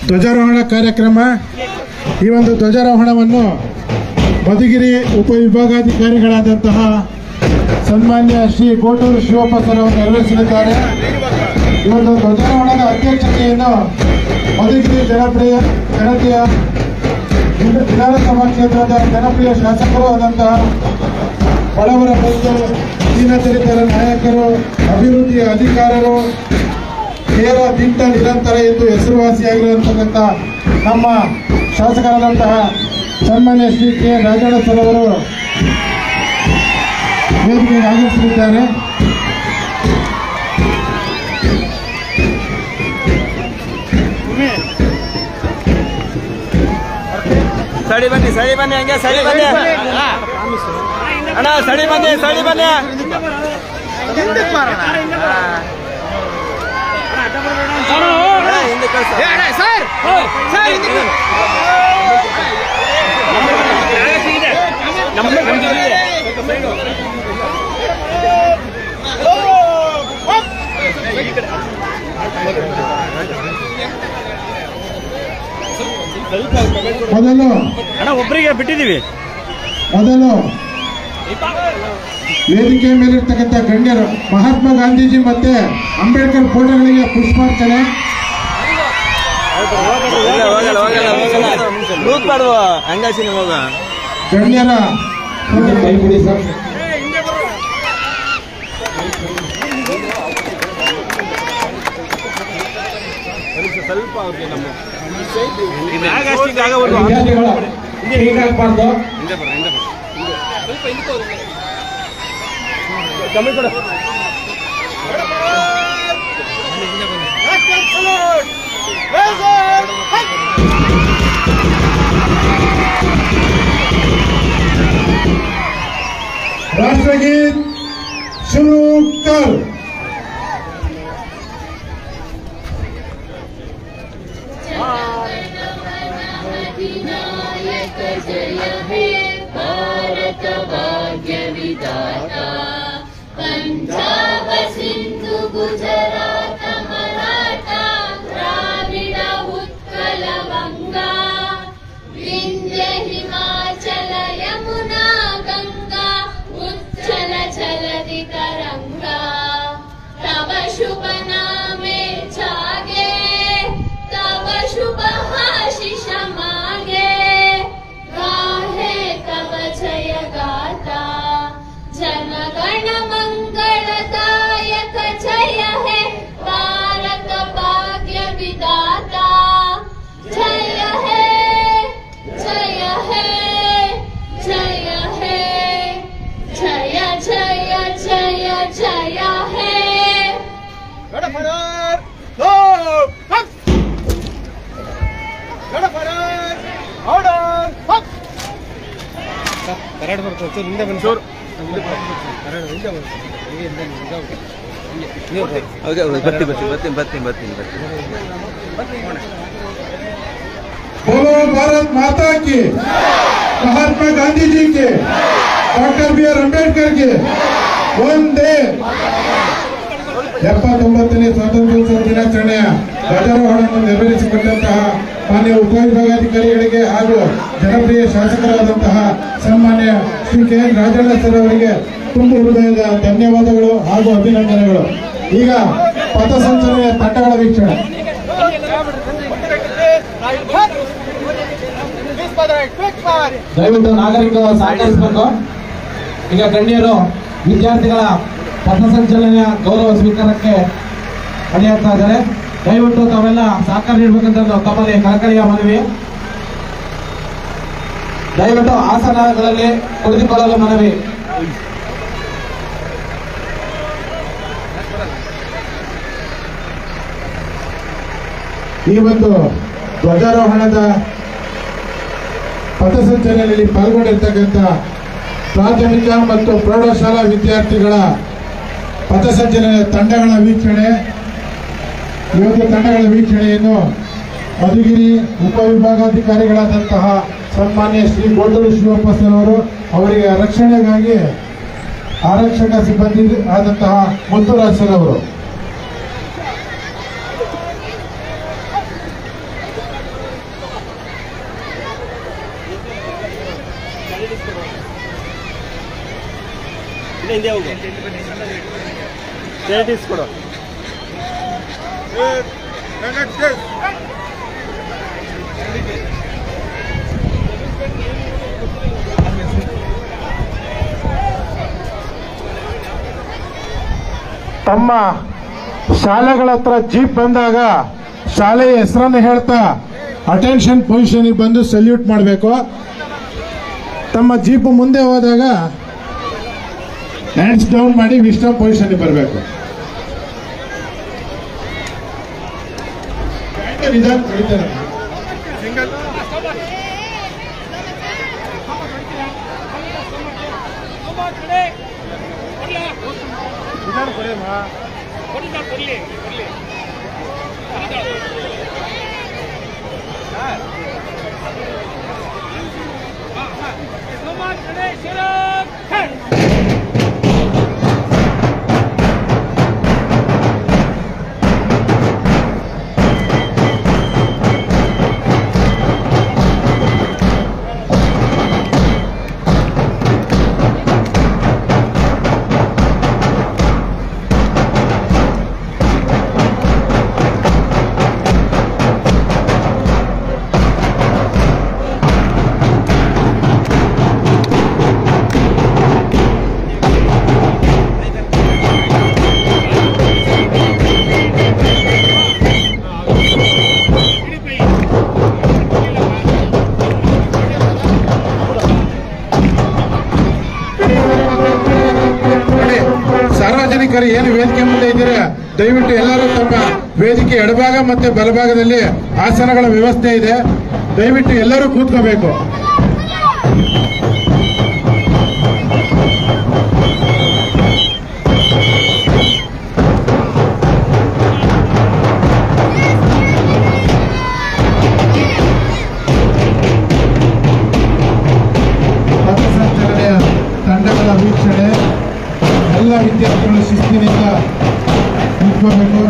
ಧ್ವಜಾರೋಹಣ ಕಾರ್ಯಕ್ರಮ. ಈ ಒಂದು ಧ್ವಜಾರೋಹಣವನ್ನು ಮಧುಗಿರಿ ಉಪವಿಭಾಗಾಧಿಕಾರಿಗಳಾದಂತಹ ಸನ್ಮಾನ್ಯ ಶ್ರೀ ಗೋಟೂರು ಶಿವಪ್ಪ ಸರ್ ಅವರು ನೆರವೇರಿಸಲಿದ್ದಾರೆ. ಈ ಒಂದು ಧ್ವಜಾರೋಹಣದ ಅಧ್ಯಕ್ಷತೆಯನ್ನು ಮಧುಗಿರಿ ಜನತೆಯ ವಿಧಾನಸಭಾ ಕ್ಷೇತ್ರದ ಜನಪ್ರಿಯ ಶಾಸಕರು ಆದಂತಹ ಬಡವರ ಬಂಧು, ದೀನದಲಿತರ ನಾಯಕರು, ಅಭಿವೃದ್ಧಿಯ ಅಧಿಕಾರರು, ನೇರ ದಿಟ್ಟ ನಿರಂತರ ಎಂದು ಹೆಸರುವಾಸಿಯಾಗಿರುವಂತಕ್ಕಂಥ ನಮ್ಮ ಶಾಸಕರಾದಂತಹ ಸನ್ಮಾನ್ಯ ಶ್ರೀ ಕೆ ರಾಜಣ್ಣ ಸರ್ ಅವರು ವೇದಿಕೆಗೆ ಆಗಮಿಸಲಿದ್ದಾರೆ. ಸಡಿ ಬನ್ನಿ ಹಂಗೆ ಸಡಿ ಬನ್ನಿ ಅಣ್ಣ, ಸಡಿ ಬನ್ನಿ ಹಿಂದೆ ಮೊದಲು ಒಬ್ಬರಿಗೆ ಬಿಟ್ಟಿದ್ದೀವಿ. ಮೊದಲು ವೇದಿಕೆ ಮೇಲಿರ್ತಕ್ಕಂಥ ಗಣ್ಯರು ಮಹಾತ್ಮ ಗಾಂಧೀಜಿ ಮತ್ತೆ ಅಂಬೇಡ್ಕರ್ ಫೋಟೋಗಳಿಗೆ ಪುಷ್ಪಾರ್ಚನೆ. ಗಣ್ಯರ ಕೈಬಿಡಿ ಸರ್. ಸ್ವಲ್ಪ ಅವ್ರಿಗೆ ನಮ್ಮ राष्ट्रगीत शुरू कर. जय हे भारत भाग्य विधाता, पंजाब सिंधु गुजरात मराठा द्राविड उत्कल गंगा, विंध्य हिमाचल यमुना गंगा उच्चल जलधि तरंगा, तव शुभ नामे जागे, तव शुभ आशीष मांगे, गाहे तव जय गाथा, जनगण मंगलदायक जय हे भारत भाग्य विधाता, जय हे जय हे जय हे जय जय जय जय हे. बोलो भारत माता की, महात्मा गांधी जी के, डॉक्टर बी.आर. अंबेडकर के वंदे. 79ನೇ ಸ್ವಾತಂತ್ರ್ಯೋತ್ಸವ ದಿನಾಚರಣೆಯ ಧ್ವಜಾರೋಹಣವನ್ನು ನೆರವೇರಿಸಿಕೊಂಡಂತಹ ಮಾನ್ಯ ಉಪವಿಭಾಗಾಧಿಕಾರಿಗಳಿಗೆ ಹಾಗೂ ಜನಪ್ರಿಯ ಶಾಸಕರಾದಂತಹ ಸನ್ಮಾನ್ಯ ಶ್ರೀ ಕೆ ರಾಜಣ್ಣ ಸರ್ ಅವರಿಗೆ ತುಂಬು ಹೃದಯದ ಧನ್ಯವಾದಗಳು ಹಾಗೂ ಅಭಿನಂದನೆಗಳು. ಈಗ ಪಥಸಂಚಲನೆಯ ತಂಡಗಳ ವೀಕ್ಷಣೆ. ದಯವಿಟ್ಟು ನಾಗರಿಕರು ಸಹಕರಿಸಬೇಕು. ಈಗ ಗಣ್ಯರು ವಿದ್ಯಾರ್ಥಿಗಳ ಪಥಸಂಚಲನೆಯ ಗೌರವ ಸ್ವೀಕಾರಕ್ಕೆ ನಡೆಯುತ್ತಾ ಇದ್ದಾರೆ. ದಯವಿಟ್ಟು ತಾವೆಲ್ಲ ಸಹಕಾರ ನೀಡಬೇಕಂತ ತಮ್ಮಲ್ಲಿ ಕಳಕಳಿಯ ಮನವಿ. ದಯವಿಟ್ಟು ಆಸನಗಳಲ್ಲಿ ಕುಳಿತುಕೊಳ್ಳಲು ಮನವಿ. ಈ ಒಂದು ಧ್ವಜಾರೋಹಣದ ಪಥಸಂಚಲನೆಯಲ್ಲಿ ಪಾಲ್ಗೊಂಡಿರ್ತಕ್ಕಂಥ ಪ್ರಾಥಮಿಕ ಮತ್ತು ಪ್ರೌಢಶಾಲಾ ವಿದ್ಯಾರ್ಥಿಗಳ ಪಥಸಂಚಲನ ತಂಡಗಳ ವೀಕ್ಷಣೆ. ಯೋಗ್ಯ ತಂಡಗಳ ವೀಕ್ಷಣೆಯನ್ನು ಮಧುಗಿರಿ ಉಪವಿಭಾಗಾಧಿಕಾರಿಗಳಾದಂತಹ ಸನ್ಮಾನ್ಯ ಶ್ರೀ ಗೋಟೂರು ಶಿವಪ್ಪ ಸರ್ ಅವರು ಅವರಿಗೆ ರಕ್ಷಣೆಗಾಗಿ ಆರಕ್ಷಕ ಸಿಬ್ಬಂದಿ ಆದಂತಹ ಮುತ್ತುರಾಜ್ ಸರ್ ಅವರು. ಹಿಂದೆ ಹೋಗು, ಕೊಡು. ತಮ್ಮ ಶಾಲೆಗಳ ಹತ್ರ ಜೀಪ್ ಬಂದಾಗ ಶಾಲೆಯ ಹೆಸರನ್ನು ಹೇಳ್ತಾ ಅಟೆನ್ಷನ್ ಪೊಸಿಷನ್ ಬಂದು ಸಲ್ಯೂಟ್ ಮಾಡಬೇಕು. ತಮ್ಮ ಜೀಪ್ ಮುಂದೆ ಹೋದಾಗ ಹ್ಯಾಂಡ್ಸ್ ಡೌನ್ ಮಾಡಿ ವಿಶ್ರಾಮ್ ಪೊಸಿಷನ್ ಬರಬೇಕು. ಸಾರ್ವಜನಿಕರು ಏನು ವೇದಿಕೆ ಮುಂದೆ ಇದ್ದೀರಾ, ದಯವಿಟ್ಟು ಎಲ್ಲರೂ ತಮ್ಮ ವೇದಿಕೆ ಎಡಭಾಗ ಮತ್ತೆ ಬಲಭಾಗದಲ್ಲಿ ಆಸನಗಳ ವ್ಯವಸ್ಥೆ ಇದೆ. ದಯವಿಟ್ಟು ಎಲ್ಲರೂ ಕೂತ್ಕೋಬೇಕು. ಪಥಸಂಚಲನೆಯ ತಂಡಗಳ ವೀಕ್ಷಣೆ, ಎಲ್ಲ ವಿದ್ಯಾರ್ಥಿಗಳು ಶಿಸ್ತಿನಿಂದ ನಿಂತ್ಕೋಬೇಕು.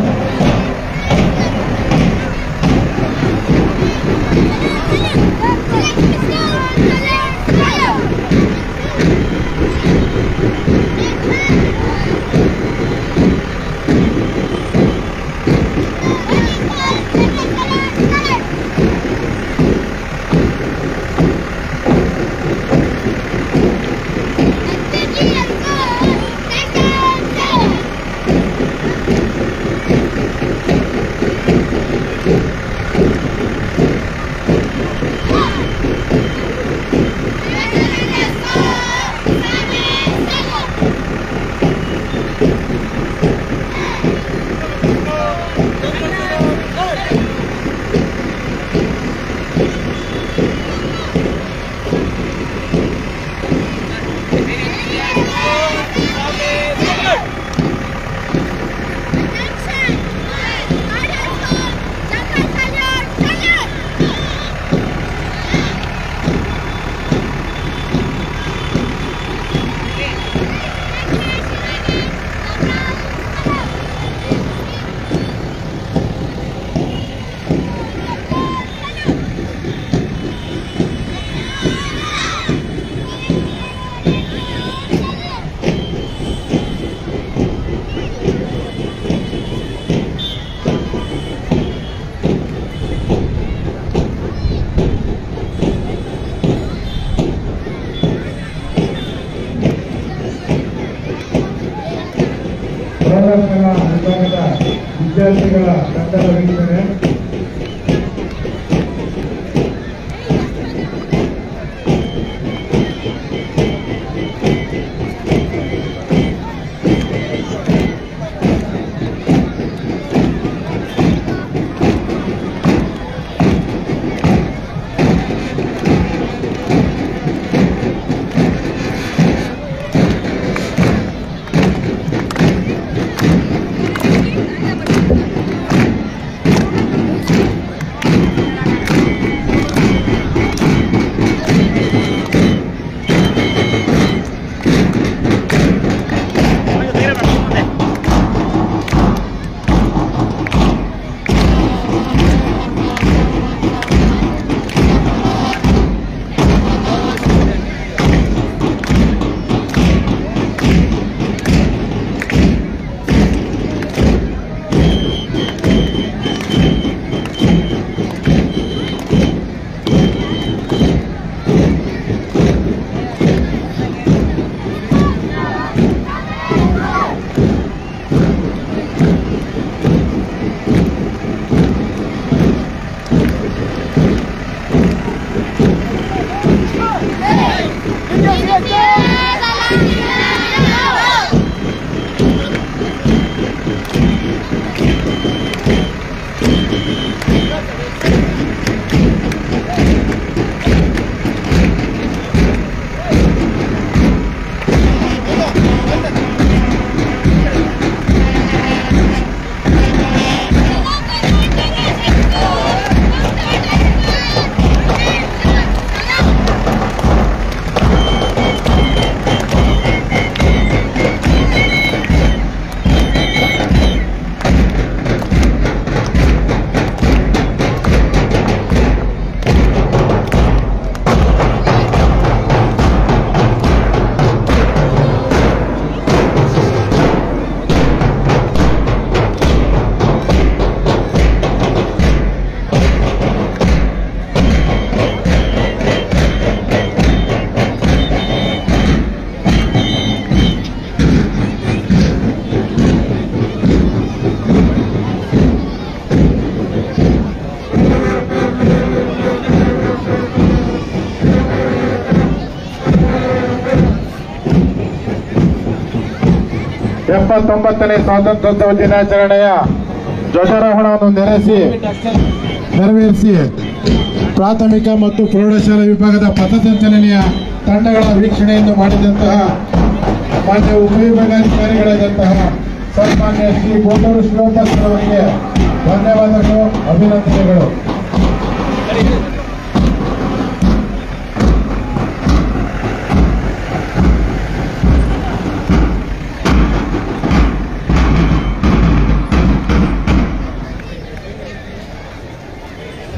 ಪ್ರೌಢಶಾಲಾ ವಿಭಾಗದ ವಿದ್ಯಾರ್ಥಿಗಳ ತಂಡದ ವೀಕ್ಷಣೆ. 79ನೇ ಸ್ವಾತಂತ್ರ್ಯೋತ್ಸವ ದಿನಾಚರಣೆಯ ಧ್ವಜಾರೋಹಣವನ್ನು ನೆರವೇರಿಸಿ ಪ್ರಾಥಮಿಕ ಮತ್ತು ಪ್ರೌಢಶಾಲಾ ವಿಭಾಗದ ಪಥಸಂಚಲನೆಯ ತಂಡಗಳ ವೀಕ್ಷಣೆಯನ್ನು ಮಾಡಿದಂತಹ ಮಾನ್ಯ ಉಪವಿಭಾಗಾಧಿಕಾರಿಗಳಾದಂತಹ ಸನ್ಮಾನ್ಯ ಶ್ರೀ ಗೋಟೂರು ಶಿವಪ್ಪ ಅವರಿಗೆ ಧನ್ಯವಾದಗಳು, ಅಭಿನಂದನೆಗಳು.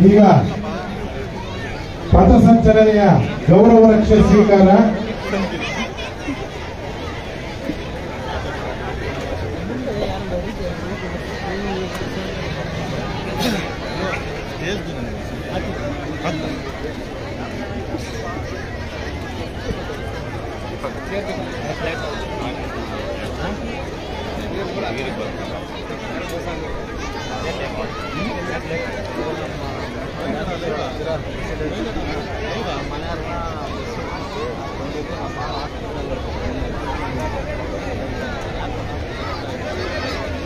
ಈಗ ಪಥಸಂಚಲನೆಯ ಗೌರವ ರಕ್ಷೆ ಸ್ವೀಕಾರ.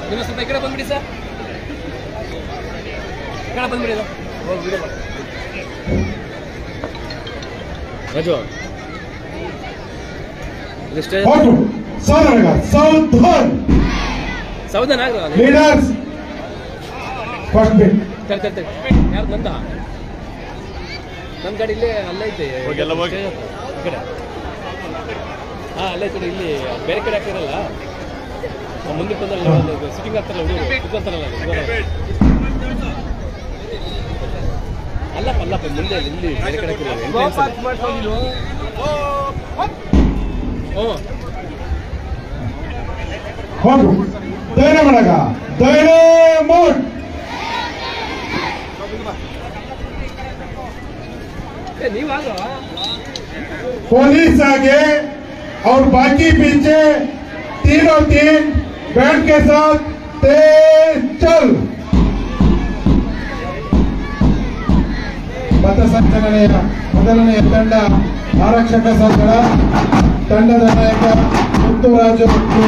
ನೀವು ಸ್ವಲ್ಪ ಈ ಕಡೆ ಬಂದ್ಬಿಡಿ ಸರ್, ಈ ಕಡೆ ಬಂದ್ಬಿಡಿ. ರಾಜು ಸೌದನ್ ಆಗ ಲೀಡರ್ಸ್ ಫಸ್ಟ್ ಬಿಟ್ ಯಾರು ನಂದ ನನ್ನ ಗಾಡಿ ಇಲ್ಲೇ ಅಲ್ಲೈತೆ ಈ ಕಡೆ. ಹಾಂ ಅಲ್ಲೈತೆ ಇಲ್ಲಿ ಬೇರೆ ಕಡೆ ಹಾಕಿರಲ್ಲ, ಮುಂದೆ ಬಂದಲ್ಲ ಸಿಟ್ಟಿಂಗ್ ಆಗ್ತಾರಲ್ಲ ಹುಡುಗರು ಕುತ್ಕೊಂತಾರಲ್ಲ ಅಲ್ಲಪ್ಪ ಅಲ್ಲಪ್ಪ ಮುಂದೆ ಇಲ್ಲಿ ಬೇರೆ ಕಡೆ ಹಾಕಿರಲ್ಲ. ಹೋಗು ಧೈರ್ಯ ಮಾಡಗ ಧೈರ್ಯ ಮೋಡ್ ನೀವಾಗ पुलिस आगे और बाकी पीछे, तीनों तीन बैंड के साथ तेज चल. ಪಥಸಂಚಲನೆಯ ಮೊದಲನೆಯ ತಂಡ ಆರಕ್ಷಕ ಸಂಘದ ತಂಡದ ನಾಯಕ ಮುತ್ತುರಾಜು ಮತ್ತು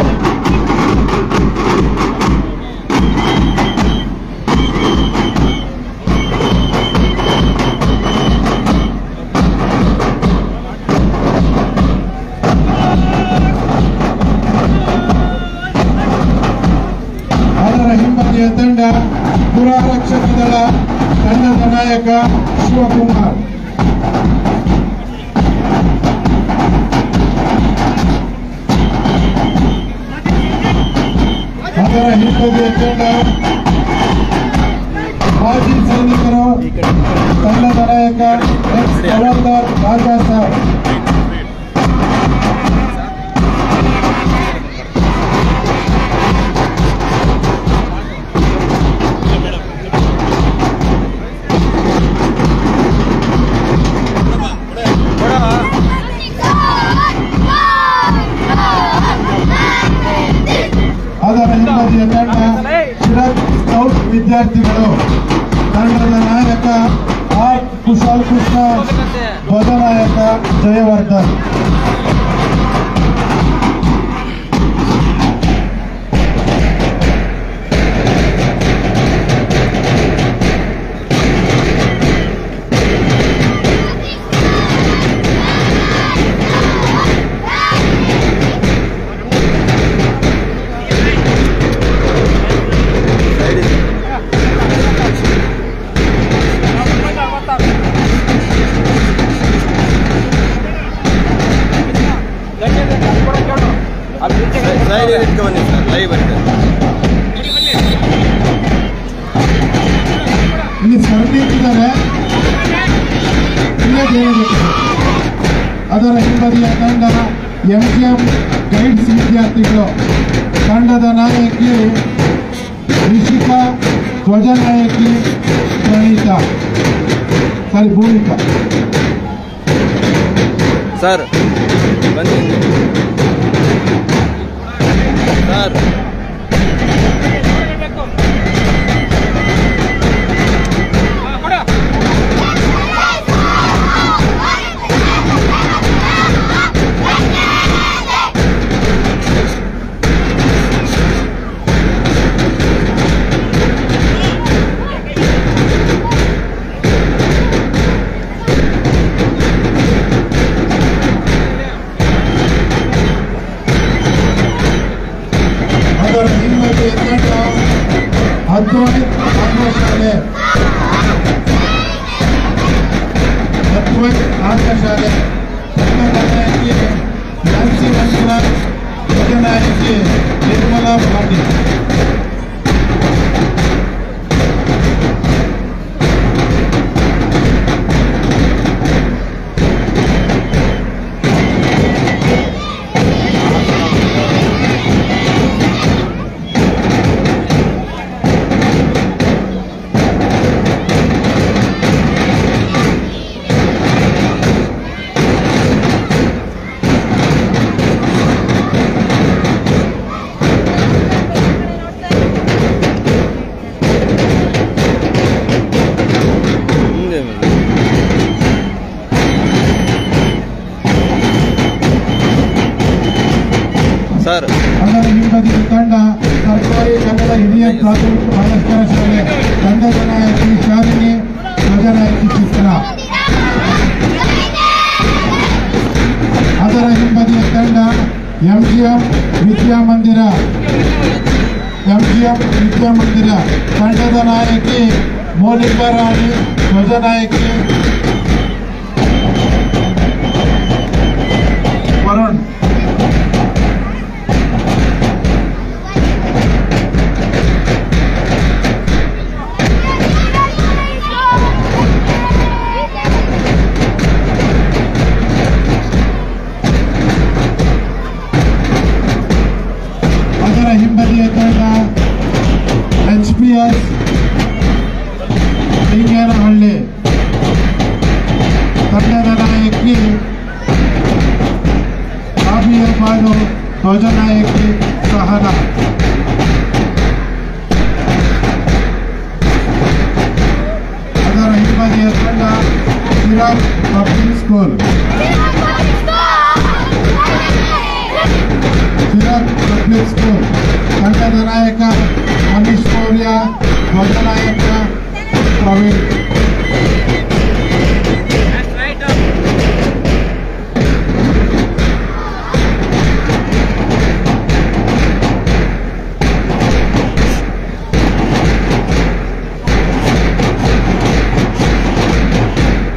ಅದರ ಹಿಂಬದಿಯ ತಂಡ ಪುರಾರಕ್ಷಕ ದಳ ತಂಡದ ನಾಯಕ ಶಿವಕುಮಾರ್. ಅದರ ಹಿಂಬದಿಯ ತಂಡ ಮಾಜಿ ಸೈನಿಕರು ತಂಡದ ನಾಯಕ ಎಕ್ಸ್ ಗವರ್ನರ್ ರಾಜಾ ಸಾಬ್. ಅದರ ಹಿಂಬದಿಯ ತಂಡ ಶಿರಕ್ ಸ್ಕೌಟ್ ವಿದ್ಯಾರ್ಥಿಗಳು ತಂಡದ ನಾಯಕ ಆರ್ ಕುಶಾಲ್ ಕೃಷ್ಣ, ಧ್ವಜನಾಯಕ ಜಯವರ್ಧನ್. ಇಲ್ಲಿ ಸ್ಪರ್ಧಿಸಿದ್ದಾರೆ. ಅದರ ಹಿಂಬದಿಯ ತಂಡ ಎಂಜಿಎಂ ಗೈಡ್ಸ್ ವಿದ್ಯಾರ್ಥಿಗಳು ತಂಡದ ನಾಯಕಿ ರಿಷಿಕಾ, ಧ್ವಜನಾಯಕಿ ಪ್ರಣೀತಾ ಭೂಮಿಕಾ. ಸರ್ ಬನ್ನಿ ಸರ್. ಶಾಲೆ, ಆರ್ಥ ಶಾಲೆ, ನಾಯಕಿ ಝಾನ್ಸಿ ಮಂಜುನಾಥ್, ಧ್ವಜನಾಯಕಿ ನಿರ್ಮಲಾ ಪಾಟೀಲ್. ಸರ್ ಅದರ ಹಿಂಬದಿ ತಂಡ ಸರ್ಕಾರಿ ಕನ್ನಡ ಹಿರಿಯ ಪ್ರಾಥಮಿಕ ಬಾಲಕರ ಶಾಲೆ, ತಂಡದ ನಾಯಕಿ ಶಾಲಿನಿ, ಧ್ವಜನಾಯಕಿ ಚಿತ್ರ. ಅದರ ಹಿಂಬದಿಯ ತಂಡ ಎಂಜಿಎಂ ವಿದ್ಯಾಮಂದಿರ, ತಂಡದ ನಾಯಕಿ ಮೋನಿಕಾ ರಾಣಿ, ಧ್ವಜನಾಯಕಿ ವರುಣ್. ಅದರ ಹಿಂಬದಿಯ ತಂಡ HPS ಲಿಂಗೇನಹಳ್ಳಿ, ತಂಡದ ನಾಯಕಿ ಕಾವ್ಯ ಬಾನು, ಧ್ವಜನಾಯಕಿ ಸಹನಾ. ಅದರ ಹಿಂಬದಿಯ ತಂಡ ಚಿರಾಗ್ ಪಬ್ಲಿಕ್ ಸ್ಕೂಲ್, ತಂಡದ ನಾಯಕ ಮನೀಶ್ ಮೌರ್ಯ, ಧ್ವಜನಾಯಕ ಪ್ರವೀಣ್.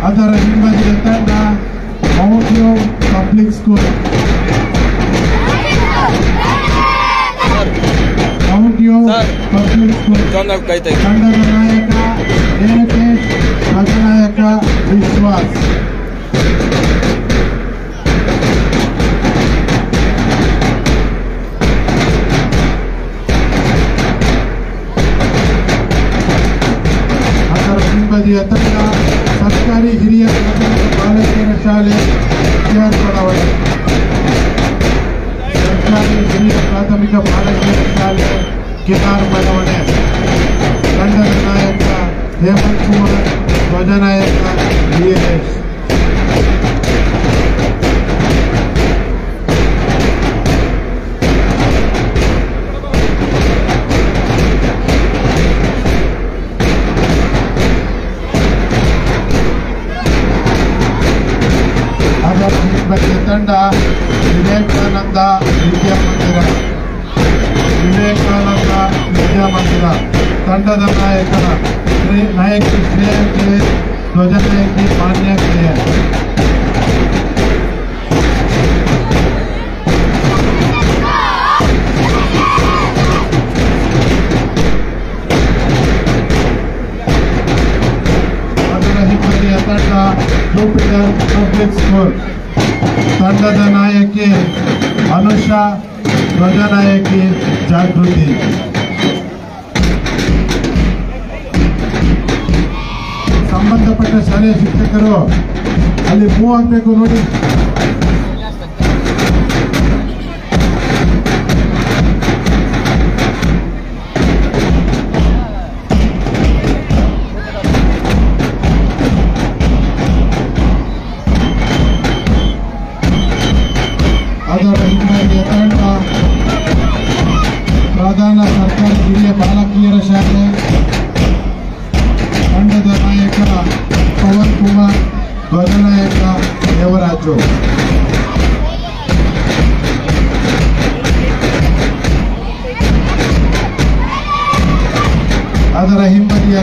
ಅದರ ಹಿಂಬದಿಯ ತಂಡ ಮೌಂಟ್ ವ್ಯೂ ಪಬ್ಲಿಕ್ ಸ್ಕೂಲ್, ತಂಡದ ನಾಯಕ ರೇಣುಕೇಶ್, ಧ್ವಜನಾಯಕ ವಿಶ್ವಾಸ್. ಅದರ ಹಿಂಬದಿಯ ತಂಡ ಸರ್ಕಾರಿ ಹಿರಿಯ ಪ್ರಾಥಮಿಕ ಬಾಲಕಿಯರ ಶಾಲೆ, ಬಡಾವಣೆ, ಸರ್ಕಾರಿ ಹಿರಿಯ ಪ್ರಾಥಮಿಕ ಬಾಲಕಿಯರ ಶಾಲೆ, ಕಿನಾರ್ ಬಡಾವಣೆ. ತಂಡದ ನಾಯಕ ಹೇಮಂತ್ ಕುಮಾರ್, ಧ್ವಜನಾಯಕ ವೀರೇಶ್. ಅದರ ಹಿಂಬದಿಯ ತಂಡ ವಿವೇಕಾನಂದ ವಿದ್ಯಾಮಂದಿರ, ತಂಡದ ನಾಯಕಿ ಶ್ರೇಯ ಕೆ, ಧ್ವಜನಾಯಕಿ ಮಾನ್ಯ ಕೆ. ಅದರ ಹಿಂಬದಿಯ ತಂಡ ಜೂಪಿಟರ್ ಪಬ್ಲಿಕ್ ಸ್ಕೂಲ್, ತಂಡದ ನಾಯಕಿ ಅನುಷಾ, ಧ್ವಜನಾಯಕಿ ಜಾಗೃತಿ. ಸಂಬಂಧಪಟ್ಟ ಶಾಲೆಯ ಶಿಕ್ಷಕರು ಅಲ್ಲಿ ಮೂವ್ ಆಗಬೇಕು ನೋಡಿ. ಅದರ ಹಿಂಬದಿಯ ತಂಡ ಪ್ರಧಾನ ಸರ್ಕಾರಿ ಹಿರಿಯ ಬಾಲಕಿಯರ ಶಾಲೆ, ತಂಡದ ನಾಯಕ ಪವನ್ ಕುಮಾರ್, ಧ್ವಜನಾಯಕ ದೇವರಾಜು.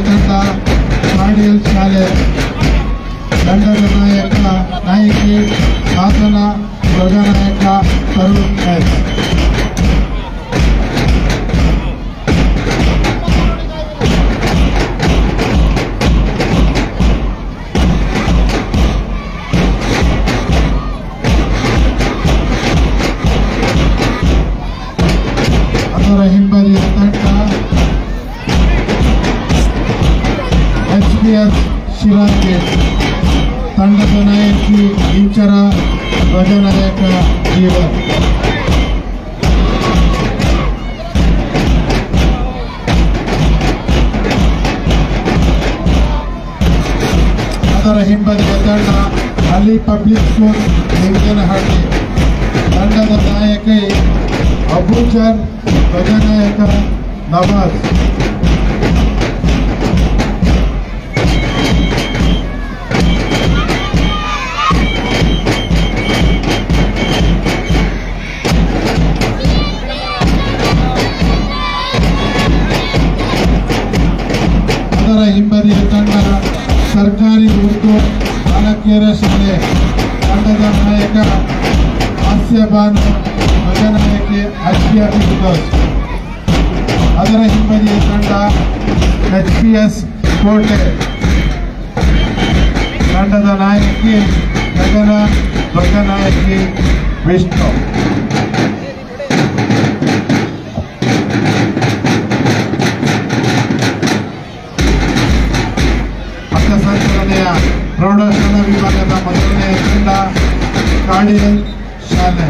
ತಂಡ ಕಾಡಿಯಲ್ ಶಾಲೆ ತಂಡದ ನಾಯಕಿ ಹಾಸನ ಧ್ವಜನಾಯಕ ತರುಣ್ ಎಸ್. ಅದರ ಹಿಂಬದಿಯ ತಂಡ HPS ಶಿರಾಗೇಟ್ ತಂಡದ ನಾಯಕಿ ಇಂಚರ ಧ್ವಜನಾಯಕ ಜೀವನ್. ಅದರ ಹಿಂಬದಿಯ ತಂಡ ಅಲ್ಲಿ ಪಬ್ಲಿಕ್ ಸ್ಕೂಲ್ ಲಿಂಗನಹಳ್ಳಿ ತಂಡದ ನಾಯಕಿ ಅಬೂಜರ್ ಧ್ವಜನಾಯಕ ನವಾಜ್. ಅದರ ಹಿಂಬದಿಯ ತಂಡ ಸರ್ಕಾರಿ ಉರ್ದು ಬಾಲಕಿಯರ ಶಾಲೆ ತಂಡದ ನಾಯಕ ಹಾಸ್ಯಬಾನು ಧ್ವಜನಾಯಕಿ ಅಶ್ವಿಯಾ ಬಿಗ್ಬಾಸ್. ಅದರ ಹಿಂಬದಿಯ ತಂಡ HPS ಕೋಟೆ ತಂಡದ ನಾಯಕಿ ಗಗನ ಧ್ವಜನಾಯಕಿ ವಿಷ್ಣು. ಪಥಸಂಚಲನೆಯ ಪ್ರೌಢಶಾಲಾ ವಿಭಾಗದ ಮೊದಲನೆಯ ತಂಡ ಕಾಡಿಯಲ್ ಶಾಲೆ.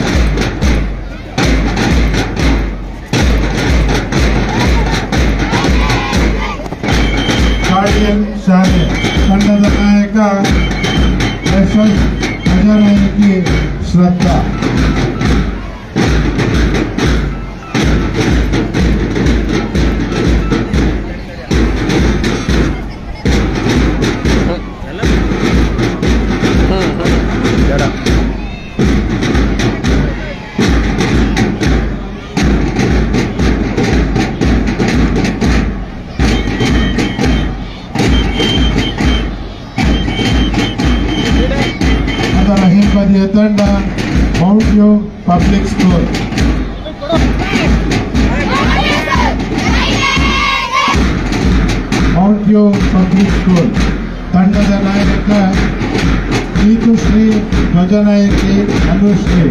ಕಾಡಿಯಲ್ ಶಾಲೆ ತಂಡದ ನಾಯಕ ಯಶಸ್ ಧ್ವಜನಾಯಕಿ ಶ್ರದ್ಧಾ. ಅದರ ಹಿಂಬದಿಯ ತಂಡ Mount view public school. Mount view public school ತಂಡದ ನಾಯಕ ನೀತುಶ್ರೀ ಧ್ವಜನಾಯಕಿ ಅನುಶ್ರೀ.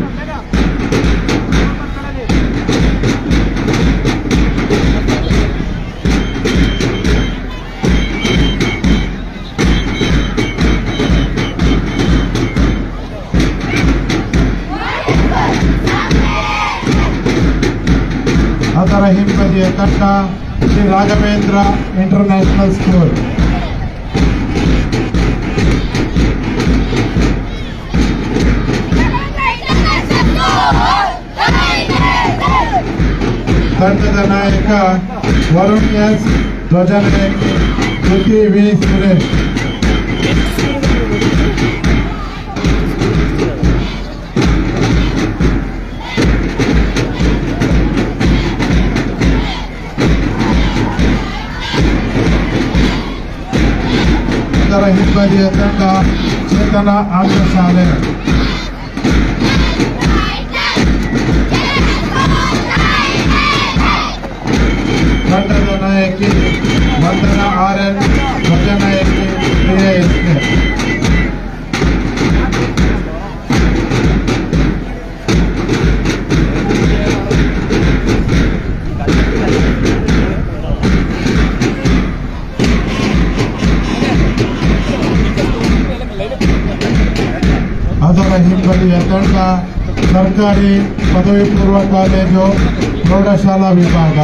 ಅದರ ಹಿಂಬದಿಯ ತಂಡ ಶ್ರೀ ರಾಘವೇಂದ್ರ ಇಂಟರ್ನ್ಯಾಷನಲ್ ಸ್ಕೂಲ್. ತಂಡದ ನಾಯಕ ವರುಣ್ ಎಸ್ ಧ್ವಜನಾಯಕಿ ಶ್ರುತಿ ವಿ ಸುರೇಶ್. ಅದರ ಹಿಂಬದಿಯ ತಂಡ ಚೇತನ ಆಂಗ್ಲ ಶಾಲೆ. ತಂಡದ ನಾಯಕಿ ವಂದನಾ RN ಧ್ವಜನಾಯಕಿ ಪ್ರಿಯಾ ಎಸ್ಕೆ. ಅದರ ಹಿಂಬದಿಯ ತಂಡ ಸರ್ಕಾರಿ ಪದವಿ ಪೂರ್ವ ಕಾಲೇಜು ಪ್ರೌಢಶಾಲಾ ವಿಭಾಗ.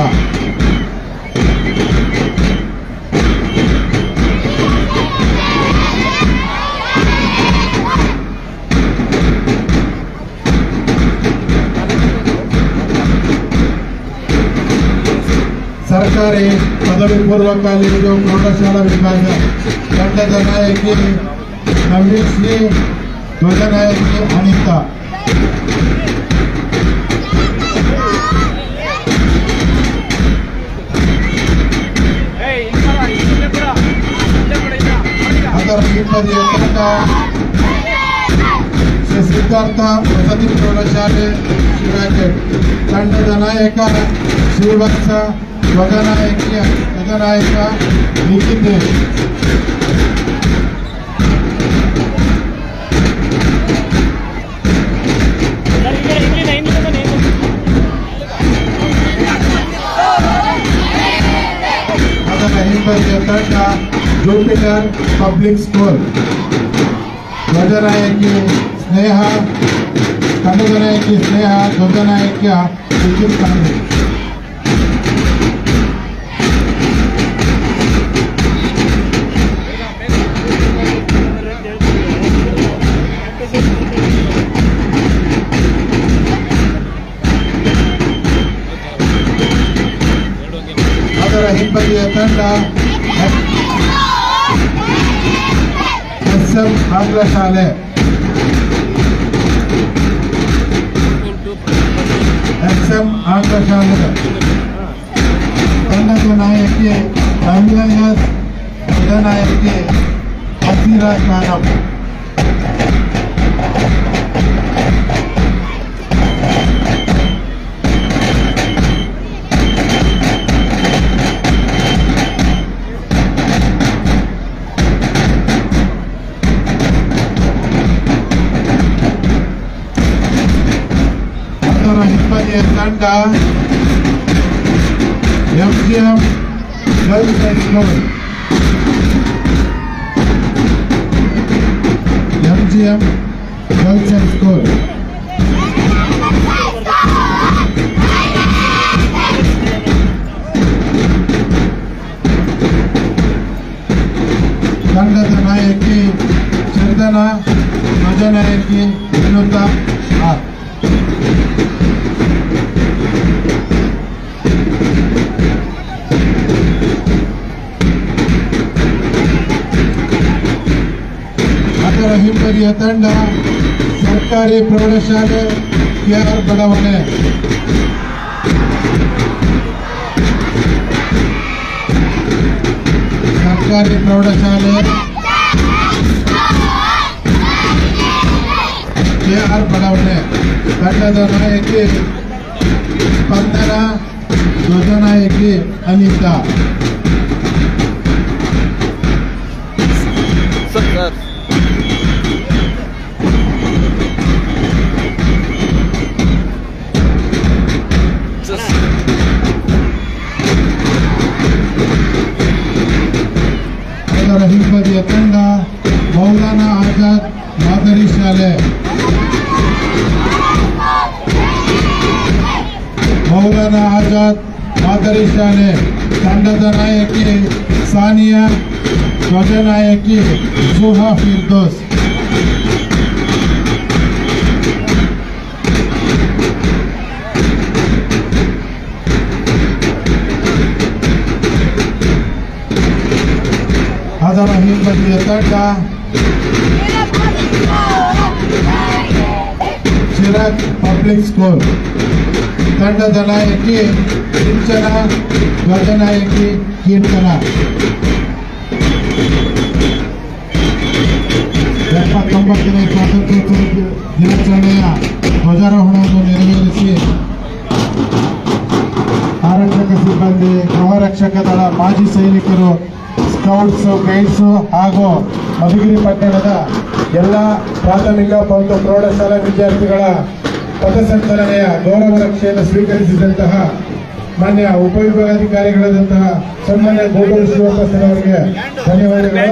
ಸರ್ಕಾರಿ ಪದವಿ ಪೂರ್ವ ಕಾಲೇಜು ಪ್ರೌಢಶಾಲಾ ವಿಭಾಗ ತಂಡದ ನಾಯಕಿ ನವೀಶ್ರೀ ಧ್ವಜನಾಯಕಿ ಅನಿತಾ. ಏಯ್ ಹಿಂಬದಿಯ ತಂಡ ಶ್ರೀ ಸಿದ್ಧಾರ್ಥ ವಸತಿ ಪ್ರೌಢಶಾಲೆ ಶಿರಾಗೇಟ್ ತಂಡದ ನಾಯಕ ಶ್ರೀವತ್ಸ ಧ್ವಜನಾಯಕ ನಿಖಿತೇಶ್. ಅದರ ಹಿಂಬದಿಯ ತಂಡ ಜೂಪಿಟರ್ ಪಬ್ಲಿಕ್ ಸ್ಕೂಲ್ ಧ್ವಜನಾಯಕಿ ಸ್ನೇಹ, ತಂಡದ ನಾಯಕಿ ಸ್ನೇಹ, ಧ್ವಜನಾಯಕ ನಿಖಿತ್ ಕಾಂಗ್ರೆ. ಅದರ ಹಿಂಬದಿಯ ತಂಡ SM ಆಂಗ್ಲ ಶಾಲೆ SM ಆಂಗ್ಲ ಶಾಲೆ ತಂಡದ ನಾಯಕಿ MIS, ಧ್ವಜನಾಯಕಿ ಹಸೀರಾ ಖಾನಂ. ಅದರ ಹಿಂಬದಿಯ ತಂಡ MGM girls high school MGM girls high school. ತಂಡದ ನಾಯಕಿ ಚಂದನ, ಧ್ವಜನಾಯಕಿ ವಿನುತಾ ಆರ್. ಅದರ ಹಿಂಬದಿಯ ತಂಡ ಸರ್ಕಾರಿ ಪ್ರೌಢಶಾಲೆ KR ಬಡಾವಣೆ. ಸರ್ಕಾರಿ ಪ್ರೌಢಶಾಲೆ KR ಬಡಾವಣೆ. ತಂಡದ ನಾಯಕಿ ಸ್ಪಂದನ, ಧ್ವಜನಾಯಕಿ ಅನಿತಾ. ಸರ್ ಅದರ ಹಿಂಬದಿಯ ತಂಡ ಮೌಲಾನಾ ಆಜಾದ್ ಮಾದರಿ ಶಾಲೆ. ಮೌಲಾನಾ ಆಜಾದ್ ಮಾದರಿ ಶಾಲೆ. ತಂಡದ ನಾಯಕಿ ಸಾನಿಯಾ, ಧ್ವಜನಾಯಕಿ ಸುಹಾ ಫಿರ್ದೋಸ್. ಅದರ ಹಿಂಬದಿಯ ತಂಡ ಚಿರಾಗ್ ಪಬ್ಲಿಕ್ ಸ್ಕೂಲ್. ತಂಡದ ನಾಯಕಿ ಸಿಂಚನ, ಧ್ವಜನಾಯಕಿ ಕೀರ್ತನ. 79ನೇ ಸ್ವಾತಂತ್ರ್ಯೋತ್ಸವ ದಿನಾಚರಣೆಯ ಧ್ವಜಾರೋಹಣವನ್ನು ನೆರವೇರಿಸಿ ಆರಕ್ಷಕ ಸಿಬ್ಬಂದಿ, ಗೃಹ ರಕ್ಷಕ ದಳ, ಮಾಜಿ ಸೈನಿಕರು, ಸ್ಕೌಟ್ಸ್, ಗೈಡ್ಸ್ ಹಾಗೂ ಮಧುಗಿರಿ ಪಟ್ಟಣದ ಎಲ್ಲ ಪ್ರಾಥಮಿಕ ಮತ್ತು ಪ್ರೌಢಶಾಲಾ ವಿದ್ಯಾರ್ಥಿಗಳ ಪಥಸಂಚಲನೆಯ ಗೌರವ ರಕ್ಷೆಯನ್ನು ಸ್ವೀಕರಿಸಿದಂತಹ ಮಾನ್ಯ ಉಪವಿಭಾಗಾಧಿಕಾರಿಗಳಾದಂತಹ ಸನ್ಮಾನ್ಯ ಗೋಪಾಲ್ ಶಿವಪ್ರಸನ್ನವರಿಗೆ ಧನ್ಯವಾದಗಳು.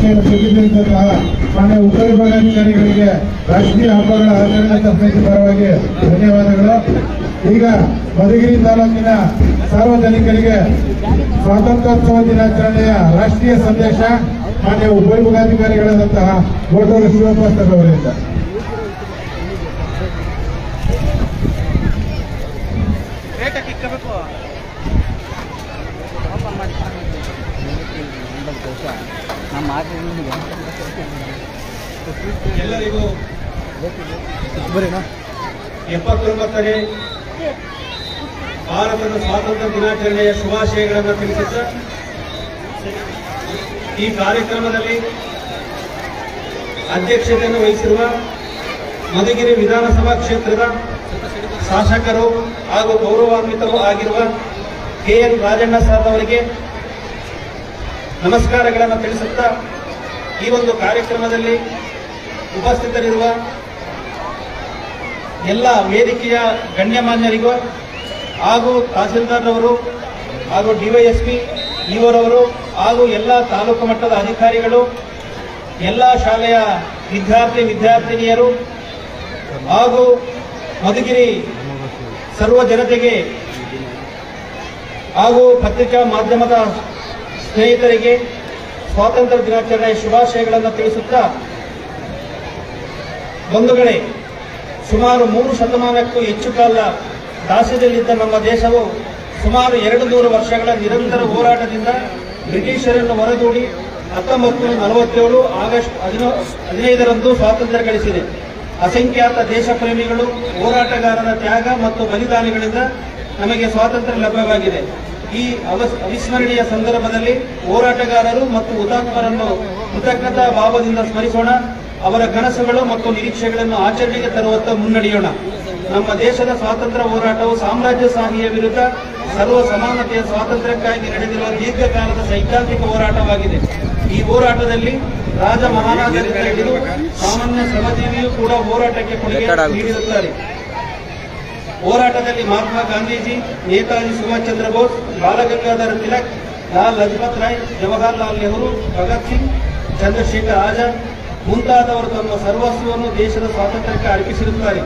ಶುಭಾಶಯವನ್ನು ತಿಳಿಸಿದಂತಹ ಮಾನ್ಯ ಉಪವಿಭಾಗಾಧಿಕಾರಿಗಳಿಗೆ ರಾಷ್ಟ್ರೀಯ ಹಬ್ಬಗಳ ಆಚರಣೆ ಸಮಿತಿ ಪರವಾಗಿ ಧನ್ಯವಾದಗಳು. ಈಗ ಮಧುಗಿರಿ ತಾಲೂಕಿನ ಸಾರ್ವಜನಿಕರಿಗೆ ಸ್ವಾತಂತ್ರ್ಯೋತ್ಸವ ದಿನಾಚರಣೆಯ ರಾಷ್ಟ್ರೀಯ ಸಂದೇಶ ಮಾನ್ಯ ಉಪವಿಭಾಗಾಧಿಕಾರಿಗಳಾದಂತಹ ಗೋಟೂರು ಶಿವಪ್ರಸಾದ್ ಅವರಿಂದ. ಎಲ್ಲರಿಗೂ 79ನೇ ಭಾರತದ ಸ್ವಾತಂತ್ರ್ಯ ದಿನಾಚರಣೆಯ ಶುಭಾಶಯಗಳನ್ನು ತಿಳಿಸುತ್ತಾ ಈ ಕಾರ್ಯಕ್ರಮದಲ್ಲಿ ಅಧ್ಯಕ್ಷತೆಯನ್ನು ವಹಿಸಿರುವ ಮಧುಗಿರಿ ವಿಧಾನಸಭಾ ಕ್ಷೇತ್ರದ ಶಾಸಕರು ಹಾಗೂ ಗೌರವಾನ್ವಿತರೂ ಆಗಿರುವ ಕೆಎನ್ ರಾಜಣ್ಣ ಸರ್ ಅವರಿಗೆ ನಮಸ್ಕಾರಗಳನ್ನು ತಿಳಿಸುತ್ತಾ ಈ ಒಂದು ಕಾರ್ಯಕ್ರಮದಲ್ಲಿ ಉಪಸ್ಥಿತರಿರುವ ಎಲ್ಲ ವೇದಿಕೆಯ ಗಣ್ಯಮಾನ್ಯರಿಗೂ ಹಾಗೂ ತಹಸೀಲ್ದಾರ್ರವರು ಹಾಗೂ ಡಿವೈಎಸ್ಪಿ ಇವರವರು ಹಾಗೂ ಎಲ್ಲ ತಾಲೂಕು ಮಟ್ಟದ ಅಧಿಕಾರಿಗಳು, ಎಲ್ಲ ಶಾಲೆಯ ವಿದ್ಯಾರ್ಥಿನಿಯರು ಹಾಗೂ ಮಧುಗಿರಿ ಸರ್ವ ಜನತೆಗೆ ಹಾಗೂ ಪತ್ರಿಕಾ ಮಾಧ್ಯಮದ ಸ್ನೇಹಿತರಿಗೆ ಸ್ವಾತಂತ್ರ್ಯ ದಿನಾಚರಣೆಯ ಶುಭಾಶಯಗಳನ್ನು ತಿಳಿಸುತ್ತಾ, ಬಂಧುಗಳೇ, ಸುಮಾರು 3 ಶತಮಾನಕ್ಕೂ ಹೆಚ್ಚು ಕಾಲ ದಾಸ್ಯದಲ್ಲಿದ್ದ ನಮ್ಮ ದೇಶವು ಸುಮಾರು 200 ವರ್ಷಗಳ ನಿರಂತರ ಹೋರಾಟದಿಂದ ಬ್ರಿಟಿಷರನ್ನು ಹೊರದೂಡಿ 1947 ಆಗಸ್ಟ್ 15ರಂದು ಸ್ವಾತಂತ್ರ್ಯ ಗಳಿಸಿದೆ. ಅಸಂಖ್ಯಾತ ದೇಶ ಪ್ರೇಮಿಗಳು, ಹೋರಾಟಗಾರರ ತ್ಯಾಗ ಮತ್ತು ಬಲಿದಾನಗಳಿಂದ ನಮಗೆ ಸ್ವಾತಂತ್ರ್ಯ ಲಭ್ಯವಾಗಿದೆ. ಈ ಅವಿಸ್ಮರಣೀಯ ಸಂದರ್ಭದಲ್ಲಿ ಹೋರಾಟಗಾರರು ಮತ್ತು ಹುತಾತ್ಮರನ್ನು ಕೃತಜ್ಞತಾ ಭಾವದಿಂದ ಸ್ಮರಿಸೋಣ. ಅವರ ಕನಸುಗಳು ಮತ್ತು ನಿರೀಕ್ಷೆಗಳನ್ನು ಆಚರಣೆಗೆ ತರುವತ್ತ ಮುನ್ನಡೆಯೋಣ. ನಮ್ಮ ದೇಶದ ಸ್ವಾತಂತ್ರ್ಯ ಹೋರಾಟವು ಸಾಮ್ರಾಜ್ಯಶಾಹಿಯ ವಿರುದ್ಧ ಸರ್ವ ಸಮಾನತೆಯ ಸ್ವಾತಂತ್ರ್ಯಕ್ಕಾಗಿ ನಡೆದಿರುವ ದೀರ್ಘಕಾಲದ ಸೈದ್ಧಾಂತಿಕ ಹೋರಾಟವಾಗಿದೆ. ಈ ಹೋರಾಟದಲ್ಲಿ ರಾಜ ಮಹಾರಾಜರಿಂದ ಹಿಡಿದು ಸಾಮಾನ್ಯ ಶ್ರಮಜೀವಿಯೂ ಕೂಡ ಹೋರಾಟಕ್ಕೆ ಕೊಡುಗೆ ನೀಡಿರುತ್ತಾರೆ. ಹೋರಾಟದಲ್ಲಿ ಮಹಾತ್ಮ ಗಾಂಧೀಜಿ, ನೇತಾಜಿ ಸುಭಾಷ್ ಚಂದ್ರ ಬೋಸ್, ಬಾಲಗಂಗಾಧರ ತಿಲಕ್, ಲಾಲ್ ಲಜಪತ್ ರಾಯ್, ಜವಾಹರ್ಲಾಲ್ ನೆಹರು, ಭಗತ್ ಸಿಂಗ್, ಚಂದ್ರಶೇಖರ್ ಆಜಾದ್ ಮುಂತಾದವರು ತಮ್ಮ ಸರ್ವಸ್ವವನ್ನು ದೇಶದ ಸ್ವಾತಂತ್ರ್ಯಕ್ಕೆ ಅರ್ಪಿಸಿರುತ್ತಾರೆ.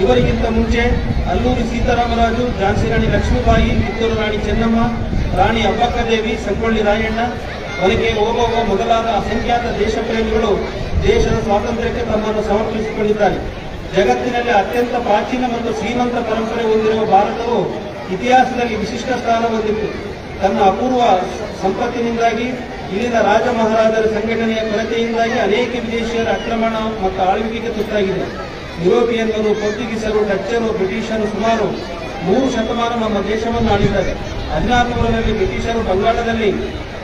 ಇವರಿಗಿಂತ ಮುಂಚೆ ಅಲ್ಲೂರಿ ಸೀತಾರಾಮರಾಜು, ಝಾನ್ಸಿ ರಾಣಿ ಲಕ್ಷ್ಮೀಬಾಯಿ, ಕಿತ್ತೂರು ರಾಣಿ ಚೆನ್ನಮ್ಮ, ರಾಣಿ ಅಬ್ಬಕ್ಕದೇವಿ, ಸಂಗೊಳ್ಳಿ ರಾಯಣ್ಣ, ಒನಕೆ ಓಬವ್ವ ಮೊದಲಾದ ಅಸಂಖ್ಯಾತ ದೇಶಪ್ರೇಮಿಗಳು ದೇಶದ ಸ್ವಾತಂತ್ರ್ಯಕ್ಕೆ ತಮ್ಮನ್ನು ಸಮರ್ಪಿಸಿಕೊಂಡಿದ್ದಾರೆ. ಜಗತ್ತಿನಲ್ಲಿ ಅತ್ಯಂತ ಪ್ರಾಚೀನ ಮತ್ತು ಶ್ರೀಮಂತ ಪರಂಪರೆ ಹೊಂದಿರುವ ಭಾರತವು ಇತಿಹಾಸದಲ್ಲಿ ವಿಶಿಷ್ಟ ಸ್ಥಾನ ಹೊಂದಿತ್ತು. ತನ್ನ ಅಪೂರ್ವ ಸಂಪತ್ತಿನಿಂದಾಗಿ, ಇಲ್ಲಿನ ರಾಜ ಮಹಾರಾಜರ ಸಂಘಟನೆಯ ಕೊರತೆಯಿಂದಾಗಿ ಅನೇಕ ವಿದೇಶಿಯರ ಆಕ್ರಮಣ ಮತ್ತು ಆಳ್ವಿಕೆಗೆ ತುತ್ತಾಗಿದೆ. ಯುರೋಪಿಯನ್ನರು, ಪೋರ್ಚುಗೀಸರು, ಡಚ್ಚರು, ಬ್ರಿಟಿಷರು ಸುಮಾರು 3 ಶತಮಾನ ನಮ್ಮ ದೇಶವನ್ನು ಆಳಿದ್ದಾರೆ. 1600ರಲ್ಲಿ ಬ್ರಿಟಿಷರು ಬಂಗಾಳದಲ್ಲಿ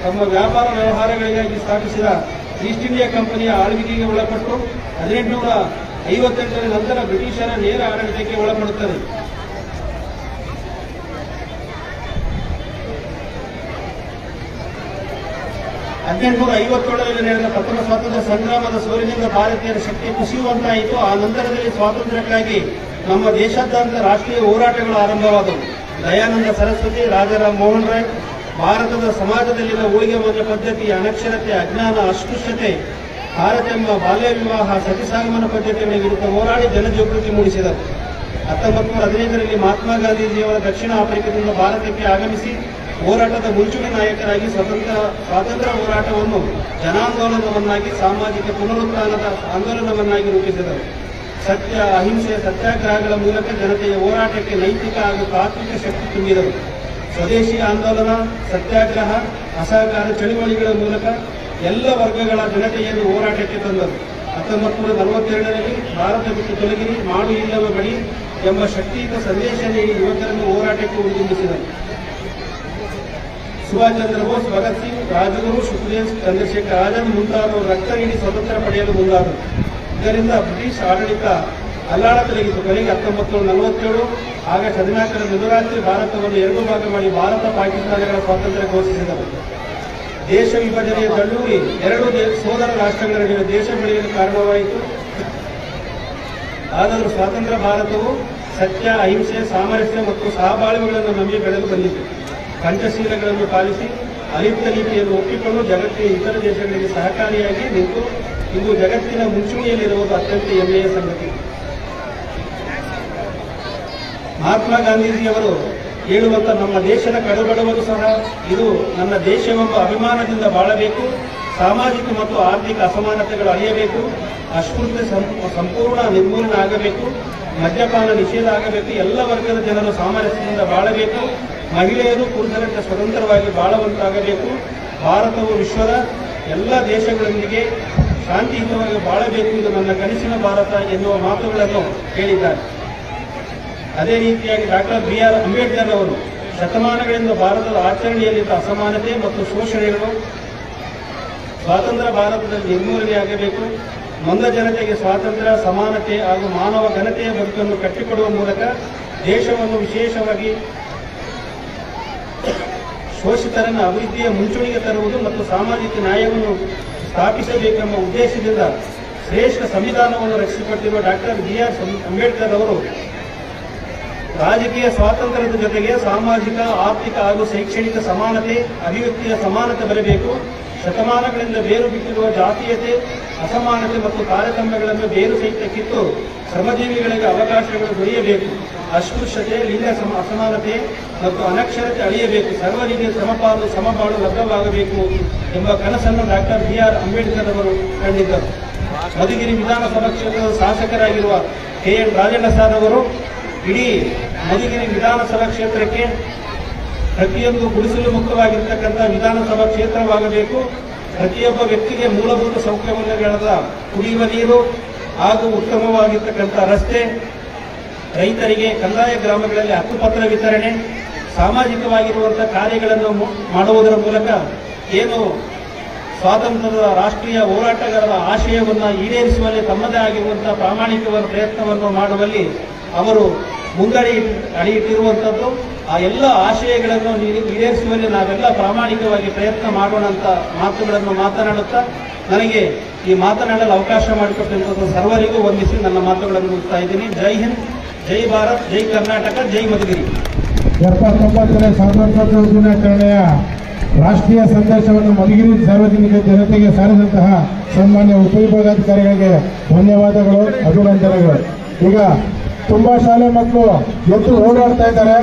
ತಮ್ಮ ವ್ಯಾಪಾರ ವ್ಯವಹಾರಗಳಿಗಾಗಿ ಸ್ಥಾಪಿಸಿದ ಈಸ್ಟ್ ಇಂಡಿಯಾ ಕಂಪನಿಯ ಆಳ್ವಿಕೆಗೆ ಒಳಪಟ್ಟು 1858ರ ನಂತರ ಬ್ರಿಟಿಷರ ನೇರ ಆಡಳಿತಕ್ಕೆ ಒಳಪಡುತ್ತದೆ. 1857ರಲ್ಲಿ ನಡೆದ ಪ್ರಥಮ ಸ್ವಾತಂತ್ರ್ಯ ಸಂಗ್ರಾಮದ ಸೋಲಿನಿಂದ ಭಾರತೀಯರ ಶಕ್ತಿ ಕುಸಿಯುವಂತಾಯಿತು. ಆ ನಂತರದಲ್ಲಿ ಸ್ವಾತಂತ್ರ್ಯಕ್ಕಾಗಿ ನಮ್ಮ ದೇಶಾದ್ಯಂತ ರಾಷ್ಟ್ರೀಯ ಹೋರಾಟಗಳು ಆರಂಭವಾದವು. ದಯಾನಂದ ಸರಸ್ವತಿ, ರಾಜಾರಾಮ್ ಮೋಹನ್ ರಾಯ್ ಭಾರತದ ಸಮಾಜದಲ್ಲಿನ ಊಳಿಗೆ ಪದ್ಧತಿ, ಅನಕ್ಷರತೆ, ಅಜ್ಞಾನ, ಅಸ್ಪೃಶ್ಯತೆ, ತಾರತಮ್ಯ, ಬಾಲ್ಯ ವಿವಾಹ, ಸತಿಸಾಗಮನ ಪದ್ಧತಿಗಳ ವಿರುದ್ಧ ಹೋರಾಡಿ ಜನಜಾಗೃತಿ ಮೂಡಿಸಿದರು. 1915ರಲ್ಲಿ ಮಹಾತ್ಮ ಗಾಂಧೀಜಿಯವರ ದಕ್ಷಿಣ ಆಫ್ರಿಕಾದಿಂದ ಭಾರತಕ್ಕೆ ಆಗಮಿಸಿ ಹೋರಾಟದ ಮುಂಚೂಣಿ ನಾಯಕರಾಗಿ ಸ್ವಾತಂತ್ರ್ಯ ಹೋರಾಟವನ್ನು ಜನಾಂದೋಲನವನ್ನಾಗಿ, ಸಾಮಾಜಿಕ ಪುನರುತ್ಥಾನದ ಆಂದೋಲನವನ್ನಾಗಿ ರೂಪಿಸಿದರು. ಸತ್ಯ, ಅಹಿಂಸೆ, ಸತ್ಯಾಗ್ರಹಗಳ ಮೂಲಕ ಜನತೆಯ ಹೋರಾಟಕ್ಕೆ ನೈತಿಕ ಹಾಗೂ ತಾತ್ವಿಕ ಶಕ್ತಿ ತುಂಬಿದರು. ಸ್ವದೇಶಿ ಆಂದೋಲನ, ಸತ್ಯಾಗ್ರಹ, ಅಸಹಕಾರ ಚಳುವಳಿಗಳ ಮೂಲಕ ಎಲ್ಲ ವರ್ಗಗಳ ಜನತೆಯನ್ನು ಹೋರಾಟಕ್ಕೆ ತಂದರು. 1942ರಲ್ಲಿ ಭಾರತ ಬಿಟ್ಟು ತೊಲಗಿರಿ, ಮಾಡು ಇಲ್ಲವ ಬಡಿ ಎಂಬ ಶಕ್ತಿಯುತ ಸಂದೇಶ ನೀಡಿ ಯುವಕರನ್ನು ಹೋರಾಟಕ್ಕೆ ಉಳಿದುಂಬಿಸಿದರು. ಸುಭಾಷ್ ಚಂದ್ರ ಬೋಸ್, ಭಗತ್ ಸಿಂಗ್, ರಾಜಗುರು, ಸುಖದೇವ್, ಚಂದ್ರಶೇಖರ್ ಆಜಾದ್ ಮುಂತಾದವರು ರಕ್ತ ನೀಡಿ ಸ್ವತಂತ್ರ ಪಡೆಯಲು ಮುಂದಾದರು. ಇದರಿಂದ ಬ್ರಿಟಿಷ್ ಆಡಳಿತ ಅಲ್ಲಾಡತೊಡಗಿತು. ಕೊನೆಗೆ 1947 ಆಗಸ್ಟ್ 14ರ ಮಧ್ಯರಾತ್ರಿ ಭಾರತವನ್ನು 2 ಭಾಗ ಮಾಡಿ ಭಾರತ ಪಾಕಿಸ್ತಾನಗಳ ಸ್ವಾತಂತ್ರ್ಯ ಘೋಷಿಸಿದರು. ದೇಶ ವಿಭಜನೆಯ ತಳ್ಳೂರಿ 2 ಸೋದರ ರಾಷ್ಟ್ರಗಳ ನಡುವೆ ದೇಶ ಬೆಳೆಯಲು ಕಾರಣವಾಯಿತು. ಆದರೂ ಸ್ವಾತಂತ್ರ್ಯ ಭಾರತವು ಸತ್ಯ, ಅಹಿಂಸೆ, ಸಾಮರಸ್ಯ ಮತ್ತು ಸಹಬಾಳ್ವೆಗಳನ್ನು ನಂಬಿ ಬೆಳೆದು ಬಂದಿತು. ಪಂಚಶೀಲಗಳನ್ನು ಪಾಲಿಸಿ ಅಲಿಪ್ತ ನೀತಿಯನ್ನು ಒಪ್ಪಿಕೊಂಡು ಜಗತ್ತಿನ ಇತರ ದೇಶಗಳಿಗೆ ಸಹಕಾರಿಯಾಗಿ ನಿಂತು ಇಂದು ಜಗತ್ತಿನ ಮುಂಚೂಣಿಯಲ್ಲಿರುವುದು ಅತ್ಯಂತ ಹೆಮ್ಮೆಯ ಸಂಗತಿ. ಮಹಾತ್ಮ ಗಾಂಧೀಜಿಯವರು ಹೇಳುವಂತ ನಮ್ಮ ದೇಶದ ಕಡುಬಡವರು ಸಹ ಇದು ನನ್ನ ದೇಶವೆಂಬ ಅಭಿಮಾನದಿಂದ ಬಾಳಬೇಕು, ಸಾಮಾಜಿಕ ಮತ್ತು ಆರ್ಥಿಕ ಅಸಮಾನತೆಗಳು ಅಳಿಯಬೇಕು, ಅಸ್ಪೃಶ್ಯತೆ ಸಂಪೂರ್ಣ ನಿರ್ಮೂಲನೆ ಆಗಬೇಕು, ಮದ್ಯಪಾನ ನಿಷೇಧ ಆಗಬೇಕು, ಎಲ್ಲ ವರ್ಗದ ಜನರು ಸಾಮರಸ್ಯದಿಂದ ಬಾಳಬೇಕು, ಮಹಿಳೆಯರು ಪುರುಷರಂತೆ ಸ್ವತಂತ್ರವಾಗಿ ಬಾಳುವಂತಾಗಬೇಕು, ಭಾರತವು ವಿಶ್ವದ ಎಲ್ಲ ದೇಶಗಳೊಂದಿಗೆ ಶಾಂತಿಯುತವಾಗಿ ಬಾಳಬೇಕು, ಇದು ನನ್ನ ಕನಸಿನ ಭಾರತ ಎನ್ನುವ ಮಾತುಗಳನ್ನು ಹೇಳಿದ್ದಾರೆ. ಅದೇ ರೀತಿಯಾಗಿ ಡಾಕ್ಟರ್ BR ಅಂಬೇಡ್ಕರ್ ಅವರು ಶತಮಾನಗಳಿಂದ ಭಾರತದ ಆಚರಣೆಯಲ್ಲಿದ್ದ ಅಸಮಾನತೆ ಮತ್ತು ಶೋಷಣೆಗಳು ಸ್ವಾತಂತ್ರ್ಯ ಭಾರತದಲ್ಲಿ ನಿರ್ಮೂಲನೆಯಾಗಬೇಕು, ನೊಂದ ಜನತೆಗೆ ಸ್ವಾತಂತ್ರ್ಯ, ಸಮಾನತೆ ಹಾಗೂ ಮಾನವ ಘನತೆಯ ಬದುಕನ್ನು ಕಟ್ಟಿಕೊಡುವ ಮೂಲಕ ದೇಶವನ್ನು ವಿಶೇಷವಾಗಿ ಶೋಷಿತರನ್ನು ಅಭಿವೃದ್ಧಿಯ ಮುಂಚೂಣಿಗೆ ತರುವುದು ಮತ್ತು ಸಾಮಾಜಿಕ ನ್ಯಾಯವನ್ನು ಸ್ಥಾಪಿಸಬೇಕೆಂಬ ಉದ್ದೇಶದಿಂದ ಶ್ರೇಷ್ಠ ಸಂವಿಧಾನವನ್ನು ರಚಿಸಿಕೊಟ್ಟಿರುವ ಡಾಕ್ಟರ್ BR ಅಂಬೇಡ್ಕರ್ ಅವರು ರಾಜಕೀಯ ಸ್ವಾತಂತ್ರ್ಯದ ಜೊತೆಗೆ ಸಾಮಾಜಿಕ, ಆರ್ಥಿಕ ಹಾಗೂ ಶೈಕ್ಷಣಿಕ ಸಮಾನತೆ, ಅಭಿವ್ಯಕ್ತಿಯ ಸಮಾನತೆ ಬರಬೇಕು, ಶತಮಾನಗಳಿಂದ ಬೇರು ಬಿಟ್ಟಿರುವ ಜಾತೀಯತೆ, ಅಸಮಾನತೆ ಮತ್ತು ತಾರತಮ್ಯಗಳನ್ನು ಬೇರು ಸಹಿತ ಕಿತ್ತು ಶ್ರಮಜೀವಿಗಳಿಗೆ ಅವಕಾಶಗಳು ದೊರೆಯಬೇಕು, ಅಸ್ಪೃಶ್ಯತೆ, ಲಿಂಗ ಅಸಮಾನತೆ ಮತ್ತು ಅನಕ್ಷರತೆ ಅಳಿಯಬೇಕು, ಸರ್ವರಿಗೆ ಸಮಪಾಲು ಲಭ್ಯವಾಗಬೇಕು ಎಂಬ ಕನಸನ್ನು ಡಾಕ್ಟರ್ BR ಅಂಬೇಡ್ಕರ್ ಅವರು ಕಂಡಿದ್ದರು. ಮಧುಗಿರಿ ವಿಧಾನಸಭಾ ಕ್ಷೇತ್ರದ ಶಾಸಕರಾಗಿರುವ KN ರಾಜಣ್ಣ ಸಾರ್ ಅವರು ಇಡೀ ಮಧುಗಿರಿ ವಿಧಾನಸಭಾ ಕ್ಷೇತ್ರಕ್ಕೆ ಪ್ರತಿಯೊಂದು ಗುಡಿಸಲು ಮುಕ್ತವಾಗಿರ್ತಕ್ಕಂಥ ವಿಧಾನಸಭಾ ಕ್ಷೇತ್ರವಾಗಬೇಕು, ಪ್ರತಿಯೊಬ್ಬ ವ್ಯಕ್ತಿಗೆ ಮೂಲಭೂತ ಸೌಕರ್ಯಗಳಾದ ಕುಡಿಯುವ ನೀರು ಹಾಗೂ ಉತ್ತಮವಾಗಿರ್ತಕ್ಕಂಥ ರಸ್ತೆ, ರೈತರಿಗೆ ಕಂದಾಯ ಗ್ರಾಮಗಳಲ್ಲಿ ಹಕ್ಕುಪತ್ರ ವಿತರಣೆ, ಸಾಮಾಜಿಕವಾಗಿರುವಂತಹ ಕಾರ್ಯಗಳನ್ನು ಮಾಡುವುದರ ಮೂಲಕ ಏನು ಸ್ವಾತಂತ್ರ್ಯದ ರಾಷ್ಟ್ರೀಯ ಹೋರಾಟಗಾರರ ಆಶಯವನ್ನು ಈಡೇರಿಸುವಲ್ಲಿ ತಮ್ಮದೇ ಆಗಿರುವಂತಹ ಪ್ರಾಮಾಣಿಕವಾದ ಪ್ರಯತ್ನವನ್ನು ಮಾಡುವಲ್ಲಿ ಅವರು ಅಡಿಯಿಟ್ಟಿರುವಂಥದ್ದು. ಆ ಎಲ್ಲ ಆಶಯಗಳನ್ನು ಈಡೇರಿಸುವಲ್ಲಿ ನಾವೆಲ್ಲ ಪ್ರಾಮಾಣಿಕವಾಗಿ ಪ್ರಯತ್ನ ಮಾಡೋಣ ಅಂತ ಮಾತುಗಳನ್ನು ಮಾತನಾಡುತ್ತಾ ನನಗೆ ಈ ಮಾತನಾಡಲು ಅವಕಾಶ ಮಾಡಿಕೊಟ್ಟಂಥದ್ದು ಸರ್ವರಿಗೂ ವಂದಿಸಿ ನನ್ನ ಮಾತುಗಳನ್ನು ಮುಗಿಸ್ತಾ ಇದ್ದೀನಿ. ಜೈ ಹಿಂದ್, ಜೈ ಭಾರತ್, ಜೈ ಕರ್ನಾಟಕ, ಜೈ ಮಧುಗಿರಿ. 79ನೇ ಸ್ವಾತಂತ್ರ್ಯೋತ್ಸವ ದಿನಾಚರಣೆಯ ರಾಷ್ಟ್ರೀಯ ಸಂದೇಶವನ್ನು ಮಧುಗಿರಿ ಸಾರ್ವಜನಿಕ ಜನತೆಗೆ ಸಾರಿದಂತಹ ಸನ್ಮಾನ್ಯ ಉಪವಿಭಾಗಾಧಿಕಾರಿಗಳಿಗೆ ಧನ್ಯವಾದಗಳು, ಅಭಿನಂದನೆಗಳು. ಈಗ ತುಂಬಾ ಶಾಲೆ ಮಕ್ಕಳು ಎದ್ದು ಓಡಾಡ್ತಾ ಇದ್ದಾರೆ.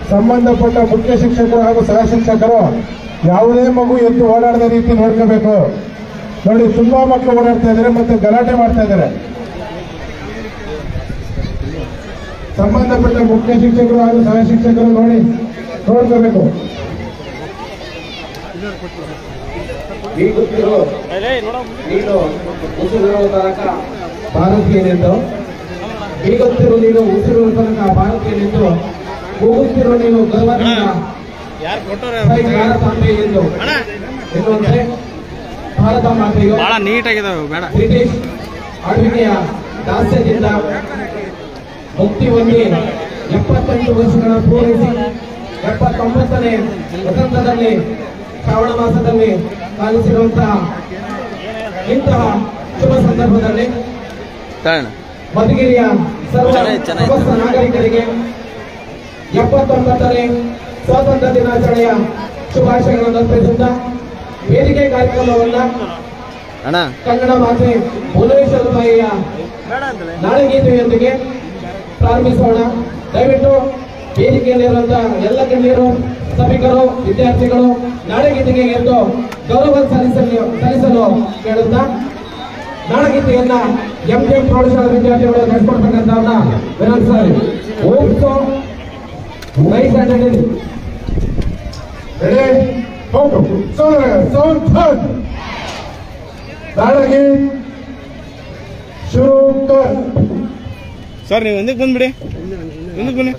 ಸಂಬಂಧಪಟ್ಟ ಮುಖ್ಯ ಶಿಕ್ಷಕರು ಹಾಗೂ ಸಹ ಶಿಕ್ಷಕರು ಯಾವುದೇ ಮಗು ಎದ್ದು ಓಡಾಡದ ರೀತಿ ನೋಡ್ಕೋಬೇಕು. ನೋಡಿ, ತುಂಬಾ ಮಕ್ಕಳು ಓಡಾಡ್ತಾ ಇದ್ದಾರೆ ಮತ್ತೆ ಗಲಾಟೆ ಮಾಡ್ತಾ ಇದ್ದಾರೆ. ಸಂಬಂಧಪಟ್ಟ ಮುಖ್ಯ ಶಿಕ್ಷಕರು ಹಾಗೂ ಸಹ ಶಿಕ್ಷಕರು ನೋಡ್ಕೋಬೇಕು. ನೀನು ಉಸಿರಿರುವ ತನಕ ಭಾರತೀಯನೆಂದು, ಈಗೊತ್ತಿರು ನೀನು ಉಸಿರಿರುವ ತನಕ ಭಾರತೀಯನೆಂದು, ಹೋಗುತ್ತಿರುವ ನೀನು ಗರ್ವದಿಂದ ಭಾರತಾಂಬೆ ಎಂದು ಎನ್ನುವಂತೆ ಭಾರತ ಮಾತೆಯು ಬ್ರಿಟಿಷ್ ಆಳ್ವಿಕೆಯ ದಾಸ್ಯದಿಂದ ಮುಕ್ತಿ ಹೊಂದಿ 78 ವರ್ಷಗಳ ಪೂರೈಸಿ 79ನೇ ವಸಂತದಲ್ಲಿ ಶ್ರಾವಣ ಮಾಸದಲ್ಲಿ ಪಾಲಿಸಿರುವಂತಹ ಇಂತಹ ಶುಭ ಸಂದರ್ಭದಲ್ಲಿ ಮಧುಗಿರಿಯ ಸಮಸ್ತ ನಾಗರಿಕರಿಗೆ 79ನೇ ಸ್ವಾತಂತ್ರ್ಯ ದಿನಾಚರಣೆಯ ಶುಭಾಶಯಗಳನ್ನು ಅರ್ಪಿಸುತ್ತಾ ವೇದಿಕೆ ಕಾರ್ಯಕ್ರಮವನ್ನ ಕನ್ನಡ ಮಾತೆ ಭುವನೇಶ್ವರಿ ತಾಯಿಯ ನಾಡಗೀತೆಯೊಂದಿಗೆ ಪ್ರಾರಂಭಿಸೋಣ. ದಯವಿಟ್ಟು ವೇದಿಕೆಯಲ್ಲಿರುವಂತಹ ಎಲ್ಲ ಗಣ್ಯರು, ಸಭಿಕರು, ವಿದ್ಯಾರ್ಥಿಗಳು ನಾಡಗೀತೆಗೆ ಎಂದು ಗೌರವ ಸಲ್ಲಿಸಲು ಕೇಳುತ್ತಾ ನಾಡಗೀತೆಯನ್ನ MGM ಪ್ರೌಢಶಾಲಾ ವಿದ್ಯಾರ್ಥಿಗಳು ನಡೆಸಿಕೊಡ್ತಕ್ಕಂಥವ್ರನ್ನ ವಿನಂತಿಸ್ತಾರೆ. ಓಪ್ಸೋ ನೈಸ್ ಅಟೆಂಡೆನ್ಸ್ ನಾಡಗೀತೆ ಶುರು ಕರ್. ಸರ್ ನೀವು ಒಂದಕ್ಕೆ ಬಂದ್ಬಿಡಿ, ಒಂದಕ್ಕೆ ಬನ್ನಿ.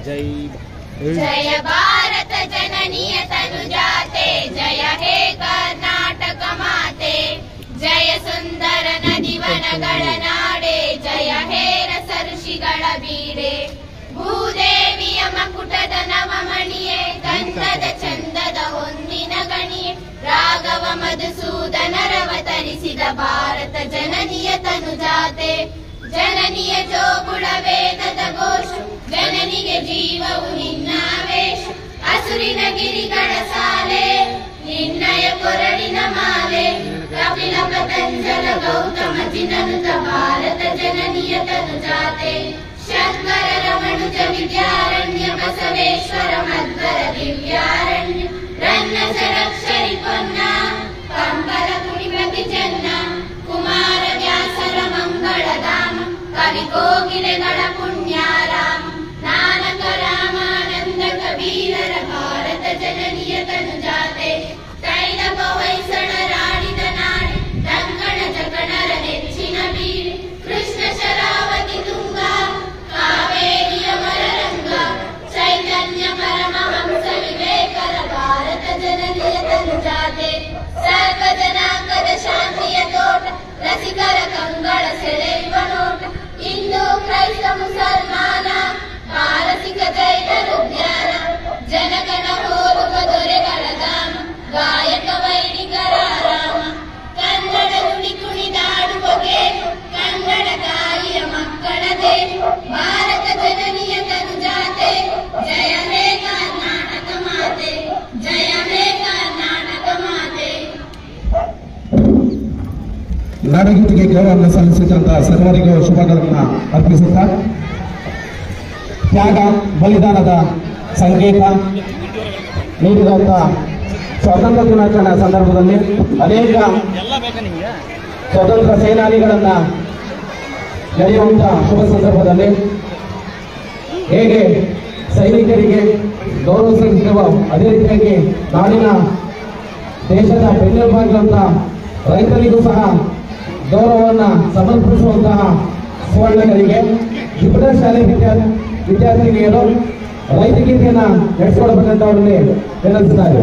जय भारत जननीय तनुजाते, जय हे कर्नाटक माते, जय सुंदर नदिवनಗಳ ನಾಡೆ, जय हे ರಸ ಋಷಿಗಳ ಬೀಡೆ, ಭೂದೇವಿಯ ಮಕುಟದ ನವಮಣಿಯೇ, ಗಂಧದ ಚಂದದ ಹೊನ್ನಿನ ಗಣಿಯೇ, ರಾಘವ ಮಧುಸೂದನರವತರಿಸಿದ ಭಾರತ ಜನನಿಯ ತನುಜಾತೆ, ಜನನಿಯ ಜೋಗುಳ ವೇದದ ಘೋಷ, ಜನನಿಗೆ ಜೀವವು ನಿನ್ನಾವೇಶ, ಹಸುರಿನ ಗಿರಿಗಳ ಸಾಲೆ ಕೊರಳಿನ ಮಾಲೆ ಕಪಿಲ ಪತಂಜಲ ಗೌತಮ ಜಿನನುತ ಭಾರತ ಜನನಿಯ ತನುಜಾತೆ ಶಂಕರ ರಮಣುಜ ವಿದ್ಯಾರಣ್ಯ ಬಸವೇಶ್ವರ ಮಧ್ವರ ದಿವ್ಯಾರಣ್ಯ ರನ್ನ ಷಡಕ್ಷರಿ ಪೊನ್ನ ಕಂಬರ ಕುಣಿಪತಿ ಜನ್ನ ಕುಮಾರ ವ್ಯಾಸರ ಮಂಗಳಧಾಮ ಕವಿ ಕೋಗಿಲೆಗಳ ಪುಣ್ಯಾರಾಮ ನಾನಕ ರಾಮಾನಂದ ಕಬೀರರ ಭಾರತ ಜನನಿಯ ತನುಜಾತೆ ತೈಲ ಹೊಯ್ಸಳರಾಡಿದ ನಾಡಿ ಕಂಕಣ ಜಕಣರ ನೆಚ್ಚಿನ ಬೀಡೆ ಕೃಷ್ಣ ಶರಾವತಿ ತುಂಗ ಕಾವೇರಿಯ ಮರರಂಗ ಚೈತನ್ಯ ಪರಮಹಂಸ ವಿವೇಕರ ಭಾರತ ಜನನಿಯ ತನುಜಾತೆ ಸರ್ವ ಜನಾಂಗದ ಶಾಂತಿಯ ತೋಟ ರಸಿಕರ ಕಂಗಳ ಸೆಳೆಯುವ ನೋಟ ಹಿಂದೂ ಕ್ರೈಸ್ತ ಮುಸಲ್ಮಾನ ಪಾರಸಿಕ ಜೈನರ ಜ್ಞಾನ ಜನಗಣ ಹೋಲುವ ದೊರೆಗಳ ಧಾಮ ಗಾಯಕ ವೈಣಿಕರ ರಾಮ ಕನ್ನಡ ನುಡಿ ಕುಣಿದಾಡುವ ಗೇಟು ಕನ್ನಡ ತಾಯಿಯ ಮಕ್ಕಳ ದೇಶು ಭಾರತ ಜನನಿಯ ತನುಜಾತೆ ಜಯ ಹೇ ಕರ್ನಾಟಕ ಮಾತೆ ಜಯ ಹೇ ಕರ್ನಾಟಕ ಮಾತೆ. ನಾಡಗೀತೆಗೆ ಗೌರವವನ್ನು ಸಲ್ಲಿಸಿದಂತಹ ಸರ್ವರಿಗೂ ಶುಭಗಳನ್ನು ಅರ್ಪಿಸುತ್ತಾ ತ್ಯಾಗ ಬಲಿದಾನದ ಸಂಕೇತ ನೀಡಿದಂಥ ಸ್ವಾತಂತ್ರ್ಯ ದಿನಾಚರಣೆ ಸಂದರ್ಭದಲ್ಲಿ ಅನೇಕ ಸ್ವತಂತ್ರ ಸೇನಾನಿಗಳನ್ನ ನೆನೆಯುವಂತಹ ಶುಭ ಸಂದರ್ಭದಲ್ಲಿ ಹೇಗೆ ಸೈನಿಕರಿಗೆ ಗೌರವ ಸಲ್ಲಿಸುವ ಅದೇ ರೀತಿಯಾಗಿ ನಾಡಿನ ದೇಶದ ಬೆನ್ನೆಲುಬಾಗಿರುವಂತಹ ರೈತರಿಗೂ ಸಹ ಗೌರವವನ್ನು ಸಮರ್ಪಿಸುವಂತಹ ಸುವರ್ಣಗಳಿಗೆ ತ್ರಿಪುರ ಶಾಲೆ ವಿದ್ಯಾರ್ಥಿನಿಯರು ರೈತ ಗೀತೆಯನ್ನು ನಡೆಸಿಕೊಡಬೇಕಂತ ಅವರಲ್ಲಿ ವಿನಂತಿಸಿದ್ದಾರೆ.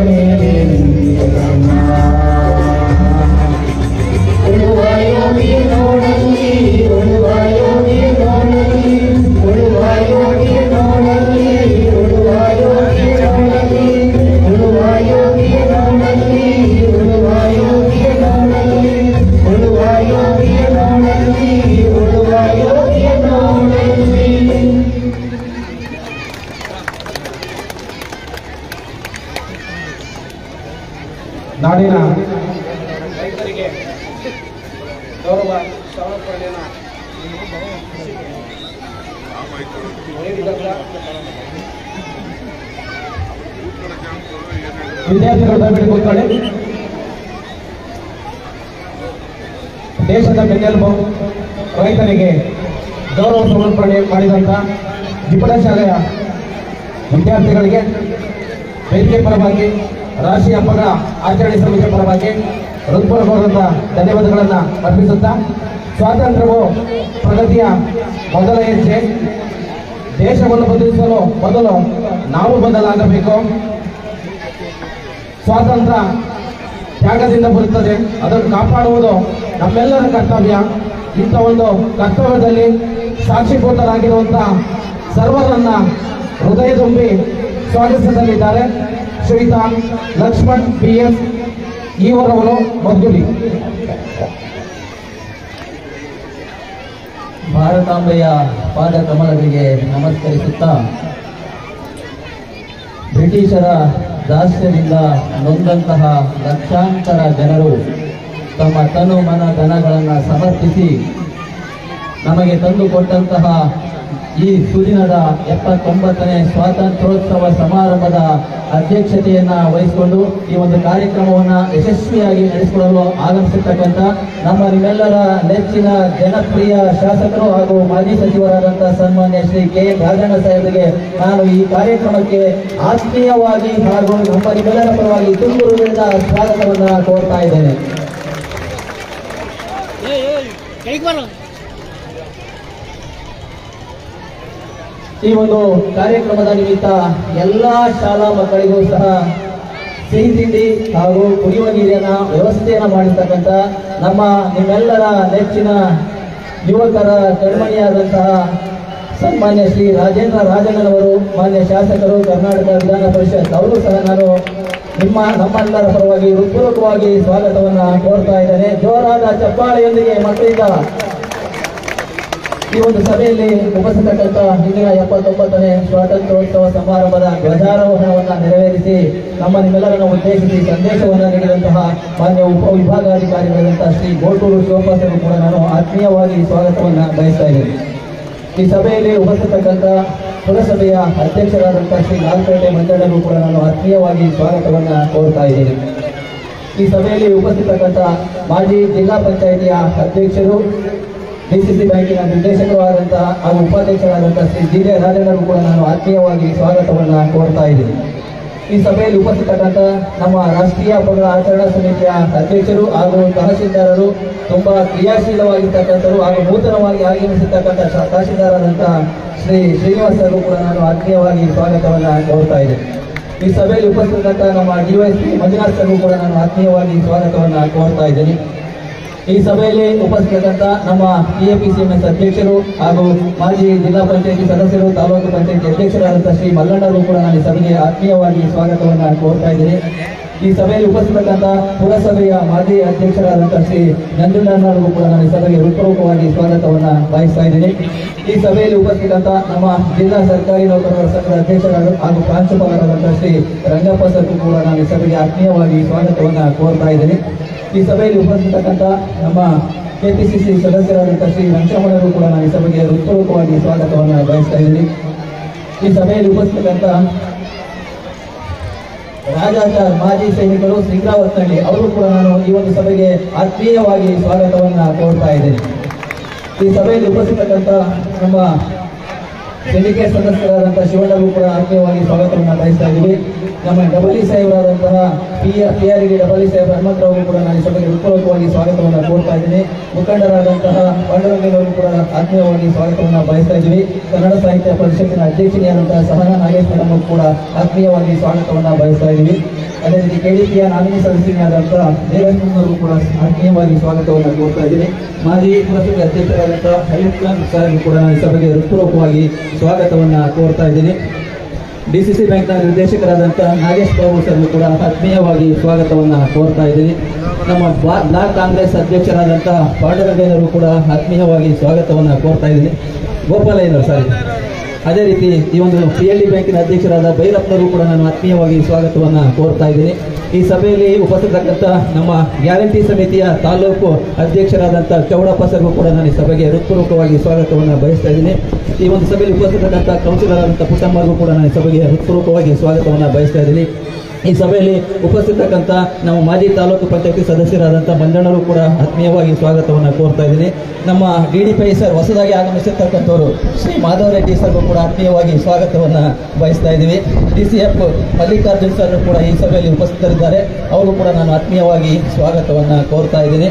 ಮೇಲೆ ನಿಂತಿರಮ್ಮ. ಉಳುವ ಯೋಗಿ ನೋಡಲ್ಲಿ ಉಳುವ ಯೋಗಿ ನೋಡಲ್ಲಿ ಉಳುವ ಯೋಗಿ ನೋಡಲ್ಲಿ ಉಳುವ ಯೋಗಿ ನೋಡಲ್ಲಿ ಉಳುವ ಯೋಗಿ ನೋಡಲ್ಲಿ ಉಳುವ ಯೋಗಿ ನೋಡಲ್ಲಿ ಉಳುವ ಯೋಗಿ ನೋಡಲ್ಲಿ ಉಳುವ ಯೋಗಿ ನೋಡಲ್ಲಿ. ನಾಡಿನ ರೈತರಿಗೆ ಗೌರವ ಸಮರ್ಪಣೆಯನ್ನು ವಿದ್ಯಾರ್ಥಿಗಳು ದಯವಿಟ್ಟು ಕೂತ್ಕೊಳ್ಳಿ. ದೇಶದ ಬೆನ್ನೆಲುಬು ರೈತರಿಗೆ ಗೌರವ ಸಮರ್ಪಣೆ ಮಾಡಿದಂಥ ಜಿಪಣ ಶಾಲೆಯ ವಿದ್ಯಾರ್ಥಿಗಳಿಗೆ ವೇದಿಕೆ ಪರವಾಗಿ ರಾಷ್ಟ್ರೀಯ ಹಬ್ಬಗಳ ಆಚರಣೆ ಸಮಿತಿಯ ಪರವಾಗಿ ಹೃತ್ಪೂರ್ವಕವಾದಂಥ ಧನ್ಯವಾದಗಳನ್ನು ಅರ್ಪಿಸುತ್ತಾ, ಸ್ವಾತಂತ್ರ್ಯವು ಪ್ರಗತಿಯ ಮೊದಲ ಹೆಜ್ಜೆ. ದೇಶವನ್ನು ಬದಲಿಸಲು ಮೊದಲು ನಾವು ಬದಲಾಗಬೇಕು. ಸ್ವಾತಂತ್ರ್ಯ ತ್ಯಾಗದಿಂದ ಬರುತ್ತದೆ, ಅದನ್ನು ಕಾಪಾಡುವುದು ನಮ್ಮೆಲ್ಲರ ಕರ್ತವ್ಯ. ಇಂಥ ಒಂದು ಕರ್ತವ್ಯದಲ್ಲಿ ಸಾಕ್ಷೀಭೂತರಾಗಿರುವಂಥ ಸರ್ವರನ್ನ ಹೃದಯ ತುಂಬಿ ಸ್ವಾಗತಿಸಲಿದ್ದಾರೆ ಶ್ರೀಯುತ ಲಕ್ಷ್ಮಣ್ PS ಇವರವರು ಮದ್ಗುಡಿ. ಭಾರತಾಂಬೆಯ ಪಾದ ಕಮಲಗಳಿಗೆ ನಮಸ್ಕರಿಸುತ್ತಾ, ಬ್ರಿಟಿಷರ ದಾಸ್ಯದಿಂದ ನೊಂದಂತಹ ಲಕ್ಷಾಂತರ ಜನರು ತಮ್ಮ ತನು ಮನ ಧನಗಳನ್ನು ಸಮರ್ಪಿಸಿ ನಮಗೆ ತಂದುಕೊಟ್ಟಂತಹ ಈ ಸುದಿನದ 79ನೇ ಸ್ವಾತಂತ್ರ್ಯೋತ್ಸವ ಸಮಾರಂಭದ ಅಧ್ಯಕ್ಷತೆಯನ್ನ ವಹಿಸಿಕೊಂಡು ಈ ಒಂದು ಕಾರ್ಯಕ್ರಮವನ್ನು ಯಶಸ್ವಿಯಾಗಿ ನಡೆಸಿಕೊಳ್ಳಲು ಆಗಮಿಸಿರ್ತಕ್ಕಂಥ ನಮ್ಮ ನಿಮ್ಮೆಲ್ಲರ ನೆಚ್ಚಿನ ಜನಪ್ರಿಯ ಶಾಸಕರು ಹಾಗೂ ಮಾಜಿ ಸಚಿವರಾದಂತಹ ಸನ್ಮಾನ್ಯ ಶ್ರೀ KN ರಾಜಣ್ಣ ಸಾಹೇಬರಿಗೆ ನಾನು ಈ ಕಾರ್ಯಕ್ರಮಕ್ಕೆ ಆತ್ಮೀಯವಾಗಿ ಹಾಗೂ ನಮ್ಮ ನಿಮ್ಮೆಲ್ಲರ ಪರವಾಗಿ ತುಂಬುರುಳಿನ ಸ್ವಾಗತವನ್ನು ಕೋರ್ತಾ ಇದ್ದೇನೆ. ಈ ಒಂದು ಕಾರ್ಯಕ್ರಮದ ನಿಮಿತ್ತ ಎಲ್ಲ ಶಾಲಾ ಮಕ್ಕಳಿಗೂ ಸಹ ಸಿಹಿ ತಿಂಡಿ ಹಾಗೂ ಕುಡಿಯುವ ನೀರಿನ ವ್ಯವಸ್ಥೆಯನ್ನು ಮಾಡಿರ್ತಕ್ಕಂಥ ನಮ್ಮ ನಿಮ್ಮೆಲ್ಲರ ನೆಚ್ಚಿನ ಯುವಕರ ಕಣ್ಮಣಿಯಾದಂತಹ ಸನ್ಮಾನ್ಯ ಶ್ರೀ ರಾಜೇಂದ್ರ ರಾಜಣ್ಣನವರು, ಮಾನ್ಯ ಶಾಸಕರು, ಕರ್ನಾಟಕ ವಿಧಾನ ಪರಿಷತ್, ಅವರು ಸಹ ನಾನು ನಮ್ಮೆಲ್ಲರ ಪರವಾಗಿ ಹೃತ್ಪೂರ್ವಕವಾಗಿ ಸ್ವಾಗತವನ್ನು ಕೋರ್ತಾ ಇದ್ದೇನೆ. ಜೋರಾದ ಚಪ್ಪಾಳೆಯೊಂದಿಗೆ ಮಕ್ಕಳಿಂದ ಈ ಒಂದು ಸಭೆಯಲ್ಲಿ ಉಪಸ್ಥಿತಕ್ಕಂಥ ಹಿಂದಿನ 79ನೇ ಸ್ವಾತಂತ್ರ್ಯೋತ್ಸವ ಸಮಾರಂಭದ ಧ್ವಜಾರೋಹಣವನ್ನು ನೆರವೇರಿಸಿ ನಮ್ಮ ನಿಮ್ಮೆಲ್ಲರನ್ನು ಉದ್ದೇಶಿಸಿ ಸಂದೇಶವನ್ನು ನೀಡಿದಂತಹ ಮಾನ್ಯ ಉಪವಿಭಾಗಾಧಿಕಾರಿಗಳಾದಂತಹ ಶ್ರೀ ಗೋಟೂರು ಶಿವಪ್ರಸಾದ್ ಕೂಡ ನಾನು ಆತ್ಮೀಯವಾಗಿ ಸ್ವಾಗತವನ್ನು ಬಯಸ್ತಾ ಇದ್ದೇನೆ. ಈ ಸಭೆಯಲ್ಲಿ ಉಪಸ್ಥಿತಕ್ಕಂಥ ಪುರಸಭೆಯ ಅಧ್ಯಕ್ಷರಾದಂತಹ ಶ್ರೀ ನಾಲ್ಪೇಟೆ ಮಂಜಣ್ಣರು ಕೂಡ ನಾನು ಆತ್ಮೀಯವಾಗಿ ಸ್ವಾಗತವನ್ನು ಕೋರ್ತಾ ಇದ್ದೇನೆ. ಈ ಸಭೆಯಲ್ಲಿ ಉಪಸ್ಥಿತಕ್ಕಂಥ ಮಾಜಿ ಜಿಲ್ಲಾ ಪಂಚಾಯಿತಿಯ ಅಧ್ಯಕ್ಷರು, DCC ಬ್ಯಾಂಕಿನ ನಿರ್ದೇಶಕರು ಆದಂತಹ ಹಾಗೂ ಉಪಾಧ್ಯಕ್ಷರಾದಂತಹ ಶ್ರೀ GJ ರಾಜಣ್ಣರು ಕೂಡ ನಾನು ಆತ್ಮೀಯವಾಗಿ ಸ್ವಾಗತವನ್ನು ಕೋರ್ತಾ ಇದ್ದೀನಿ. ಈ ಸಭೆಯಲ್ಲಿ ಉಪಸ್ಥಿತಕ್ಕಂಥ ನಮ್ಮ ರಾಷ್ಟ್ರೀಯ ಹಬ್ಬಗಳ ಆಚರಣಾ ಸಮಿತಿಯ ಅಧ್ಯಕ್ಷರು ಹಾಗೂ ತಹಶೀಲ್ದಾರರು, ತುಂಬಾ ಕ್ರಿಯಾಶೀಲವಾಗಿರ್ತಕ್ಕಂಥವರು ಹಾಗೂ ನೂತನವಾಗಿ ಆಗಮಿಸಿರ್ತಕ್ಕಂಥ ತಹಶೀಲ್ದಾರರಾದಂತಹ ಶ್ರೀ ಶ್ರೀನಿವಾಸರು ಕೂಡ ನಾನು ಆತ್ಮೀಯವಾಗಿ ಸ್ವಾಗತವನ್ನು ಕೋರ್ತಾ ಇದ್ದೇನೆ. ಈ ಸಭೆಯಲ್ಲಿ ಉಪಸ್ಥಿತಕ್ಕಂಥ ನಮ್ಮ DYSP ಮಂಜುನಾಥ್ ಸರ್ ಕೂಡ ನಾನು ಆತ್ಮೀಯವಾಗಿ ಸ್ವಾಗತವನ್ನು ಕೋರ್ತಾ ಇದ್ದೇನೆ. ಈ ಸಭೆಯಲ್ಲಿ ಉಪಸ್ಥಿತಕ್ಕಂಥ ನಮ್ಮ TAPCMS ಅಧ್ಯಕ್ಷರು ಹಾಗೂ ಮಾಜಿ ಜಿಲ್ಲಾ ಪಂಚಾಯಿತಿ ಸದಸ್ಯರು, ತಾಲೂಕು ಪಂಚಾಯಿತಿ ಅಧ್ಯಕ್ಷರಾದಂತಹ ಶ್ರೀ ಮಲ್ಲಣ್ಣರು ಕೂಡ ನಾನು ಈ ಸಭೆಗೆ ಆತ್ಮೀಯವಾಗಿ ಸ್ವಾಗತವನ್ನು ಕೋರ್ತಾ ಇದ್ದೀನಿ. ಈ ಸಭೆಯಲ್ಲಿ ಉಪಸ್ಥಿತಕ್ಕಂಥ ಪುರಸಭೆಯ ಮಾಜಿ ಅಧ್ಯಕ್ಷರಾದಂತಹ ಶ್ರೀ ನಂಜುಂಡಣ್ಣರಿಗೂ ಕೂಡ ನಾನು ಈ ಸಭೆಗೆ ಹೃತ್ಪೂರ್ವಕವಾಗಿ ಸ್ವಾಗತವನ್ನು ಬಯಸ್ತಾ ಇದ್ದೀನಿ. ಈ ಸಭೆಯಲ್ಲಿ ಉಪಸ್ಥಿತಂತ ನಮ್ಮ ಜಿಲ್ಲಾ ಸರ್ಕಾರಿ ನೌಕರರ ಸಂಘದ ಅಧ್ಯಕ್ಷರಾದ ಹಾಗೂ ಪ್ರಾಂಶುಪಾಲರಾದಂತಹ ಶ್ರೀ ರಂಗಪ್ಪ ಸರ್ ಕೂಡ ನಾನು ಈ ಸಭೆಗೆ ಆತ್ಮೀಯವಾಗಿ ಸ್ವಾಗತವನ್ನು ಕೋರ್ತಾ ಇದ್ದೀನಿ. ಈ ಸಭೆಯಲ್ಲಿ ಉಪಸ್ಥಿತಕ್ಕಂಥ ನಮ್ಮ KPCC ಸದಸ್ಯರಾದಂತಹ ಶ್ರೀ ರಂಗಮ್ಮನವರು ಕೂಡ ನಾನು ಈ ಸಭೆಗೆ ಹೃತ್ಪೂರ್ವಕವಾಗಿ ಸ್ವಾಗತವನ್ನು ಬಯಸ್ತಾ ಇದ್ದೀನಿ. ಈ ಸಭೆಯಲ್ಲಿ ಉಪಸ್ಥಿತಕ್ಕಂಥ ರಾಜಾಚಾರ್ ಮಾಜಿ ಸೈನಿಕರು ಸಿಂಗ್ರಾವತ್ನಹಳ್ಳಿ ಅವರು ಕೂಡ ನಾನು ಈ ಒಂದು ಸಭೆಗೆ ಆತ್ಮೀಯವಾಗಿ ಸ್ವಾಗತವನ್ನು ಕೋರ್ತಾ ಇದ್ದೇನೆ. ಈ ಸಭೆಯಲ್ಲಿ ಉಪಸ್ಥಿತಕ್ಕಂಥ ನಮ್ಮ ಸಿಂಡಿಕೇಟ್ ಸದಸ್ಯರಾದಂತಹ ಶಿವಣ್ಣರು ಕೂಡ ಆತ್ಮೀಯವಾಗಿ ಸ್ವಾಗತವನ್ನು ಬಯಸ್ತಾ ಇದ್ದೀವಿ. ನಮ್ಮ ಡಬಲಿ ಸಾಹೇಬರಾದಂತಹ PRD ಡಬಲಿ ಸಾಹೇಬ್ ಹನುಮಂತರಾವ್ ಕೂಡ ನಾನು ಈ ಸಭೆಗೆ ಹೃತ್ಪೂರ್ವಕವಾಗಿ ಸ್ವಾಗತವನ್ನು ಕೋರ್ತಾ ಇದ್ದೀನಿ. ಮುಖಂಡರಾದಂತಹ ಪಾಂಡುರಂಗನವರು ಕೂಡ ಆತ್ಮೀಯವಾಗಿ ಸ್ವಾಗತವನ್ನು ಬಯಸ್ತಾ ಇದ್ದೀವಿ. ಕನ್ನಡ ಸಾಹಿತ್ಯ ಪರಿಷತ್ತಿನ ಅಧ್ಯಕ್ಷತೆಯಾದಂತಹ ಸಹನಾ ನಾಗೇಶ್ ಮೇಡಮ್ ಕೂಡ ಆತ್ಮೀಯವಾಗಿ ಸ್ವಾಗತವನ್ನು ಬಯಸ್ತಾ ಇದ್ದೀವಿ. ಅದೇ ರೀತಿ ಕೆಡಿಪಿಯ ನಾಮಿನಿ ಸದಸ್ಯರಾದಂಥ ದೇವೇಂದ್ರನವರು ಕೂಡ ಆತ್ಮೀಯವಾಗಿ ಸ್ವಾಗತವನ್ನು ಕೋರ್ತಾ ಇದ್ದೀನಿ. ಮಾಜಿ ಪುರಸಭೆ ಅಧ್ಯಕ್ಷರಾದಂಥ ಅಯ್ಯಪ್ಪ ಸರ್ ಕೂಡ ನಾನು ಈ ಸಭೆಗೆ ಹೃತ್ಪೂರ್ವಕವಾಗಿ ಸ್ವಾಗತವನ್ನು ಕೋರ್ತಾ ಇದ್ದೀನಿ. DCC ಬ್ಯಾಂಕ್ನ ನಿರ್ದೇಶಕರಾದಂಥ ನಾಗೇಶ್ ಬಾಬು ಸರ್ ಕೂಡ ಆತ್ಮೀಯವಾಗಿ ಸ್ವಾಗತವನ್ನು ಕೋರ್ತಾ ಇದ್ದೀನಿ. ನಮ್ಮ ಬ್ಲಾಕ್ ಕಾಂಗ್ರೆಸ್ ಅಧ್ಯಕ್ಷರಾದಂಥ ಪಾಂಡುರಂಗಯ್ಯನವರು ಕೂಡ ಆತ್ಮೀಯವಾಗಿ ಸ್ವಾಗತವನ್ನು ಕೋರ್ತಾ ಇದ್ದೀನಿ. ಗೋಪಾಲಯ್ಯನವರು ಸಾರಿ. ಅದೇ ರೀತಿ ಈ ಒಂದು PLD ಬ್ಯಾಂಕಿನ ಅಧ್ಯಕ್ಷರಾದ ಭೈರಪ್ಪನವರು ಕೂಡ ನಾನು ಆತ್ಮೀಯವಾಗಿ ಸ್ವಾಗತವನ್ನು ಕೋರ್ತಾ ಇದ್ದೀನಿ. ಈ ಸಭೆಯಲ್ಲಿ ಉಪಸ್ಥಿತಕ್ಕಂಥ ನಮ್ಮ ಗ್ಯಾರಂಟಿ ಸಮಿತಿಯ ತಾಲೂಕು ಅಧ್ಯಕ್ಷರಾದಂಥ ಚೌಡಪ್ಪ ಸರ್ಗೂ ಕೂಡ ನಾನು ಈ ಸಭೆಗೆ ಹೃತ್ಪೂರ್ವಕವಾಗಿ ಸ್ವಾಗತವನ್ನು ಬಯಸ್ತಾ ಇದ್ದೀನಿ. ಈ ಒಂದು ಸಭೆಯಲ್ಲಿ ಉಪಸ್ಥಿತಕ್ಕಂಥ ಕೌನ್ಸಿಲರ್ ಆದಂಥ ಪುಟ್ಟಮ್ಮರಿಗೂ ಕೂಡ ನಾನು ಈ ಸಭೆಗೆ ಹೃತ್ಪೂರ್ವಕವಾಗಿ ಸ್ವಾಗತವನ್ನು ಬಯಸ್ತಾ ಇದ್ದೀನಿ. ಈ ಸಭೆಯಲ್ಲಿ ಉಪಸ್ಥಿತಕ್ಕಂಥ ನಮ್ಮ ಮಾಜಿ ತಾಲೂಕು ಪಂಚಾಯತಿ ಸದಸ್ಯರಾದಂಥ ಮಂಜಣ್ಣರು ಕೂಡ ಆತ್ಮೀಯವಾಗಿ ಸ್ವಾಗತವನ್ನು ಕೋರ್ತಾ ಇದ್ದೀನಿ. ನಮ್ಮ DDPI ಸರ್ ಹೊಸದಾಗಿ ಆಗಮಿಸಿರ್ತಕ್ಕಂಥವರು ಶ್ರೀ ಮಾಧವ ರೆಡ್ಡಿ ಸರ್ಗೂ ಕೂಡ ಆತ್ಮೀಯವಾಗಿ ಸ್ವಾಗತವನ್ನು ಬಯಸ್ತಾ ಇದ್ದೀವಿ. DCF ಮಲ್ಲಿಕಾರ್ಜುನ್ ಸರ್ ಕೂಡ ಈ ಸಭೆಯಲ್ಲಿ ಉಪಸ್ಥಿತರಿದ್ದಾರೆ. ಅವರು ಕೂಡ ನಾನು ಆತ್ಮೀಯವಾಗಿ ಸ್ವಾಗತವನ್ನು ಕೋರ್ತಾ ಇದ್ದೀನಿ.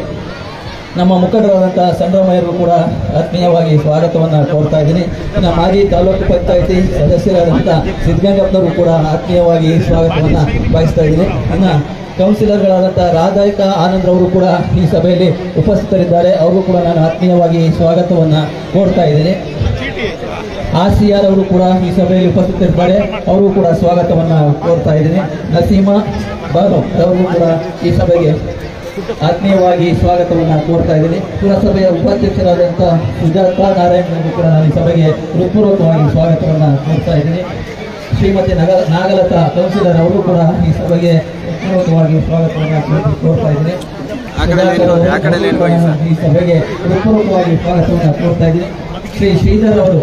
ನಮ್ಮ ಮುಖಂಡರಾದಂಥ ಸಂಡ್ರಮಯ್ಯರಿಗೂ ಕೂಡ ಆತ್ಮೀಯವಾಗಿ ಸ್ವಾಗತವನ್ನು ಕೋರ್ತಾ ಇದ್ದೀನಿ. ಇನ್ನು ಮಾಜಿ ತಾಲೂಕು ಪಂಚಾಯತಿ ಸದಸ್ಯರಾದಂಥ ಸಿದ್ಧಗಂಗಪ್ಪನವರು ಕೂಡ ಆತ್ಮೀಯವಾಗಿ ಸ್ವಾಗತವನ್ನು ಬಯಸ್ತಾ ಇದ್ದೀನಿ. ಇನ್ನು ಕೌನ್ಸಿಲರ್ಗಳಾದಂಥ ರಾಧಾಯಿಕ ಆನಂದ್ರವರು ಕೂಡ ಈ ಸಭೆಯಲ್ಲಿ ಉಪಸ್ಥಿತರಿದ್ದಾರೆ. ಅವರು ಕೂಡ ನಾನು ಆತ್ಮೀಯವಾಗಿ ಸ್ವಾಗತವನ್ನು ಕೋರ್ತಾ ಇದ್ದೀನಿ. RCR ಅವರು ಕೂಡ ಈ ಸಭೆಯಲ್ಲಿ ಉಪಸ್ಥಿತರಿದ್ದಾರೆ. ಅವರು ಕೂಡ ಸ್ವಾಗತವನ್ನು ಕೋರ್ತಾ ಇದ್ದೀನಿ. ನಸೀಮಾ ಬಾನು ಅವರಿಗೂ ಕೂಡ ಈ ಸಭೆಗೆ ಆತ್ಮೀಯವಾಗಿ ಸ್ವಾಗತವನ್ನು ಕೋರ್ತಾ ಇದ್ದೀನಿ. ಪುರಸಭೆಯ ಉಪಾಧ್ಯಕ್ಷರಾದಂಥ ಸುಜಾತ ನಾರಾಯಣ್ ಕೂಡ ನಾನು ಈ ಸಭೆಗೆ ಹೃತ್ಪೂರ್ವಕವಾಗಿ ಸ್ವಾಗತವನ್ನು ಕೋರ್ತಾ ಇದ್ದೀನಿ. ಶ್ರೀಮತಿ ನಾಗಲತಾ ಕೌನ್ಸಿಲರ್ ಅವರು ಕೂಡ ಈ ಸಭೆಗೆ ಹೃತ್ಪೂರ್ವಕವಾಗಿ ಸ್ವಾಗತವನ್ನು ಕೋರ್ತಾ ಇದ್ದೀನಿ. ಈ ಸಭೆಗೆ ಹೃತ್ಪೂರ್ವಕವಾಗಿ ಸ್ವಾಗತವನ್ನು ಕೋರ್ತಾ ಇದ್ದೀನಿ. ಶ್ರೀ ಶ್ರೀಧರ್ ಅವರು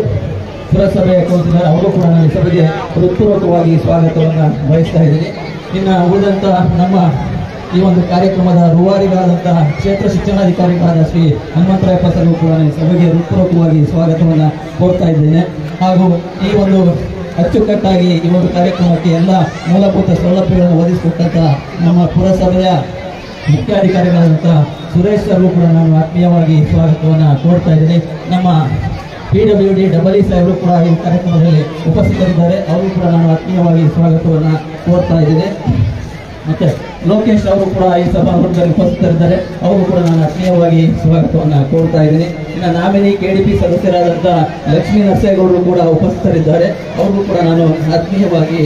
ಪುರಸಭೆಯ ಕೌನ್ಸಿಲರ್ ಅವರು ಕೂಡ ನಾನು ಈ ಸಭೆಗೆ ಹೃತ್ಪೂರ್ವಕವಾಗಿ ಸ್ವಾಗತವನ್ನು ಬಯಸ್ತಾ ಇದ್ದೀನಿ. ಇನ್ನು ಉಳಿದಂಥ ನಮ್ಮ ಈ ಒಂದು ಕಾರ್ಯಕ್ರಮದ ರೂವಾರಿಗಳಾದಂತಹ ಕ್ಷೇತ್ರ ಶಿಕ್ಷಣಾಧಿಕಾರಿಗಳಾದ ಶ್ರೀ ಹನುಮಂತರಾಯಪ್ಪ ಸರ್ಗೂ ಕೂಡ ಈ ಸಭೆಗೆ ಹೃತ್ಪೂರ್ವಕವಾಗಿ ಸ್ವಾಗತವನ್ನು ಕೋರ್ತಾ ಇದ್ದೇನೆ. ಹಾಗೂ ಈ ಒಂದು ಅಚ್ಚುಕಟ್ಟಾಗಿ ಈ ಒಂದು ಕಾರ್ಯಕ್ರಮಕ್ಕೆ ಎಲ್ಲ ಮೂಲಭೂತ ಸೌಲಭ್ಯಗಳನ್ನು ಒದಗಿಸಿಕೊಟ್ಟಂಥ ನಮ್ಮ ಪುರಸಭೆಯ ಮುಖ್ಯಾಧಿಕಾರಿಗಳಾದಂಥ ಸುರೇಶ್ ಸರ್ಗೂ ಕೂಡ ನಾನು ಆತ್ಮೀಯವಾಗಿ ಸ್ವಾಗತವನ್ನು ಕೋರ್ತಾ ಇದ್ದೀನಿ. ನಮ್ಮ PWD ಸಾಹೇಬರು ಕೂಡ ಈ ಕಾರ್ಯಕ್ರಮದಲ್ಲಿ ಉಪಸ್ಥಿತರಿದ್ದಾರೆ. ಅವರು ಕೂಡ ನಾನು ಆತ್ಮೀಯವಾಗಿ ಸ್ವಾಗತವನ್ನು ಕೋರ್ತಾ ಇದ್ದೀನಿ. ಮತ್ತೆ ಲೋಕೇಶ್ ಅವರು ಕೂಡ ಈ ಸಭಾಂಗಣದಲ್ಲಿ ಉಪಸ್ಥಿತರಿದ್ದಾರೆ. ಅವರು ಕೂಡ ನಾನು ಆತ್ಮೀಯವಾಗಿ ಸ್ವಾಗತವನ್ನು ಕೋರ್ತಾ ಇದ್ದೀನಿ. ಇನ್ನು ನಾಮಿನಿ KDP ಸದಸ್ಯರಾದಂಥ ಲಕ್ಷ್ಮೀ ನರಸೇಗೌಡರು ಕೂಡ ಉಪಸ್ಥಿತರಿದ್ದಾರೆ. ಅವ್ರಿಗೂ ಕೂಡ ನಾನು ಆತ್ಮೀಯವಾಗಿ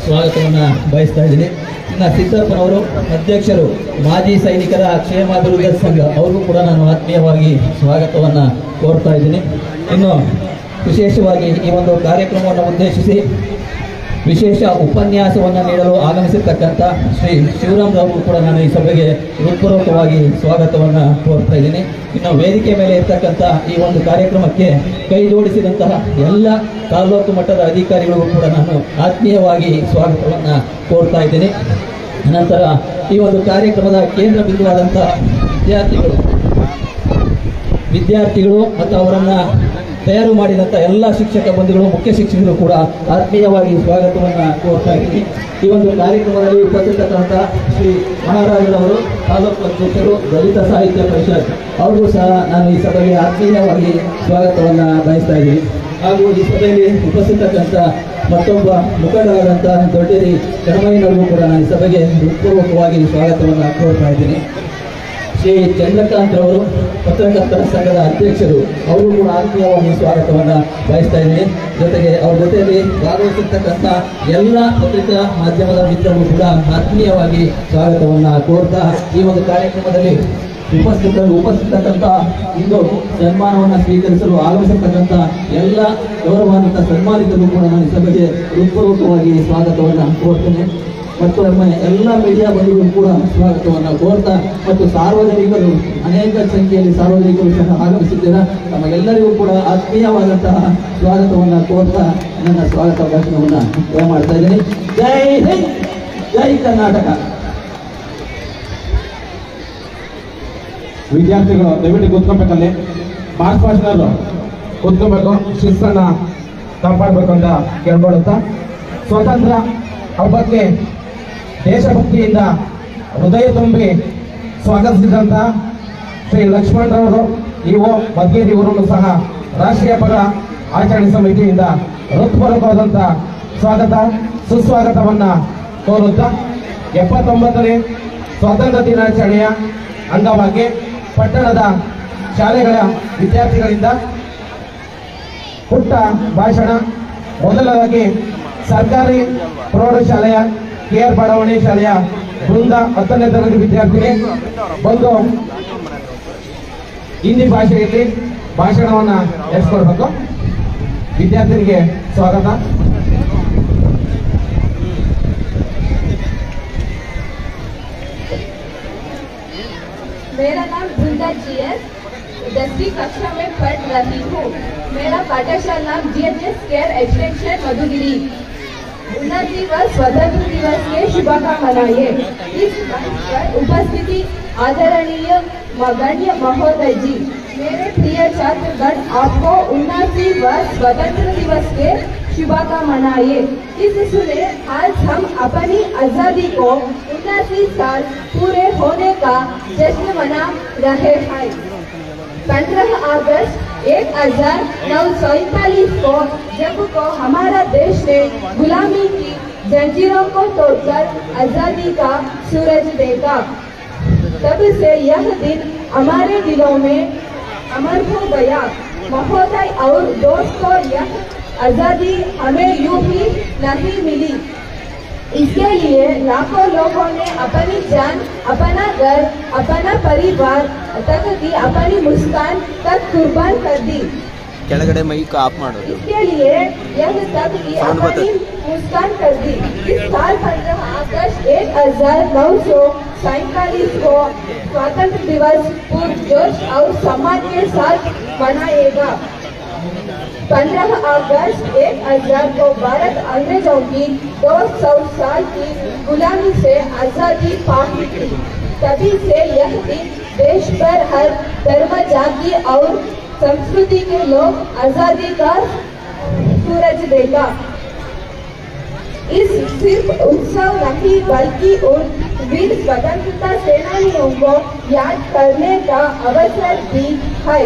ಸ್ವಾಗತವನ್ನು ಬಯಸ್ತಾ ಇದ್ದೀನಿ. ಇನ್ನು ಸಿದ್ದಪ್ಪನವರು ಅಧ್ಯಕ್ಷರು ಮಾಜಿ ಸೈನಿಕರ ಕ್ಷೇಮಾಭಿವೃದ್ಧಿ ಸಂಘ, ಅವ್ರಿಗೂ ಕೂಡ ನಾನು ಆತ್ಮೀಯವಾಗಿ ಸ್ವಾಗತವನ್ನು ಕೋರ್ತಾ ಇದ್ದೀನಿ. ಇನ್ನು ವಿಶೇಷವಾಗಿ ಈ ಒಂದು ಕಾರ್ಯಕ್ರಮವನ್ನು ಉದ್ದೇಶಿಸಿ ವಿಶೇಷ ಉಪನ್ಯಾಸವನ್ನು ನೀಡಲು ಆಗಮಿಸಿರ್ತಕ್ಕಂಥ ಶ್ರೀ ಶಿವರಾಮ್ ರಾವ್ ಕೂಡ ನಾನು ಈ ಸಭೆಗೆ ಹೃತ್ಪೂರ್ವಕವಾಗಿ ಸ್ವಾಗತವನ್ನು ಕೋರ್ತಾ ಇದ್ದೀನಿ. ಇನ್ನು ವೇದಿಕೆ ಮೇಲೆ ಇರ್ತಕ್ಕಂಥ ಈ ಒಂದು ಕಾರ್ಯಕ್ರಮಕ್ಕೆ ಕೈ ಜೋಡಿಸಿದಂತಹ ಎಲ್ಲ ತಾಲೂಕು ಮಟ್ಟದ ಅಧಿಕಾರಿಗಳಿಗೂ ಕೂಡ ನಾನು ಆತ್ಮೀಯವಾಗಿ ಸ್ವಾಗತವನ್ನು ಕೋರ್ತಾ ಇದ್ದೀನಿ. ನಂತರ ಈ ಒಂದು ಕಾರ್ಯಕ್ರಮದ ಕೇಂದ್ರ ಬಿಂದುವಾದಂಥ ವಿದ್ಯಾರ್ಥಿಗಳು ಮತ್ತು ಅವರನ್ನು ತಯಾರು ಮಾಡಿದಂಥ ಎಲ್ಲ ಶಿಕ್ಷಕ ಬಂಧುಗಳು, ಮುಖ್ಯ ಶಿಕ್ಷಕರು ಕೂಡ ಆತ್ಮೀಯವಾಗಿ ಸ್ವಾಗತವನ್ನು ಕೋರ್ತಾ ಇದ್ದೀನಿ. ಈ ಒಂದು ಕಾರ್ಯಕ್ರಮದಲ್ಲಿ ಉಪಸ್ಥಿತಕ್ಕಂಥ ಶ್ರೀ ಮಹಾರಾಜರವರು ತಾಲೂಕು ಅಧ್ಯಕ್ಷರು ದಲಿತ ಸಾಹಿತ್ಯ ಪರಿಷತ್, ಅವ್ರಿಗೂ ಸಹ ನಾನು ಈ ಸಭೆಗೆ ಆತ್ಮೀಯವಾಗಿ ಸ್ವಾಗತವನ್ನು ಬಯಸ್ತಾ ಇದ್ದೀನಿ. ಹಾಗೂ ಈ ಸಭೆಯಲ್ಲಿ ಉಪಸ್ಥಿತಕ್ಕಂಥ ಮತ್ತೊಬ್ಬ ಮುಖಂಡರಾದಂಥ ದೊಡ್ಡೇರಿ ಕಣಮಯ್ಯನವ್ರಿಗೂ ಕೂಡ ನಾನು ಈ ಸಭೆಗೆ ಹೃತ್ಪೂರ್ವಕವಾಗಿ ಸ್ವಾಗತವನ್ನು ಕೋರ್ತಾ ಇದ್ದೀನಿ. ಶ್ರೀ ಚಂದ್ರಕಾಂತ್ ರವರು ಪತ್ರಕರ್ತರ ಸಂಘದ ಅಧ್ಯಕ್ಷರು, ಅವರು ಕೂಡ ಆತ್ಮೀಯವಾಗಿ ಸ್ವಾಗತವನ್ನು ಬಯಸ್ತಾ ಇದ್ದೀನಿ. ಜೊತೆಗೆ ಅವ್ರ ಜೊತೆಯಲ್ಲಿ ಭಾಗವಹಿಸಿರ್ತಕ್ಕಂಥ ಎಲ್ಲ ಪತ್ರಿಕಾ ಮಾಧ್ಯಮದ ಮಿತ್ರರು ಕೂಡ ಆತ್ಮೀಯವಾಗಿ ಸ್ವಾಗತವನ್ನು ಕೋರ್ತಾ ಈ ಒಂದು ಕಾರ್ಯಕ್ರಮದಲ್ಲಿ ಉಪಸ್ಥಿತಕ್ಕಂಥ ಇಂದು ಸನ್ಮಾನವನ್ನು ಸ್ವೀಕರಿಸಲು ಆಗಮಿಸಿರ್ತಕ್ಕಂಥ ಎಲ್ಲ ಗೌರವಾನ್ವಿತ ಸನ್ಮಾನಿತರು ಕೂಡ ನಾನು ಈ ಸಭೆಗೆ ಹೃತ್ಪೂರ್ವಕವಾಗಿ ಸ್ವಾಗತವನ್ನು ಕೋರ್ತೇನೆ. ಮತ್ತು ನಮ್ಮ ಎಲ್ಲ ಮೀಡಿಯಾ ಬಂಧುಗಳು ಕೂಡ ಸ್ವಾಗತವನ್ನು ಕೋರ್ತಾ ಮತ್ತು ಸಾರ್ವಜನಿಕರು ಅನೇಕ ಸಂಖ್ಯೆಯಲ್ಲಿ ಸಾರ್ವಜನಿಕರು ಸಹ ಆಗಮಿಸಿದ್ದೀರಾ. ತಮಗೆಲ್ಲರಿಗೂ ಕೂಡ ಆತ್ಮೀಯವಾದಂತಹ ಸ್ವಾಗತವನ್ನು ಕೋರ್ತಾ ನನ್ನ ಸ್ವಾಗತ ಭಾಷಣವನ್ನು ಮಾಡ್ತಾ ಇದ್ದೀನಿ. ಜೈ ಹಿಂದ್, ಜೈ ಕರ್ನಾಟಕ. ವಿದ್ಯಾರ್ಥಿಗಳು ದಯವಿಟ್ಟು ಕೂತ್ಕೊಬೇಕಲ್ಲಿ, ಮಾರ್ಕ್ಸ್ ಭಾಷಣರು ಕೂತ್ಕೋಬೇಕು, ಶಿಸ್ತನ್ನ ಕಾಪಾಡಬೇಕು ಅಂತ ಕೇಳ್ಕೊಳ್ಳುತ್ತಾ, ಸ್ವತಂತ್ರ ಹಬ್ಬಕ್ಕೆ ದೇಶಭಕ್ತಿಯಿಂದ ಹೃದಯ ತುಂಬಿ ಸ್ವಾಗತಿಸಿದಂಥ ಶ್ರೀ ಲಕ್ಷ್ಮಣರವರು, ಇಒ ಮಧುಗಿರಿ ಇವರನ್ನು ಸಹ ರಾಷ್ಟ್ರೀಯ ಪರ ಆಚರಣೆ ಸಮಿತಿಯಿಂದ ಹೃತ್ಪೂರ್ವಕವಾದಂಥ ಸ್ವಾಗತ ಸುಸ್ವಾಗತವನ್ನು ಕೋರುತ್ತಾ 79ನೇ ಸ್ವಾತಂತ್ರ್ಯ ದಿನಾಚರಣೆಯ ಅಂಗವಾಗಿ ಪಟ್ಟಣದ ಶಾಲೆಗಳ ವಿದ್ಯಾರ್ಥಿಗಳಿಂದ ಪುಟ್ಟ ಭಾಷಣ. ಮೊದಲದಾಗಿ ಸರ್ಕಾರಿ ಪ್ರೌಢಶಾಲೆಯ KR ಬಡಾವಣೆ ಶಾಲೆಯ ಬೃಂದ 10ನೇ ತರಗತಿ ವಿದ್ಯಾರ್ಥಿನಿ ಬಂದು ಹಿಂದಿ ಭಾಷೆಯಲ್ಲಿ ಭಾಷಣವನ್ನ ನಡೆಸಿಕೊಡ್ಬೇಕು. ವಿದ್ಯಾರ್ಥಿನಿಗೆ ಸ್ವಾಗತ. मेरा नाम बृंदा GS 10वीं कक्षा में पढ़ रही हूँ। मेरा पाठशाला नाम GHS केयर एक्सटेंशन मधुगिरी। 29 वर्ष स्वतंत्र दिवस के शुभकामनाएं। इस मंच पर उपस्थिति आदरणीय गण्य महोदय जी, मेरे प्रिय छात्रगण, आपको 29 वर्ष स्वतंत्र दिवस के शुभकामनाएं। इस सुने आज हम अपनी आजादी को 79 साल पूरे होने का जश्न मना रहे हैं। 15 अगस्त 1947 को जब को हमारा देश ने गुलामी की जंजीरों को तोड़कर आजादी का सूरज देखा, तब से यह दिन हमारे दिलों में अमर हो गया। महोदय और दोस्तों, यह आजादी हमें यूं ही नहीं मिली। इसके लिए लाखों लोगों ने अपनी जान, अपना घर, अपना परिवार तक की अपनी मुस्कान तक कुर्बान कर दी। ಕೆಳಗಡೆ ಮೈಕ್ ಆಫ್ ಮಾಡೋದು. इसके लिए यह तक की अपनी मुस्कान कर दी। इस साल 15 अगस्त 1947 को स्वतंत्र दिवस पुरजोश और सम्मान के साथ मनाएगा। 15 अगस्त 1000 को भारत अंग्रेजों की 200 साल की गुलामी से आजादी पाई थी। तभी से यह दिन देश पर हर धर्म, जाति और संस्कृति के लोग आजादी का सूरज देखा। इस सिर्फ उत्सव नहीं बल्कि उन वीर स्वतंत्रता सेनानियों को याद करने का अवसर भी है,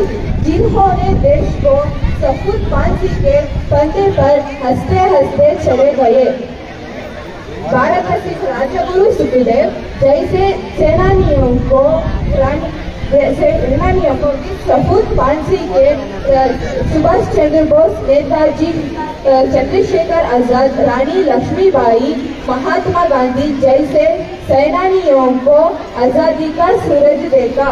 जिन्होंने देश को सपूत फांसी के फंदे पर हंसते हंसते चले गए। भारत सिख राजगुरु सुखदेव जैसे सेनानियों को सपूत फांसी के सुभाष चंद्र बोस, नेताजी चंद्रशेखर आजाद, रानी लक्ष्मीबाई, महात्मा गांधी जैसे सेनानियों को आजादी का सूरज देखा।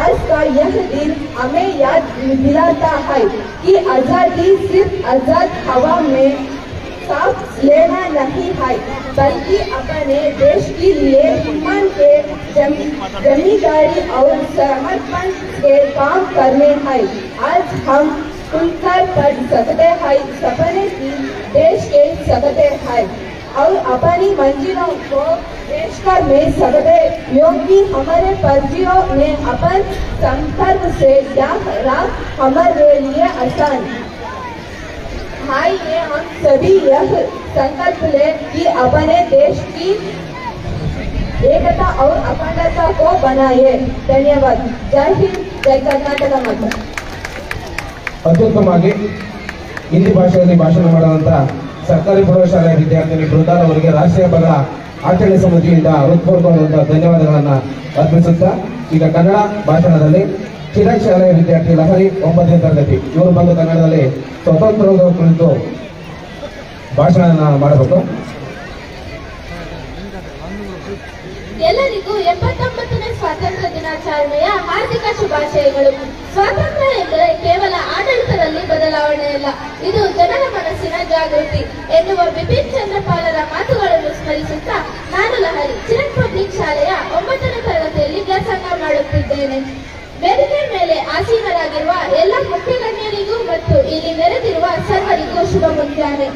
आज का यह दिन हमें याद दिलाता है कि आजादी सिर्फ आजाद हवा में सांस लेना नहीं है, बल्कि अपने देश के लिए सम्मान के जमींदारी और समर्पण के काम करने हैं। आज हम खुलकर पढ़ सकते हैं, सपने की देश के सकते हैं और अपनी मंजिलों को पेश कर में सकते, क्योंकि हमारे पूर्वजों ने अपन संकल्प से राह हमारे लिए आसान। आइए हम सभी यह संकल्प ले कि अपने देश की एकता और अखंडता को बनाए। धन्यवाद। जय हिंद, जय कर्नाटक माता। ಅತ್ಯುತ್ತಮವಾಗಿ ಹಿಂದಿ ಭಾಷೆಯಲ್ಲಿ ಭಾಷಣ ಮಾಡುವಂತ ಸರ್ಕಾರಿ ಪ್ರೌಢಶಾಲೆಯ ವಿದ್ಯಾರ್ಥಿನಿ ಬೃಂದಾರ್ ಅವರಿಗೆ ರಾಷ್ಟ್ರೀಯ ಹಬ್ಬಗಳ ಆಚರಣೆ ಸಮಿತಿಯಿಂದ ಹೃತ್ಪೂರ್ವಕವಾದ ಧನ್ಯವಾದಗಳನ್ನು ಅರ್ಪಿಸುತ್ತಾ, ಈಗ ಕನ್ನಡ ಭಾಷಣದಲ್ಲಿ ಚಿರಾಗ್ ಶಾಲೆಯ ವಿದ್ಯಾರ್ಥಿ ಲಹರಿ 9ನೇ ತರಗತಿ ಇವರು ಬಂದು ಕನ್ನಡದಲ್ಲಿ ಸ್ವತಂತ್ರೋತ್ಸವ ಕುರಿತು ಭಾಷಣ ಮಾಡಬೇಕು. ಎಲ್ಲರಿಗೂ 79ನೇ ಸ್ವಾತಂತ್ರ್ಯ ದಿನಾಚರಣೆಯ ಹಾರ್ದಿಕ ಶುಭಾಶಯಗಳು. ಸ್ವಾತಂತ್ರ್ಯ ಎಂದರೆ ಕೇವಲ ಆಡಳಿತದಲ್ಲಿ ಬದಲಾವಣೆಯಲ್ಲ, ಇದು ಜನರ ಮನಸ್ಸಿನ ಜಾಗೃತಿ ಎನ್ನುವ ಬಿಪಿನ್ ಚಂದ್ರಪಾಲರ ಮಾತುಗಳನ್ನು ಸ್ಮರಿಸುತ್ತಾ ನಾನು ಲಹರಿ ಚಿರಾಗ್ ಪಬ್ಲಿಕ್ ಶಾಲೆಯ 9ನೇ ತರಗತಿಯಲ್ಲಿ ವ್ಯಾಸಂಗ ಮಾಡುತ್ತಿದ್ದೇನೆ. ವೇದಿಕೆ ಮೇಲೆ ಆಸೀನರಾಗಿರುವ ಎಲ್ಲ ಮುಖ್ಯ ಗಣ್ಯರಿಗೂ ಮತ್ತು ಇಲ್ಲಿ ನೆರೆದಿರುವ ಸರ್ವರಿಗೂ ಶುಭ ಮುಂಜಾನೆ.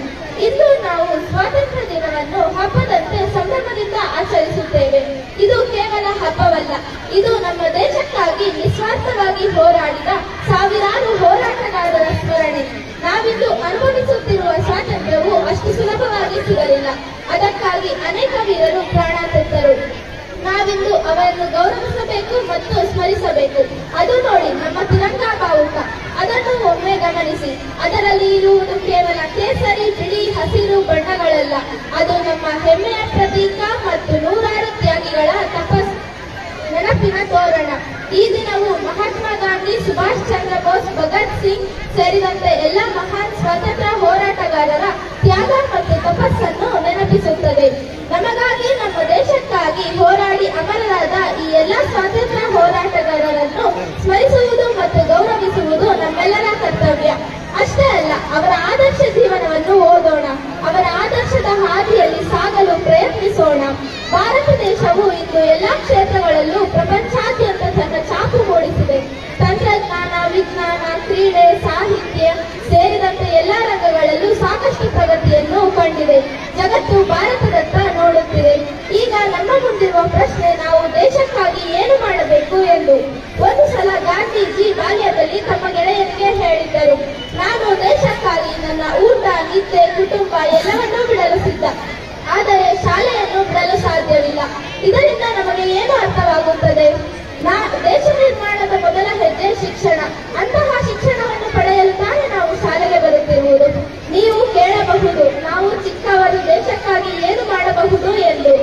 ಇಂದು ನಾವು ಸ್ವಾತಂತ್ರ್ಯ ದಿನವನ್ನು ಹಬ್ಬದಂತೆ ಸಂಭ್ರಮದಿಂದ ಆಚರಿಸುತ್ತೇವೆ. ಇದು ಕೇವಲ ಹಬ್ಬವಲ್ಲ, ಇದು ನಮ್ಮ ದೇಶಕ್ಕಾಗಿ ನಿಸ್ವಾರ್ಥವಾಗಿ ಹೋರಾಡಿದ ಸಾವಿರಾರು ಹೋರಾಟಗಾರರ ಸ್ಮರಣೆ. ನಾವಿಂದು ಅನುಭವಿಸುತ್ತಿರುವ ಸ್ವಾತಂತ್ರ್ಯವು ಅಷ್ಟು ಸುಲಭವಾಗಿ ಸಿಗಲಿಲ್ಲ. ಅದಕ್ಕಾಗಿ ಅನೇಕ ವೀರರು ಪ್ರಾಣ ತೆತ್ತರು. ನಾವಿಂದು ಅವರನ್ನು ಗೌರವಿಸಬೇಕು ಮತ್ತು ಸ್ಮರಿಸಬೇಕು. ಅದು ನೋಡಿ ನಮ್ಮ ತಿರಂಗಾ ಬಾವುಟ. ಅದನ್ನು ಒಮ್ಮೆ ಗಮನಿಸಿ. ಅದರಲ್ಲಿ ಇರುವುದು ಕೇವಲ ಕೇಸರಿ, ಬಿಳಿ, ಹಸಿರು ಬಣ್ಣಗಳಲ್ಲ. ಅದು ನಮ್ಮ ಹೆಮ್ಮೆಯ ಪ್ರತೀಕ ಮತ್ತು ನೂರಾರು ತ್ಯಾಗಿಗಳ ತಪಸ್ ನೆನಪಿನ ತೋರಣ. ಈ ದಿನವು ಮಹಾತ್ಮ ಗಾಂಧಿ, ಸುಭಾಷ್ ಚಂದ್ರ ಬೋಸ್, ಭಗತ್ ಸಿಂಗ್ ಸೇರಿದಂತೆ ಎಲ್ಲ ಮಹಾನ್ ಸ್ವಾತಂತ್ರ್ಯ ಹೋರಾಟಗಾರರ ತ್ಯಾಗ ಮತ್ತು ತಪಸ್ಸನ್ನು ನೆನಪಿಸುತ್ತದೆ. ನಮಗಾಗಿ, ನಮ್ಮ ದೇಶಕ್ಕಾಗಿ ಹೋರಾಡಿ ಅಮರರಾದ ಈ ಎಲ್ಲ ಸ್ವಾತಂತ್ರ್ಯ ಹೋರಾಟಗಾರರನ್ನು ಸ್ಮರಿಸುವುದು ಮತ್ತು ಗೌರವಿಸುವುದು ನಮ್ಮೆಲ್ಲರ ಕರ್ತವ್ಯ. ಅಷ್ಟೇ ಅಲ್ಲ, ಅವರ ಆದರ್ಶ ಜೀವನವನ್ನು ಓದೋಣ, ಅವರ ಆದರ್ಶದ ಹಾದಿಯಲ್ಲಿ ಸಾಗಲು ಪ್ರಯತ್ನಿಸೋಣ. ಭಾರತ ದೇಶವು ಇಂದು ಎಲ್ಲಾ ಕ್ಷೇತ್ರಗಳಲ್ಲೂ ಪ್ರಪಂಚಾದ್ಯಂತ ತನ್ನ ಛಾಪು ಮೂಡಿಸಿದೆ. ತಂತ್ರಜ್ಞಾನ, ವಿಜ್ಞಾನ, ಕ್ರೀಡೆ, ಸಾಹಿತ್ಯ ಸೇರಿದಂತೆ ಎಲ್ಲಾ ರಂಗಗಳಲ್ಲೂ ಸಾಕಷ್ಟು ಪ್ರಗತಿಯನ್ನು ಕಂಡಿದೆ. ಜಗತ್ತು ಭಾರತದತ್ತ ನೋಡುತ್ತಿದೆ. ಈಗ ನಮ್ಮ ಮುಂದಿರುವ ಪ್ರಶ್ನೆ, ನಾವು ದೇಶಕ್ಕಾಗಿ ಏನು ಮಾಡಬೇಕು ಎಂದು. ಒಂದು ಸಲ ಗಾಂಧೀಜಿ ಬಾಲ್ಯದಲ್ಲಿ ತಮ್ಮ ಗೆಳೆಯರಿಗೆ ಹೇಳಿದ್ದರು, ನಾನು ದೇಶಕ್ಕಾಗಿ ನನ್ನ ಊಟ, ನಿದ್ದೆ, ಕುಟುಂಬ ಎಲ್ಲವನ್ನೂ ಬಿಡಲು ಸಿದ್ಧ, ಆದರೆ ಶಾಲೆಯನ್ನು ಬಿಡಲು ಸಾಧ್ಯವಿಲ್ಲ. ಇದರಿಂದ ನಮಗೆ ಏನು ಅರ್ಥವಾಗುತ್ತದೆ? ದೇಶ ನಿರ್ಮಾಣದ ಮೊದಲ ಹೆಜ್ಜೆ ಶಿಕ್ಷಣ. ಅಂತಹ ಶಿಕ್ಷಣವನ್ನು ಪಡೆಯಲು ತಾನೇ ನಾವು ಶಾಲೆಗೆ ಬರುತ್ತಿರುವುದು. ನೀವು ಕೇಳಬಹುದು, ನಾವು ಚಿಕ್ಕವರು ದೇಶಕ್ಕಾಗಿ ಏನು ಮಾಡಬಹುದು ಎಂದು.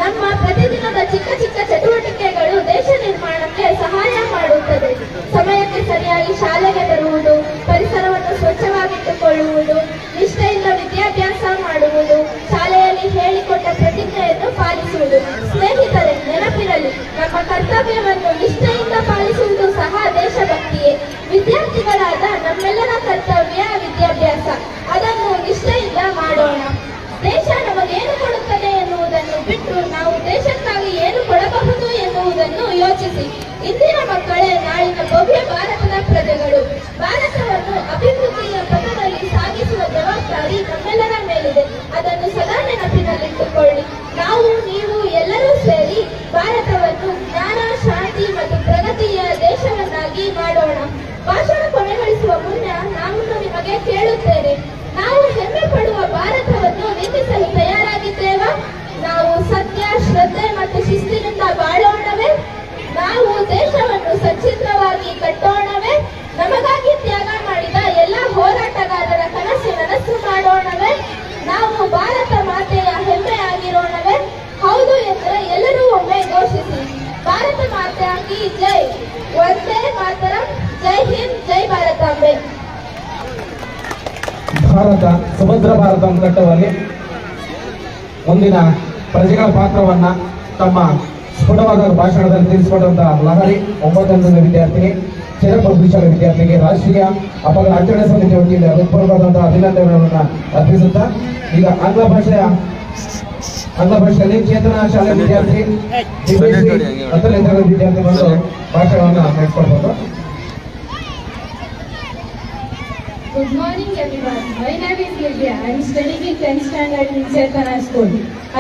ನಮ್ಮ ಪ್ರತಿದಿನದ ಚಿಕ್ಕ ಚಿಕ್ಕ ಚಟುವಟಿಕೆಗಳು ದೇಶ ನಿರ್ಮಾಣಕ್ಕೆ ಸಹಾಯ ಮಾಡುತ್ತದೆ. ಸಮಯಕ್ಕೆ ಸರಿಯಾಗಿ ಶಾಲೆಗೆ ಬರುವುದು, ಪರಿಸರವನ್ನು ಸ್ವಚ್ಛವಾಗಿಟ್ಟುಕೊಳ್ಳುವುದು, ನಿಷ್ಠೆಯಿಂದ ವಿದ್ಯಾಭ್ಯಾಸ ಮಾಡುವುದು, ಶಾಲೆಯಲ್ಲಿ ಹೇಳಿಕೊಟ್ಟ ಪ್ರತಿಜ್ಞೆಯನ್ನು ಪಾಲಿಸುವುದು. ಸ್ನೇಹಿತರೆ, ನೆನಪಿರಲಿ, ನಮ್ಮ ಕರ್ತವ್ಯವನ್ನು ನಿಷ್ಠೆಯಿಂದ ಪಾಲಿಸುವುದು ಸಹ ದೇಶಭಕ್ತಿಯೇ. ವಿದ್ಯಾರ್ಥಿಗಳಾದ ನಮ್ಮೆಲ್ಲರ ಕರ್ತವ್ಯ ವಿದ್ಯಾಭ್ಯಾಸ. ಅದನ್ನು ನಿಷ್ಠೆಯಿಂದ ಮಾಡೋಣ. ದೇಶ ನಮಗೇನು ಕೊಡುತ್ತದೆ ಎನ್ನುವುದನ್ನು ಬಿಟ್ಟು ನಾವು ದೇಶಕ್ಕಾಗಿ ಏನು ಕೊಡಬಹುದು ಎನ್ನುವುದನ್ನು ಯೋಚಿಸಿ. ಇಂದಿನ ಮಕ್ಕಳೇ ನಾಳಿನ ಭವ್ಯ ಭಾರತದ ಪ್ರಜೆಗಳು. ಭಾರತವನ್ನು ಅಭಿವೃದ್ಧಿಯ ಪಥದಲ್ಲಿ ಸಾಗಿಸುವ ಜವಾಬ್ದಾರಿ ನಮ್ಮೆಲ್ಲರ ಮೇಲಿದೆ. ಅದನ್ನು ಸದಾ ನೆನಪಿನಲ್ಲಿಟ್ಟುಕೊಳ್ಳಿ. ನಾವು, ನೀವು ಎಲ್ಲರೂ ಸೇರಿ ಭಾರತವನ್ನು ಜ್ಞಾನ, ಶಾಂತಿ ಮತ್ತು ಪ್ರಗತಿಯ ದೇಶವನ್ನಾಗಿ ಮಾಡೋಣ. ಭಾಷಣ ಕೊನೆಗೊಳಿಸುವ ಮುನ್ನ ನಾನು ನಿಮಗೆ ಕೇಳುತ್ತೇನೆ, ನಾವು ಹೆಮ್ಮೆ ಪಡುವ ಭಾರತವನ್ನು ನಿರ್ಮಿಸಲು ತಯಾರಾಗಿದ್ದೇವಾ? ನಾವು ಸತ್ಯ, ಶ್ರದ್ಧೆ ಮತ್ತು ಶಿಸ್ತಿನಿಂದ ಬಾಳೋಣವೇ? ನಾವು ದೇಶವನ್ನು ಸಚ್ಛಿದ್ರವಾಗಿ ಕಟ್ಟೋಣವೇ? ನಮಗಾಗಿ ತ್ಯಾಗ ಮಾಡಿದ ಎಲ್ಲ ಹೋರಾಟಗಾರರ ಕನಸು ನನಸು ಮಾಡೋಣವೇ? ನಾವು ಭಾರತ ಮಾತೆಯ ಹೆಮ್ಮೆ ಆಗಿರೋಣವೇ? ಹೌದು ಎಂದರೆ ಎಲ್ಲರೂ ಒಮ್ಮೆ ಘೋಷಿಸಿ. ಭಾರತ ಮಾತೆಯಾಗಿ ಜೈ. ವಂದೇ ಮಾತರಂ. ಜೈ ಹಿಂದ್, ಜೈ ಭಾರತಾಂಬೆ. ಭಾರತ ಸುಭದ್ರ ಭಾರತವನ್ನು ಕಟ್ಟುವಲ್ಲಿ ಮುಂದಿನ ಪ್ರಜೆಗಳ ಪಾತ್ರವನ್ನ ತಮ್ಮ ಸ್ಫುಟವಾದ ಭಾಷಣದಲ್ಲಿ ತಿಳಿಸಿಕೊಡುವಂತಹ ಲಹರಿ 9ನೇ ವಿದ್ಯಾರ್ಥಿನಿ ಚಿರಪುರ ಶಾಲೆ ವಿದ್ಯಾರ್ಥಿಗೆ ರಾಷ್ಟ್ರೀಯ ಹಬ್ಬಗಳ ಆಚರಣೆ ಸಮಿತಿ ವತಿಯಿಂದ ಹೃತ್ಪೂರ್ವಕವಾದಂತಹ ಅಭಿನಂದನೆಗಳನ್ನು ಅರ್ಪಿಸುತ್ತಾ ಈಗ ಆಂಗ್ಲ ಭಾಷೆಯಲ್ಲಿ ಚೇತನ ಶಾಲೆ ವಿದ್ಯಾರ್ಥಿ ವಿದ್ಯಾರ್ಥಿ ಬಂದು ಭಾಷಣವನ್ನು ನಡೆಸಿಕೊಡ್ಬೋದು. Good morning everyone. My name is Livia. I am studying in 10th standard in Chetana School.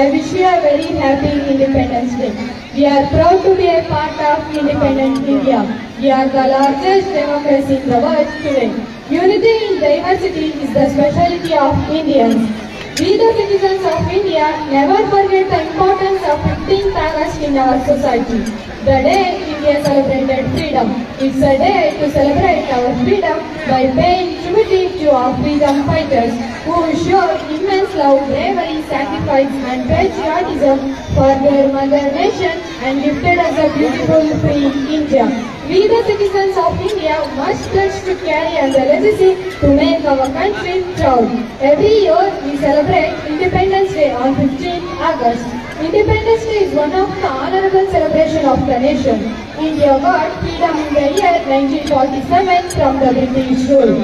I wish you a very happy Independence Day. We are proud to be a part of independent India. We are the largest democracy in the world today. Unity in diversity is the specialty of Indians. We the citizens of India never forget the importance of 15th August in our society. The day India celebrated freedom. It's a day to celebrate our freedom by paying tribute to our freedom fighters who showed immense love, bravery, sacrifice and patriotism for their mother nation and gifted us a beautiful free India. We the citizens of India must pledge to carry on the legacy to make our country proud. Every year we celebrate Independence Day on 15th August. Independence Day is one of the honorable celebration of the nation. India got freedom in the year 1947 from the British rule.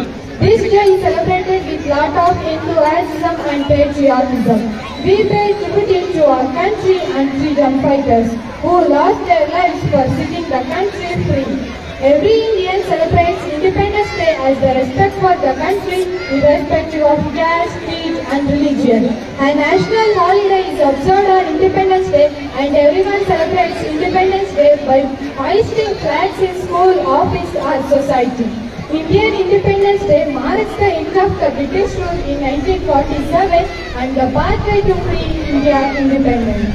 This day is celebrated with lot of enthusiasm and patriotism. We pay tribute to our country and freedom fighters who lost their lives for setting the country free. Every Indian celebrates Independence Day as the respect for the country irrespective of caste, creed and religion. A national holiday is observed on Independence Day and everyone celebrates Independence Day by hoisting flags in school, office or society. Indian Independence Day marks the end of the British rule in 1947 and the pathway to free India independence.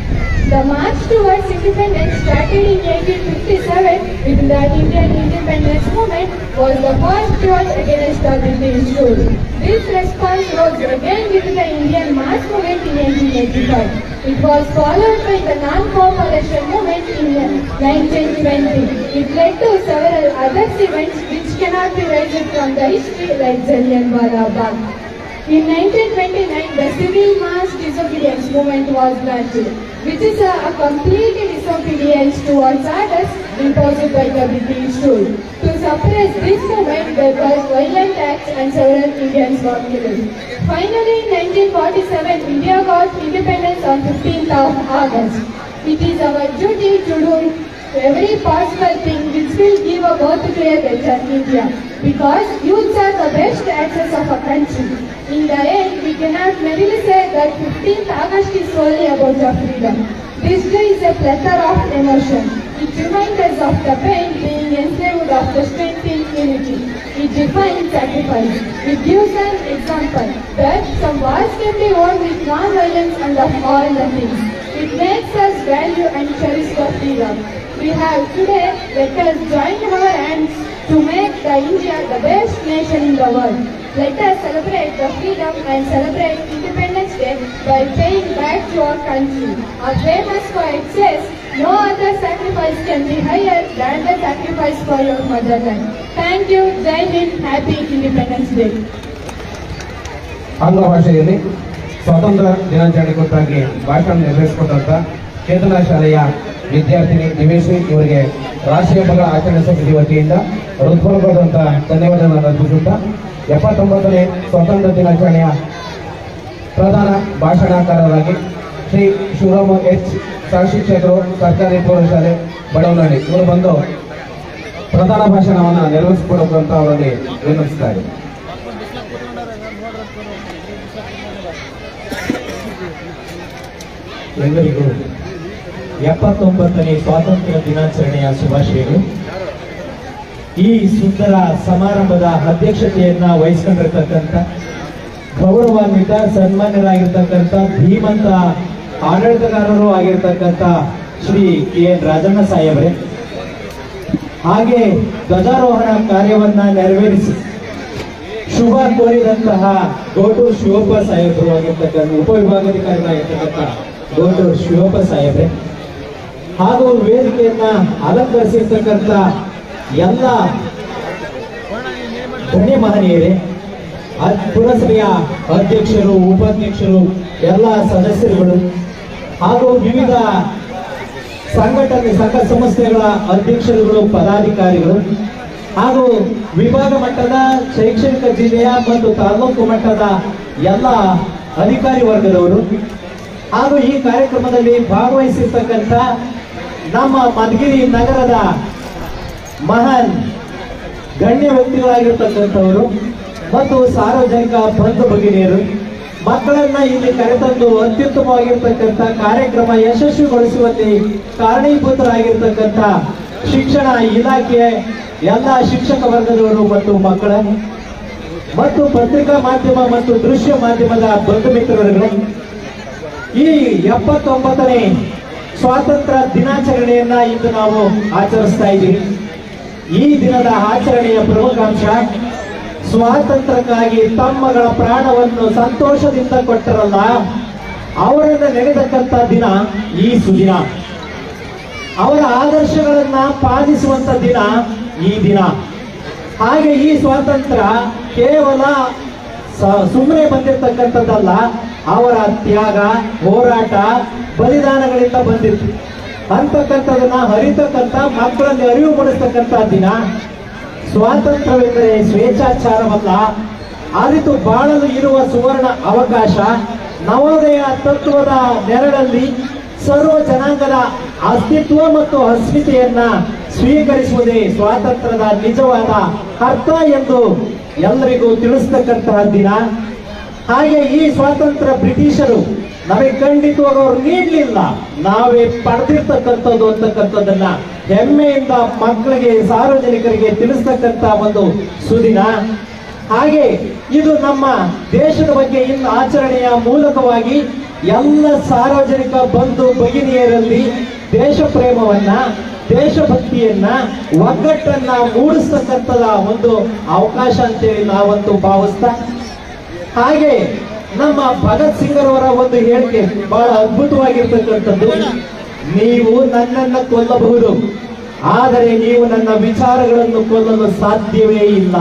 The march towards independence started in 1857 in the Indian independence movement was the first revolt against the British rule. This response was again with the Indian mass movement in 1885. It was followed by the non-cooperation movement in 1920. It led to several other events which cannot be raised from the history like Jallianwala Bagh. In 1929, the civil mass disobedience movement was launched, which is a complete disobedience towards orders imposed by the British rule. To suppress this movement, there was violent acts and several Indians were killed. Finally, in 1947, India got independence on 15th of August. It is our duty to do every possible thing which will give a birth to a better India, because youths are the best assets of a country. In the end, we cannot merely say that 15th August is solely about the freedom. This day is a plethora of emotion. It reminds us of the pain being enslaved of the strength in unity. It defines sacrifice. It gives an example that some wars can be won with non-violence and of all the things. It makes us value and cherish the freedom we have today. Let us join our hands to make the India the best nation in the world. Let us celebrate the freedom and celebrate Independence Day by paying back to our country. Our famous quote says, "No other sacrifice can be higher than the sacrifice for your motherland." Thank you. Jai Hind. Happy Independence Day. ಆಂಗ್ಲ ಭಾಷೆಯಲ್ಲಿ ಸ್ವಾತಂತ್ರ್ಯ ದಿನಾಚರಣೆ ಕುರಿತಾಗಿ ಭಾಷಣ ನಿರ್ವಹಿಸಿಕೊಟ್ಟಂತ ಚೇತನ ಶಾಲೆಯ ವಿದ್ಯಾರ್ಥಿನಿ ದಿವೇಶ್ರೀ ಇವರಿಗೆ ರಾಷ್ಟ್ರೀಯ ಹಬ್ಬಗಳ ಆಚರಣೆ ಸಮಿತಿ ವತಿಯಿಂದ ಹೃತ್ಪೂರ್ವಕವಾದಂತಹ ಧನ್ಯವಾದಗಳನ್ನು ಅರ್ಪಿಸುತ್ತಾ 79ನೇ ಸ್ವಾತಂತ್ರ್ಯ ದಿನಾಚರಣೆಯ ಪ್ರಧಾನ ಭಾಷಣಕಾರರಾಗಿ ಶ್ರೀ ಶಿವರಾಮ ಎಚ್ ಸಹಶಿಕ್ಷಕರು ಸರ್ಕಾರಿ ಪ್ರೌಢಶಾಲೆ ಬಡವನಹಳ್ಳಿ ಇವರು ಬಂದು ಪ್ರಧಾನ ಭಾಷಣವನ್ನು ನೆರವೇರಿಸಿಕೊಡಬೇಕು ಅಂತ ಅವರಲ್ಲಿ ವಿನಂತಿಸ್ತಾರೆ. ಎಲ್ಲರಿಗೂ 79ನೇ ಸ್ವಾತಂತ್ರ್ಯ ದಿನಾಚರಣೆಯ ಶುಭಾಶಯಗಳು. ಈ ಸುಂದರ ಸಮಾರಂಭದ ಅಧ್ಯಕ್ಷತೆಯನ್ನ ವಹಿಸಿಕೊಂಡಿರ್ತಕ್ಕಂಥ ಗೌರವಾನ್ವಿತ ಸನ್ಮಾನ್ಯರಾಗಿರ್ತಕ್ಕಂಥ ಧೀಮಂತ ಆಡಳಿತಗಾರರು ಆಗಿರ್ತಕ್ಕಂಥ ಶ್ರೀ ಕೆ.ಎನ್. ರಾಜಣ್ಣ ಸಾಹೇಬ್ರೆ, ಹಾಗೆ ಧ್ವಜಾರೋಹಣ ಕಾರ್ಯವನ್ನ ನೆರವೇರಿಸಿ ಶುಭ ಕೋರಿದಂತಹ ಗೋಟೂರು ಶಿವಪ್ಪ ಸಾಹೇಬರು ಆಗಿರ್ತಕ್ಕಂಥ ಉಪವಿಭಾಗಾಧಿಕಾರಿಗಳಾಗಿರ್ತಕ್ಕಂಥ ಗೋಟೂರು ಶಿವಪ್ಪ ಸಾಹೇಬ್ರೆ, ಹಾಗೂ ವೇದಿಕೆಯನ್ನ ಅಲಂಕರಿಸಿರ್ತಕ್ಕಂಥ ಎಲ್ಲ ಗಣ್ಯ ಮಹನೀಯರೇ, ಪುರಸಭೆಯ ಅಧ್ಯಕ್ಷರು, ಉಪಾಧ್ಯಕ್ಷರು, ಎಲ್ಲ ಸದಸ್ಯರುಗಳು, ಹಾಗೂ ವಿವಿಧ ಸಂಘ ಸಂಸ್ಥೆಗಳ ಅಧ್ಯಕ್ಷರುಗಳು, ಪದಾಧಿಕಾರಿಗಳು, ಹಾಗೂ ವಿಭಾಗ ಮಟ್ಟದ ಶೈಕ್ಷಣಿಕ ಜಿಲ್ಲೆಯ ಮತ್ತು ತಾಲೂಕು ಮಟ್ಟದ ಎಲ್ಲ ಅಧಿಕಾರಿ ವರ್ಗದವರು, ಹಾಗೂ ಈ ಕಾರ್ಯಕ್ರಮದಲ್ಲಿ ಭಾಗವಹಿಸಿರ್ತಕ್ಕಂಥ ನಮ್ಮ ಮಧುಗಿರಿ ನಗರದ ಮಹಾನ್ ಗಣ್ಯ ವ್ಯಕ್ತಿಗಳಾಗಿರ್ತಕ್ಕಂಥವರು ಮತ್ತು ಸಾರ್ವಜನಿಕ ಬಂಧು ಭಗಿನಿಯರು, ಮಕ್ಕಳನ್ನ ಇಲ್ಲಿ ಕರೆತಂದು ಅತ್ಯುತ್ತಮವಾಗಿರ್ತಕ್ಕಂಥ ಕಾರ್ಯಕ್ರಮ ಯಶಸ್ವಿಗೊಳಿಸುವಲ್ಲಿ ಕಾರಣೀಭೂತರಾಗಿರ್ತಕ್ಕಂಥ ಶಿಕ್ಷಣ ಇಲಾಖೆಯ ಎಲ್ಲ ಶಿಕ್ಷಕ ವರ್ಗದವರು ಮತ್ತು ಮಕ್ಕಳ ಮತ್ತು ಪತ್ರಿಕಾ ಮಾಧ್ಯಮ ಮತ್ತು ದೃಶ್ಯ ಮಾಧ್ಯಮದ ಬಂಧು ಮಿತ್ರರುಗಳೇ, ಈ 79ನೇ ಸ್ವಾತಂತ್ರ್ಯ ದಿನಾಚರಣೆಯನ್ನ ಇಂದು ನಾವು ಆಚರಿಸ್ತಾ ಇದ್ದೀವಿ. ಈ ದಿನದ ಆಚರಣೆಯ ಪ್ರಮುಖ ಅಂಶ ಸ್ವಾತಂತ್ರ್ಯಕ್ಕಾಗಿ ತಮ್ಮಗಳ ಪ್ರಾಣವನ್ನು ಸಂತೋಷದಿಂದ ಕೊಟ್ಟರಲ್ಲ ಅವರನ್ನ ನೆನೆದಕ್ಕಂಥ ದಿನ ಈ ಸುದಿನ. ಅವರ ಆದರ್ಶಗಳನ್ನ ಪಾಲಿಸುವಂತ ದಿನ ಈ ದಿನ. ಹಾಗೆ ಈ ಸ್ವಾತಂತ್ರ್ಯ ಕೇವಲ ಸುಮ್ಮನೆ ಬಂದಿರತಕ್ಕಂಥದ್ದಲ್ಲ, ಅವರ ತ್ಯಾಗ, ಹೋರಾಟ, ಬಲಿದಾನಗಳಿಂದ ಬಂದಿತ್ತು ಅಂತಕ್ಕಂಥದನ್ನ ಅರಿತಕ್ಕಂಥ ಮಕ್ಕಳಲ್ಲಿ ಅರಿವು ಮೂಡಿಸ್ತಕ್ಕಂಥ ದಿನ. ಸ್ವಾತಂತ್ರ್ಯವೆಂದರೆ ಸ್ವೇಚ್ಛಾಚಾರವಲ್ಲ, ಅರಿತು ಬಾಳಲು ಇರುವ ಸುವರ್ಣ ಅವಕಾಶ. ನವೋದಯ ತತ್ವದ ನೆರಳಲ್ಲಿ ಸರ್ವ ಜನಾಂಗದ ಅಸ್ತಿತ್ವ ಮತ್ತು ಅಸ್ಮಿತೆಯನ್ನ ಸ್ವೀಕರಿಸುವುದೇ ಸ್ವಾತಂತ್ರ್ಯದ ನಿಜವಾದ ಅರ್ಥ ಎಂದು ಎಲ್ಲರಿಗೂ ತಿಳಿಸ್ತಕ್ಕಂತಹ ದಿನ. ಹಾಗೆ ಈ ಸ್ವಾತಂತ್ರ್ಯ ಬ್ರಿಟಿಷರು ನಮಗೆ ಖಂಡಿತವಾಗಿ ಅವರು ನೀಡಲಿಲ್ಲ, ನಾವೇ ಪಡೆದಿರ್ತಕ್ಕಂಥದ್ದು ಅಂತಕ್ಕಂಥದ್ದನ್ನ ಹೆಮ್ಮೆಯಿಂದ ಮಕ್ಕಳಿಗೆ, ಸಾರ್ವಜನಿಕರಿಗೆ ತಿಳಿಸ್ತಕ್ಕಂಥ ಒಂದು ಸುದಿನ. ಹಾಗೆ ಇದು ನಮ್ಮ ದೇಶದ ಬಗ್ಗೆ ಇನ್ನು ಆಚರಣೆಯ ಮೂಲಕವಾಗಿ ಎಲ್ಲ ಸಾರ್ವಜನಿಕ ಬಂಧು ಭಗಿನಿಯರಲ್ಲಿ ದೇಶ ಪ್ರೇಮವನ್ನ, ದೇಶಭಕ್ತಿಯನ್ನ ಒಗ್ಗಟ್ಟನ್ನ ಮೂಡಿಸ್ತಕ್ಕಂಥದ ಒಂದು ಅವಕಾಶ ಅಂತೇಳಿ ನಾವಂತೂ ಭಾವಿಸ್ತಾ, ಹಾಗೆ ನಮ್ಮ ಭಗತ್ ಸಿಂಗ್ರವರ ಒಂದು ಹೇಳಿಕೆ ಬಹಳ ಅದ್ಭುತವಾಗಿರ್ತಕ್ಕಂಥದ್ದು. ನೀವು ನನ್ನನ್ನು ಕೊಲ್ಲಬಹುದು, ಆದರೆ ನೀವು ನನ್ನ ವಿಚಾರಗಳನ್ನು ಕೊಲ್ಲಲು ಸಾಧ್ಯವೇ ಇಲ್ಲ.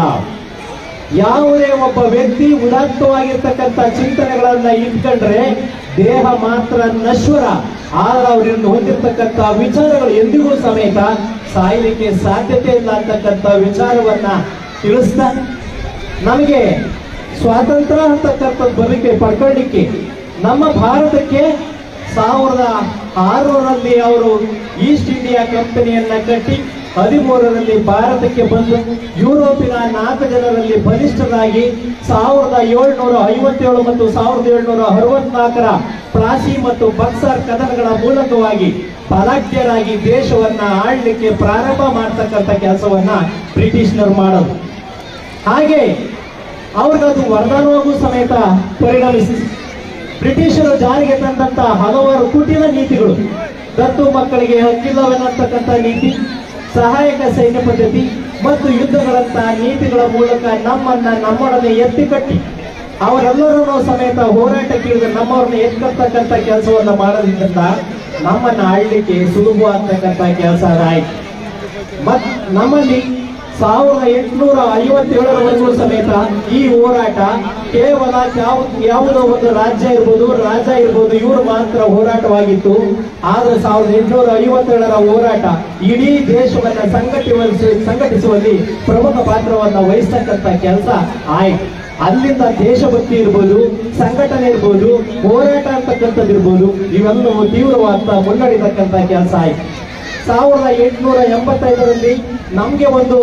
ಯಾವುದೇ ಒಬ್ಬ ವ್ಯಕ್ತಿ ಉದಾತ್ತವಾಗಿರ್ತಕ್ಕಂಥ ಚಿಂತನೆಗಳನ್ನ ಇಟ್ಕೊಂಡ್ರೆ ದೇಹ ಮಾತ್ರ ನಶ್ವರ, ಆದ್ರೆ ಅವರಿಂದ ಹೊಂದಿರತಕ್ಕಂಥ ವಿಚಾರಗಳು ಎಂದಿಗೂ ಸಮೇತ ಸಾಯಲಿಕ್ಕೆ ಸಾಧ್ಯತೆ ಇಲ್ಲ ಅಂತಕ್ಕಂಥ ವಿಚಾರವನ್ನ ತಿಳಿಸ್ತಾ, ನಮಗೆ ಸ್ವಾತಂತ್ರ್ಯ ಅಂತಕ್ಕಂಥದ್ದು ಬರಲಿಕ್ಕೆ ಪಡ್ಕೊಳ್ಳಿಕ್ಕೆ ನಮ್ಮ ಭಾರತಕ್ಕೆ 1600ರಲ್ಲಿ ಅವರು ಈಸ್ಟ್ ಇಂಡಿಯಾ ಕಂಪನಿಯನ್ನ ಕಟ್ಟಿ 13ರಲ್ಲಿ ಭಾರತಕ್ಕೆ ಬಂದು ಯುರೋಪಿನ 4 ಜನರಲ್ಲಿ ಬಲಿಷ್ಠರಾಗಿ 1757 ಮತ್ತು 1764ರ ಪ್ಲಾಸಿ ಮತ್ತು ಬಕ್ಸರ್ ಕದನಗಳ ಮೂಲಕವಾಗಿ ಬಲಾಢ್ಯರಾಗಿ ದೇಶವನ್ನ ಆಳ್ಲಿಕ್ಕೆ ಪ್ರಾರಂಭ ಮಾಡ್ತಕ್ಕಂಥ ಕೆಲಸವನ್ನ ಬ್ರಿಟಿಷ್ನರು ಮಾಡೋದು. ಹಾಗೆ ಅವ್ರಿಗದು ವರದಾನವಾಗೂ ಸಮೇತ ಪರಿಣಮಿಸಿ ಬ್ರಿಟಿಷರು ಜಾರಿಗೆ ತಂದಂತ ಹಲವಾರು ಕುಟಿಲ ನೀತಿಗಳು, ದತ್ತು ಮಕ್ಕಳಿಗೆ ಹಕ್ಕಿಲ್ಲವೆನ್ನತಕ್ಕಂಥ ನೀತಿ, ಸಹಾಯಕ ಸೈನ್ಯ ಪದ್ಧತಿ ಮತ್ತು ಯುದ್ಧಗಳಂತಹ ನೀತಿಗಳ ಮೂಲಕ ನಮ್ಮೊಡನೆ ಎತ್ತಿ ಕಟ್ಟಿ ಅವರೆಲ್ಲರೂ ಸಮೇತ ಹೋರಾಟಕ್ಕಿಳಿದು ನಮ್ಮವ್ರನ್ನ ಎತ್ಕೊಳ್ತಕ್ಕಂಥ ಕೆಲಸವನ್ನ ಮಾಡೋದ್ರಿಂದ ನಮ್ಮನ್ನ ಆಳ್ಲಿಕ್ಕೆ ಸುಲಭ ಆಗ್ತಕ್ಕಂಥ ಕೆಲಸ ಆಯ್ತು. ಮತ್ ನಮ್ಮಲ್ಲಿ 1857ರವರೆಗೂ ಸಮೇತ ಈ ಹೋರಾಟ ಕೇವಲ ಯಾವುದೋ ಒಂದು ರಾಜ್ಯ ಇರ್ಬೋದು ಇವರು ಮಾತ್ರ ಹೋರಾಟವಾಗಿತ್ತು. ಆದ್ರೆ 1857ರ ಹೋರಾಟ ಇಡೀ ದೇಶವನ್ನ ಸಂಘಟಿಸುವಲ್ಲಿ ಪ್ರಮುಖ ಪಾತ್ರವನ್ನ ವಹಿಸ್ತಕ್ಕಂಥ ಕೆಲಸ ಆಯ್ತು. ಅಲ್ಲಿಂದ ದೇಶಭಕ್ತಿ ಇರ್ಬೋದು, ಸಂಘಟನೆ ಇರ್ಬೋದು, ಹೋರಾಟ ಅಂತಕ್ಕಂಥದ್ದು ಇರ್ಬೋದು, ಇವೆಲ್ಲವೂ ತೀವ್ರವಾಗ್ತಾ ಮುನ್ನಡೆತಕ್ಕಂಥ ಕೆಲಸ ಆಯ್ತು. 1885ರಲ್ಲಿ ನಮ್ಗೆ ಒಂದು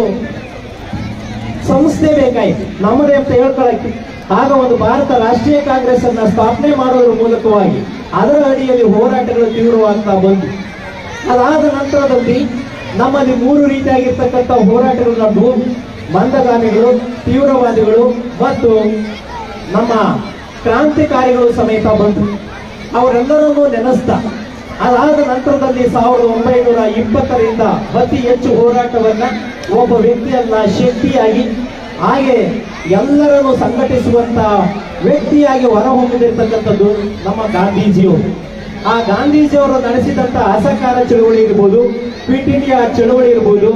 ಸಂಸ್ಥೆ ಬೇಕಾಯ್ತು ನಮ್ಮದೇ ಅಂತ ಹೇಳ್ಕೊಳಕ್ಕೆ. ಆಗ ಒಂದು ಭಾರತ ರಾಷ್ಟ್ರೀಯ ಕಾಂಗ್ರೆಸ್ ಅನ್ನ ಸ್ಥಾಪನೆ ಮಾಡೋದ್ರ ಮೂಲಕವಾಗಿ ಅದರ ಅಡಿಯಲ್ಲಿ ಹೋರಾಟಗಳು ತೀವ್ರವಾಗ್ತಾ ಬಂತು. ಅದಾದ ನಂತರದಲ್ಲಿ ನಮ್ಮಲ್ಲಿ 3 ರೀತಿಯಾಗಿರ್ತಕ್ಕಂಥ ಹೋರಾಟಗಳು ನಡೆದು, ಮಂದಗಾಮಿಗಳು, ತೀವ್ರವಾದಿಗಳು ಮತ್ತು ನಮ್ಮ ಕ್ರಾಂತಿಕಾರಿಗಳು ಸಮೇತ ಬಂತು. ಅವರೆಲ್ಲರನ್ನೂ ನೆನೆಸ್ತಾ ಅದಾದ ನಂತರದಲ್ಲಿ 1920ರಿಂದ ಅತಿ ಹೆಚ್ಚು ಹೋರಾಟವನ್ನ ಒಬ್ಬ ವ್ಯಕ್ತಿಯನ್ನ ಶಕ್ತಿಯಾಗಿ ಹಾಗೆ ಎಲ್ಲರನ್ನು ಸಂಘಟಿಸುವಂತ ವ್ಯಕ್ತಿಯಾಗಿ ಹೊರಹೊಮ್ಮಿದಿರ್ತಕ್ಕಂಥದ್ದು ನಮ್ಮ ಗಾಂಧೀಜಿಯವರು. ಆ ಗಾಂಧೀಜಿಯವರು ನಡೆಸಿದಂತ ಅಸಹಕಾರ ಚಳವಳಿ ಇರ್ಬೋದು, ಕ್ವಿಟ್ ಇಂಡಿಯಾ ಚಳವಳಿ ಇರ್ಬೋದು,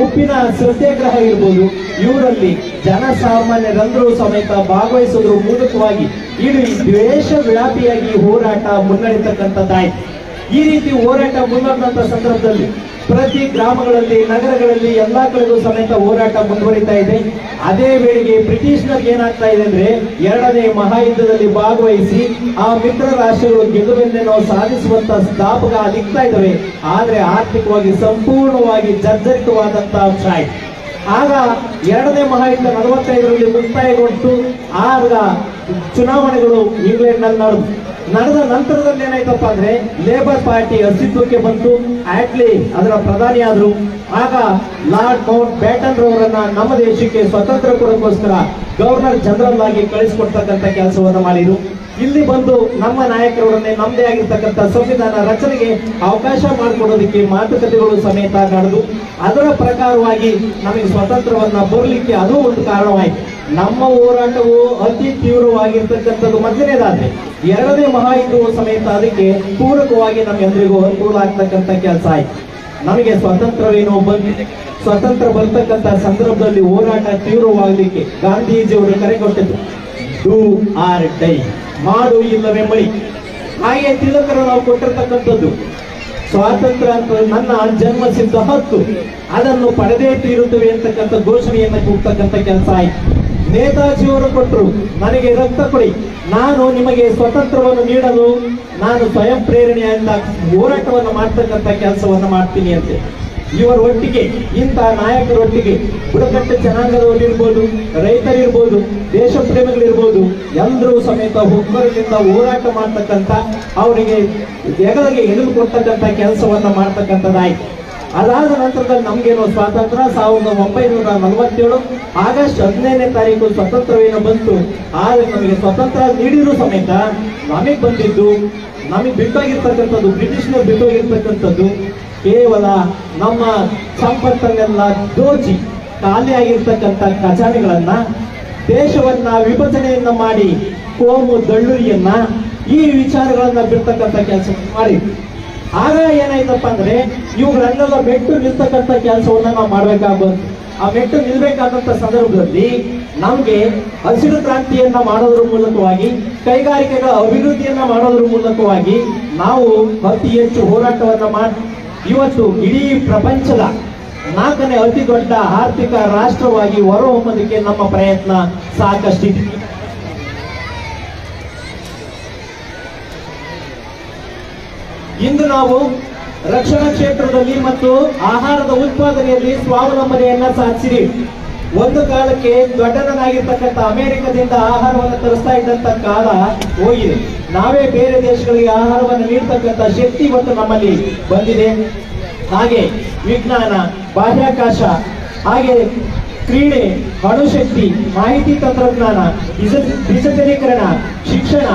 ಉಪ್ಪಿನ ಸತ್ಯಾಗ್ರಹ ಇರ್ಬೋದು, ಇವರಲ್ಲಿ ಜನಸಾಮಾನ್ಯರೆಲ್ಲರೂ ಸಮೇತ ಭಾಗವಹಿಸೋದ್ರ ಮೂಲಕವಾಗಿ ಇಡೀ ದೇಶ ವ್ಯಾಪಿಯಾಗಿ ಹೋರಾಟ ಮುನ್ನಡೆತಕ್ಕಂಥದ್ದಾಯ್ತು. ಈ ರೀತಿ ಹೋರಾಟ ಮುನ್ನಡೆದಂತ ಸಂದರ್ಭದಲ್ಲಿ ಪ್ರತಿ ಗ್ರಾಮಗಳಲ್ಲಿ, ನಗರಗಳಲ್ಲಿ ಎಲ್ಲಾ ಕಡೆಗೂ ಸಮೇತ ಹೋರಾಟ ಮುಂದುವರಿತಾ ಇದೆ. ಅದೇ ವೇಳೆಗೆ ಬ್ರಿಟಿಷ್ನರ್ಗೆ ಏನಾಗ್ತಾ ಇದೆ ಅಂದ್ರೆ 2ನೇ ಮಹಾಯುದ್ಧದಲ್ಲಿ ಭಾಗವಹಿಸಿ ಆ ಮಿತ್ರ ರಾಷ್ಟ್ರಗಳು ಗೆಲುವನ್ನೇನೋ ಸಾಧಿಸುವಂತ ದಾಪಕ ಅಲಿಗ್ತಾ ಇದ್ದಾವೆ. ಆದ್ರೆ ಆರ್ಥಿಕವಾಗಿ ಸಂಪೂರ್ಣವಾಗಿ ಜರ್ಜರಿತವಾದಂತಹ ಅಂಶ ಆಯ್ತು. ಆಗ 2ನೇ ಮಹಾಯುದ್ಧ 45ರಲ್ಲಿ ಮುಕ್ತಾಯಗೊಂಡು ಆಗ ಚುನಾವಣೆಗಳು ಇಂಗ್ಲೆಂಡ್ ನಲ್ಲಿ ನಡೆದ ನಂತರದಲ್ಲಿ ಏನಾಯ್ತಪ್ಪ ಅಂದ್ರೆ ಲೇಬರ್ ಪಾರ್ಟಿ ಅಸ್ತಿತ್ವಕ್ಕೆ ಬಂತು. ಆಟ್ಲಿ ಅದರ ಪ್ರಧಾನಿ ಆದ್ರು. ಆಗ ಲಾರ್ಡ್ ಮೌಂಟ್ ಬ್ಯಾಟನ್ ರವರನ್ನ ನಮ್ಮ ದೇಶಕ್ಕೆ ಸ್ವತಂತ್ರ ಕೊಡೋಕ್ಕೋಸ್ಕರ ಗವರ್ನರ್ ಜನರಲ್ ಆಗಿ ಕಳಿಸಿಕೊಡ್ತಕ್ಕಂಥ ಕೆಲಸವನ್ನ ಮಾಡಿದ್ರು. ಇಲ್ಲಿ ಬಂದು ನಮ್ಮ ನಾಯಕರೊಡನೆ ನಮ್ಮದೇ ಆಗಿರ್ತಕ್ಕಂಥ ಸಂವಿಧಾನ ರಚನೆಗೆ ಅವಕಾಶ ಮಾಡಿಕೊಡೋದಕ್ಕೆ ಮಾತುಕತೆಗಳು ಸಮೇತ ನಡೆದು ಅದರ ಪ್ರಕಾರವಾಗಿ ನಮಗೆ ಸ್ವಾತಂತ್ರ್ಯವನ್ನ ಬರಲಿಕ್ಕೆ ಅದು ಒಂದು ಕಾರಣವಾಯಿತು. ನಮ್ಮ ಹೋರಾಟವು ಅತಿ ತೀವ್ರವಾಗಿರ್ತಕ್ಕಂಥದ್ದು ಮೊದಲನೇದಾದ್ರೆ 2ನೇ ಮಹಾಯುದ್ಧವು ಸಮೇತ ಅದಕ್ಕೆ ಪೂರಕವಾಗಿ ನಮ್ಗೆಲ್ಲರಿಗೂ ಅನುಕೂಲ ಆಗ್ತಕ್ಕಂಥ ಕೆಲಸ ಆಯ್ತು. ನಮಗೆ ಸ್ವಾತಂತ್ರ್ಯವೇನೋ ಬಂದಿದೆ. ಸ್ವಾತಂತ್ರ್ಯ ಬರ್ತಕ್ಕಂಥ ಸಂದರ್ಭದಲ್ಲಿ ಹೋರಾಟ ತೀವ್ರವಾಗಲಿಕ್ಕೆ ಗಾಂಧೀಜಿಯವರು ಕರೆ ಕೊಟ್ಟಿದ್ದು ಡೂ ಆರ್ ಡೈ, ಮಾಡು ಇಲ್ಲವೇ ಮಳಿ. ಹಾಗೆ ತಿಲಕರು ನಾವು ಕೊಟ್ಟಿರ್ತಕ್ಕಂಥದ್ದು ಸ್ವಾತಂತ್ರ್ಯ ಅಂತ ನನ್ನ ಜನ್ಮ ಸಿದ್ಧ ಹಕ್ಕು, ಅದನ್ನು ಪಡೆದೇ ತೀರುತ್ತವೆ ಅಂತಕ್ಕಂಥ ಘೋಷಣೆಯನ್ನು ಕೂಗ್ತಕ್ಕಂಥ ಕೆಲಸ ಆಯ್ತು. ನೇತಾಜಿಯವರು ಕೊಟ್ಟರು, ನನಗೆ ರಕ್ತ ಕೊಡಿ, ನಾನು ನಿಮಗೆ ಸ್ವತಂತ್ರವನ್ನು ನೀಡಲು ನಾನು ಸ್ವಯಂ ಪ್ರೇರಣೆಯಿಂದ ಹೋರಾಟವನ್ನು ಮಾಡ್ತಕ್ಕಂಥ ಕೆಲಸವನ್ನು ಮಾಡ್ತೀನಿ ಅಂತೆ. ಇವರ ಒಟ್ಟಿಗೆ ಇಂಥ ನಾಯಕರೊಟ್ಟಿಗೆ ಬುಡಕಟ್ಟು ಜನಾಂಗದವರಿರ್ಬೋದು, ರೈತರಿರ್ಬೋದು, ದೇಶ ಪ್ರೇಮಿಗಳಿರ್ಬೋದು, ಎಲ್ಲರೂ ಸಮೇತ ಒಬ್ಬರಿಂದ ಹೋರಾಟ ಮಾಡ್ತಕ್ಕಂಥ ಅವರಿಗೆ ಹೆಗಲಿಗೆ ಎದುರು ಕೊಡ್ತಕ್ಕಂಥ ಕೆಲಸವನ್ನ ಮಾಡ್ತಕ್ಕಂಥದ್ದಾಯ್ತು. ಅದಾದ ನಂತರದಲ್ಲಿ ನಮ್ಗೇನೋ ಸ್ವಾತಂತ್ರ್ಯ 1947 ಆಗಸ್ಟ್ 15ನೇ ತಾರೀಕು ಸ್ವತಂತ್ರವೇನೋ ಬಂತು. ಆದ್ರೆ ನಮಗೆ ಸ್ವತಂತ್ರ ನೀಡಿದ್ರು ಸಮೇತ ನಮಗೆ ಬಂದಿದ್ದು, ನಮಗೆ ಬಿಟ್ಟೋಗಿರ್ತಕ್ಕಂಥದ್ದು, ಬ್ರಿಟಿಷ್ನರು ಬಿಟ್ಟೋಗಿರ್ತಕ್ಕಂಥದ್ದು ಕೇವಲ ನಮ್ಮ ಸಂಪತ್ತನ್ನೆಲ್ಲ ದೋಚಿ ಖಾಲಿಯಾಗಿರ್ತಕ್ಕಂಥ ಖಜಾನೆಗಳನ್ನ ದೇಶವನ್ನ ವಿಭಜನೆಯನ್ನ ಮಾಡಿ ಕೋಮು ದಳ್ಳುರಿಯನ್ನ ಈ ವಿಚಾರಗಳನ್ನ ಬಿಡ್ತಕ್ಕಂಥ ಕೆಲಸ ಮಾಡಿ ಆಗ ಏನಾಯ್ತಪ್ಪ ಅಂದ್ರೆ ಇವುಗಳನ್ನೆಲ್ಲ ಮೆಟ್ಟು ನಿಲ್ತಕ್ಕಂಥ ಕೆಲಸವನ್ನ ನಾವು ಮಾಡ್ಬೇಕಾಗ್ಬೋದು. ಆ ಮೆಟ್ಟು ನಿಲ್ಬೇಕಾದಂತ ಸಂದರ್ಭದಲ್ಲಿ ನಮ್ಗೆ ಹಸಿರು ಕ್ರಾಂತಿಯನ್ನ ಮಾಡೋದ್ರ ಮೂಲಕವಾಗಿ ಕೈಗಾರಿಕೆಗಳ ಅಭಿವೃದ್ಧಿಯನ್ನ ಮಾಡೋದ್ರ ಮೂಲಕವಾಗಿ ನಾವು ಅತಿ ಹೆಚ್ಚು ಹೋರಾಟವನ್ನ ಮಾಡಿ ಇವತ್ತು ಇಡೀ ಪ್ರಪಂಚದ 4ನೇ ಅತಿ ದೊಡ್ಡ ಆರ್ಥಿಕ ರಾಷ್ಟ್ರವಾಗಿ ಹೊರಹೊಮ್ಮೋದಕ್ಕೆ ನಮ್ಮ ಪ್ರಯತ್ನ ಸಾಕಷ್ಟಿದೆ. ಇಂದು ನಾವು ರಕ್ಷಣಾ ಕ್ಷೇತ್ರದಲ್ಲಿ ಮತ್ತು ಆಹಾರದ ಉತ್ಪಾದನೆಯಲ್ಲಿ ಸ್ವಾವಲಂಬನೆಯನ್ನ ಸಾಧಿಸಿರಿ. ಒಂದು ಕಾಲಕ್ಕೆ ದೊಡ್ಡನಾಗಿರ್ತಕ್ಕಂಥ ಅಮೆರಿಕದಿಂದ ಆಹಾರವನ್ನು ತರಿಸ್ತಾ ಇದ್ದಂತ ಕಾಲ ಹೋಗಿದೆ. ನಾವೇ ಬೇರೆ ದೇಶಗಳಿಗೆ ಆಹಾರವನ್ನು ನೀಡ್ತಕ್ಕಂಥ ಶಕ್ತಿ ಇವತ್ತು ನಮ್ಮಲ್ಲಿ ಬಂದಿದೆ. ಹಾಗೆ ವಿಜ್ಞಾನ, ಬಾಹ್ಯಾಕಾಶ, ಹಾಗೆ ಕ್ರೀಡೆ, ಅಣುಶಕ್ತಿ, ಮಾಹಿತಿ ತಂತ್ರಜ್ಞಾನ, ಡಿಜಿಟಲೀಕರಣ, ಶಿಕ್ಷಣ,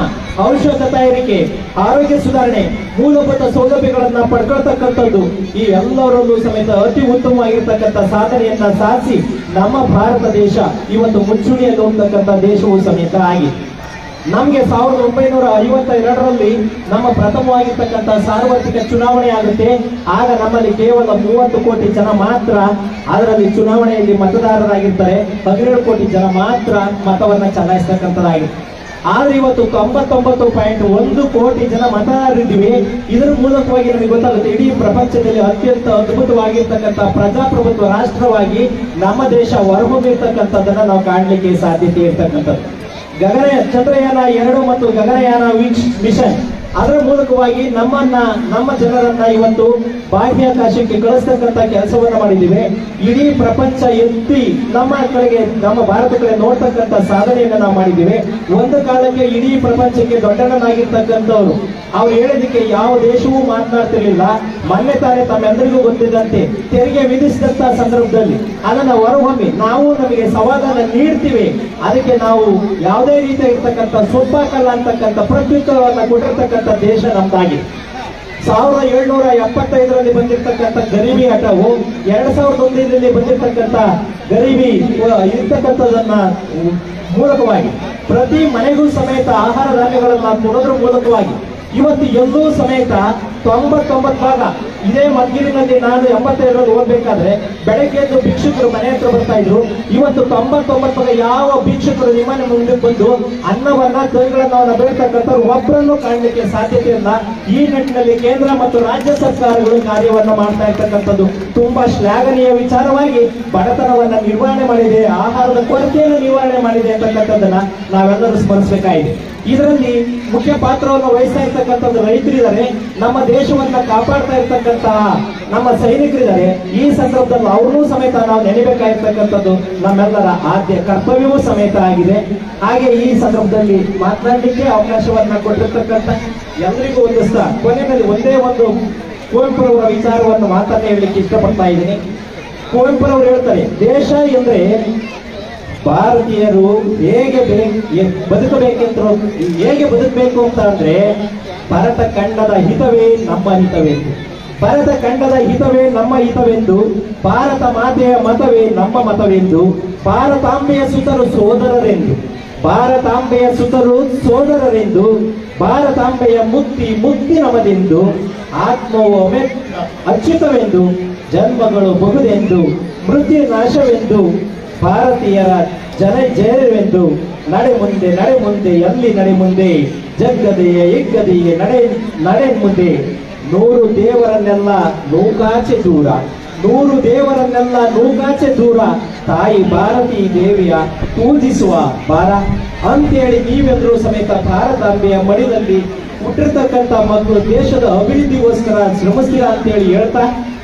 ಔಷಧ ತಯಾರಿಕೆ, ಆರೋಗ್ಯ ಸುಧಾರಣೆ, ಮೂಲಭೂತ ಸೌಲಭ್ಯಗಳನ್ನ ಪಡ್ಕೊಳ್ತಕ್ಕಂಥದ್ದು ಈ ಎಲ್ಲರಲ್ಲೂ ಸಮೇತ ಅತಿ ಉತ್ತಮವಾಗಿರ್ತಕ್ಕಂಥ ಸಾಧನೆಯನ್ನ ಸಾಧಿಸಿ ನಮ್ಮ ಭಾರತ ದೇಶ ಇವತ್ತು ಮುಂಚೂಣಿಯಲ್ಲಿ ಹೋಗ್ತಕ್ಕಂಥ ದೇಶವೂ ಸಮೇತ ಆಗಿದೆ. ನಮ್ಗೆ 1952ರಲ್ಲಿ ನಮ್ಮ ಪ್ರಥಮವಾಗಿರ್ತಕ್ಕಂಥ ಸಾರ್ವತ್ರಿಕ ಚುನಾವಣೆ ಆಗುತ್ತೆ. ಆಗ ನಮ್ಮಲ್ಲಿ ಕೇವಲ 30 ಕೋಟಿ ಜನ ಮಾತ್ರ ಅದರಲ್ಲಿ ಚುನಾವಣೆಯಲ್ಲಿ ಮತದಾರರಾಗಿರ್ತಾರೆ. 17 ಕೋಟಿ ಜನ ಮಾತ್ರ ಮತವನ್ನ ಚಲಾಯಿಸ್ತಕ್ಕಂಥದ್ದಾಗಿದೆ. ಆದ್ರೆ ಇವತ್ತು 99.1 ಕೋಟಿ ಜನ ಮತದಾರರಿದ್ದೀವಿ. ಇದರ ಮೂಲಕವಾಗಿ ನಮಗೆ ಗೊತ್ತಾಗುತ್ತೆ ಇಡೀ ಪ್ರಪಂಚದಲ್ಲಿ ಅತ್ಯಂತ ಅದ್ಭುತವಾಗಿರ್ತಕ್ಕಂಥ ಪ್ರಜಾಪ್ರಭುತ್ವ ರಾಷ್ಟ್ರವಾಗಿ ನಮ್ಮ ದೇಶ ಹೊರಹೊಮ್ಮಿರ್ತಕ್ಕಂಥದ್ದನ್ನ ನಾವು ಕಾಣಲಿಕ್ಕೆ ಸಾಧ್ಯತೆ ಇರ್ತಕ್ಕಂಥದ್ದು. ಚಂದ್ರಯಾನ 2 ಮತ್ತು ಗಗನಯಾನ ಮಿಷನ್ ಅದರ ಮೂಲಕವಾಗಿ ನಮ್ಮ ಜನರನ್ನ ಇವತ್ತು ಬಾಹ್ಯಾಕಾಶಕ್ಕೆ ಕಳಿಸ್ತಕ್ಕಂಥ ಕೆಲಸವನ್ನ ಮಾಡಿದ್ದೀವಿ. ಇಡೀ ಪ್ರಪಂಚ ಎತ್ತಿ ನಮ್ಮ ಕಡೆಗೆ, ನಮ್ಮ ಭಾರತ ಕಡೆ ನೋಡ್ತಕ್ಕಂಥ ಸಾಧನೆಯನ್ನ ನಾವು ಮಾಡಿದ್ದೀವಿ. ಒಂದು ಕಾಲಕ್ಕೆ ಇಡೀ ಪ್ರಪಂಚಕ್ಕೆ ದೊಡ್ಡನಾಗಿರ್ತಕ್ಕಂಥವ್ರು ಅವ್ರು ಹೇಳಿದಕ್ಕೆ ಯಾವ ದೇಶವೂ ಮಾತನಾಡ್ತಿರ್ಲಿಲ್ಲ. ಮೊನ್ನೆ ತಾನೇ ತಮ್ಮೆಲ್ಲರಿಗೂ ಗೊತ್ತಿದ್ದಂತೆ ತೆರಿಗೆ ವಿಧಿಸಿದಂತ ಸಂದರ್ಭದಲ್ಲಿ ಅದನ್ನ ಹೊರಹೊಮ್ಮಿ ನಾವು ನಮಗೆ ಸವಾಲನ್ನ ನೀಡ್ತೀವಿ, ಅದಕ್ಕೆ ನಾವು ಯಾವುದೇ ರೀತಿಯಾಗಿರ್ತಕ್ಕಂಥ ಸೊಪ್ಪಾಕಲ್ಲ ಅಂತಕ್ಕಂಥ ಪ್ರತ್ಯುತ್ತರವನ್ನ ಕೊಟ್ಟಿರ್ತಕ್ಕಂಥ ದೇಶ ನಮ್ದಾಗಿದೆ. 1775ರಲ್ಲಿ ಬಂದಿರತಕ್ಕಂಥ ಗರೀಬಿ ಹಠವು 2001ರಲ್ಲಿ ಬಂದಿರತಕ್ಕಂಥ ಗರೀಬಿ ಇರ್ತಕ್ಕಂಥದನ್ನ ಮೂಲಕವಾಗಿ ಪ್ರತಿ ಮನೆಗೂ ಸಮೇತ ಆಹಾರ ಧಾನ್ಯಗಳನ್ನ ಕೊಡೋದ್ರ ಮೂಲಕವಾಗಿ ಇವತ್ತು ಎಲ್ಲೂ ಸಮೇತ 99 ಭಾಗ ಇದೇ ಮದ್ಗಿರಿನಲ್ಲಿ ನಾನು 87ರಲ್ಲಿ ಓದ್ಬೇಕಾದ್ರೆ ಬೆಳಗ್ಗೆ ಎದ್ದು ಭಿಕ್ಷುಕರು ಮನೆ ಹತ್ರ ಬರ್ತಾ ಇದ್ರು. ಇವತ್ತು 99 ಭಾಗ ಯಾವ ಭಿಕ್ಷುಕರು ನಿಮ್ಮನೆ ಮುಂದೆ ಬಂದು ಅನ್ನವನ್ನ ಕೈಗಳನ್ನ ಬೇಡ್ತಕ್ಕಂಥವ್ರು ಒಬ್ಬರನ್ನು ಕಾಣಲಿಕ್ಕೆ ಸಾಧ್ಯತೆ ಇಲ್ಲ. ಈ ನಿಟ್ಟಿನಲ್ಲಿ ಕೇಂದ್ರ ಮತ್ತು ರಾಜ್ಯ ಸರ್ಕಾರಗಳು ಕಾರ್ಯವನ್ನ ಮಾಡ್ತಾ ಇರ್ತಕ್ಕಂಥದ್ದು ತುಂಬಾ ಶ್ಲಾಘನೀಯ ವಿಚಾರವಾಗಿ ಬಡತನವನ್ನ ನಿರ್ವಹಣೆ ಮಾಡಿದೆ, ಆಹಾರದ ಕೊರತೆಯನ್ನು ನಿವಾರಣೆ ಮಾಡಿದೆ ಅಂತಕ್ಕಂಥದ್ದನ್ನ ನಾವೆಲ್ಲರೂ ಸ್ಮರಿಸಬೇಕಾಗಿದೆ. ಇದರಲ್ಲಿ ಮುಖ್ಯ ಪಾತ್ರವನ್ನು ವಹಿಸ್ತಾ ಇರ್ತಕ್ಕಂಥದ್ದು ರೈತರಿದ್ದಾರೆ, ನಮ್ಮ ದೇಶವನ್ನ ಕಾಪಾಡ್ತಾ ಇರ್ತಕ್ಕಂತಹ ನಮ್ಮ ಸೈನಿಕರಿದ್ದಾರೆ. ಈ ಸಂದರ್ಭದಲ್ಲಿ ಅವ್ರನ್ನೂ ಸಮೇತ ನಾವು ನೆನೆಬೇಕಾಗಿರ್ತಕ್ಕಂಥದ್ದು ನಮ್ಮೆಲ್ಲರ ಆದ್ಯ ಕರ್ತವ್ಯವೂ ಸಮೇತ ಆಗಿದೆ. ಹಾಗೆ ಈ ಸಂದರ್ಭದಲ್ಲಿ ಮಾತನಾಡಲಿಕ್ಕೆ ಅವಕಾಶವನ್ನ ಕೊಟ್ಟಿರ್ತಕ್ಕಂಥ ಎಲ್ಲರಿಗೂ ಒಂದು ಕೊನೆಯಲ್ಲಿ ಒಂದೇ ಒಂದು ಕುವೆಂಪುರವರ ವಿಚಾರವನ್ನು ಮಾತನ್ನ ಹೇಳಲಿಕ್ಕೆ ಇಷ್ಟಪಡ್ತಾ ಇದ್ದೀನಿ. ಕುವೆಂಪುರವರು ಹೇಳ್ತಾರೆ, ದೇಶ ಎಂದ್ರೆ ಭಾರತೀಯರು ಹೇಗೆ ಬದುಕಬೇಕೆಂತ ಹೇಗೆ ಬದುಕಬೇಕು ಅಂತ ಅಂದ್ರೆ ಭರತ ಖಂಡದ ಹಿತವೇ ನಮ್ಮ ಹಿತವೆಂದು, ಭರತ ಖಂಡದ ಹಿತವೇ ನಮ್ಮ ಹಿತವೆಂದು, ಭಾರತ ಮಾತೆಯ ಮತವೇ ನಮ್ಮ ಮತವೆಂದು, ಭಾರತಾಂಬೆಯ ಸುತರು ಸೋದರರೆಂದು, ಭಾರತಾಂಬೆಯ ಸುತರು ಸೋದರರೆಂದು, ಭಾರತಾಂಬೆಯ ಮುಕ್ತಿ ನಮದೆಂದು, ಆತ್ಮವು ಅಚ್ಯುತವೆಂದು, ಜನ್ಮಗಳು ಬಹುದೆಂದು, ಮೃತ್ಯು ನಾಶವೆಂದು, ಭಾರತೀಯರ ಜಯವೆಂದು, ನಡೆ ಮುಂದೆ ಎಲ್ಲಿ ನಡೆ ಮುಂದೆ, ಜಗ್ಗದೆಯೇ ಹಿಗ್ಗದೆಯೇ ನಡೆ ಮುಂದೆ, 100 ದೇವರನ್ನೆಲ್ಲ ನೂಕಾಚೆ ದೂರ, 100 ದೇವರನ್ನೆಲ್ಲ ನೂಕಾಚೆ ದೂರ, ತಾಯಿ ಭಾರತೀ ದೇವಿಯ ಪೂಜಿಸುವ ಬಾರ ಅಂತೇಳಿ ನೀವೆಲ್ಲರೂ ಸಮೇತ ಭಾರತಾಂಬೆಯ ಮಡಿಲಲ್ಲಿ ಹುಟ್ಟಿರ್ತಕ್ಕಂಥ ಮಕ್ಕಳು ದೇಶದ ಅಭಿವೃದ್ಧಿಗೋಸ್ಕರ ಶ್ರಮಿಸ್ತೀರಾ ಅಂತೇಳಿ ಹೇಳ್ತಾ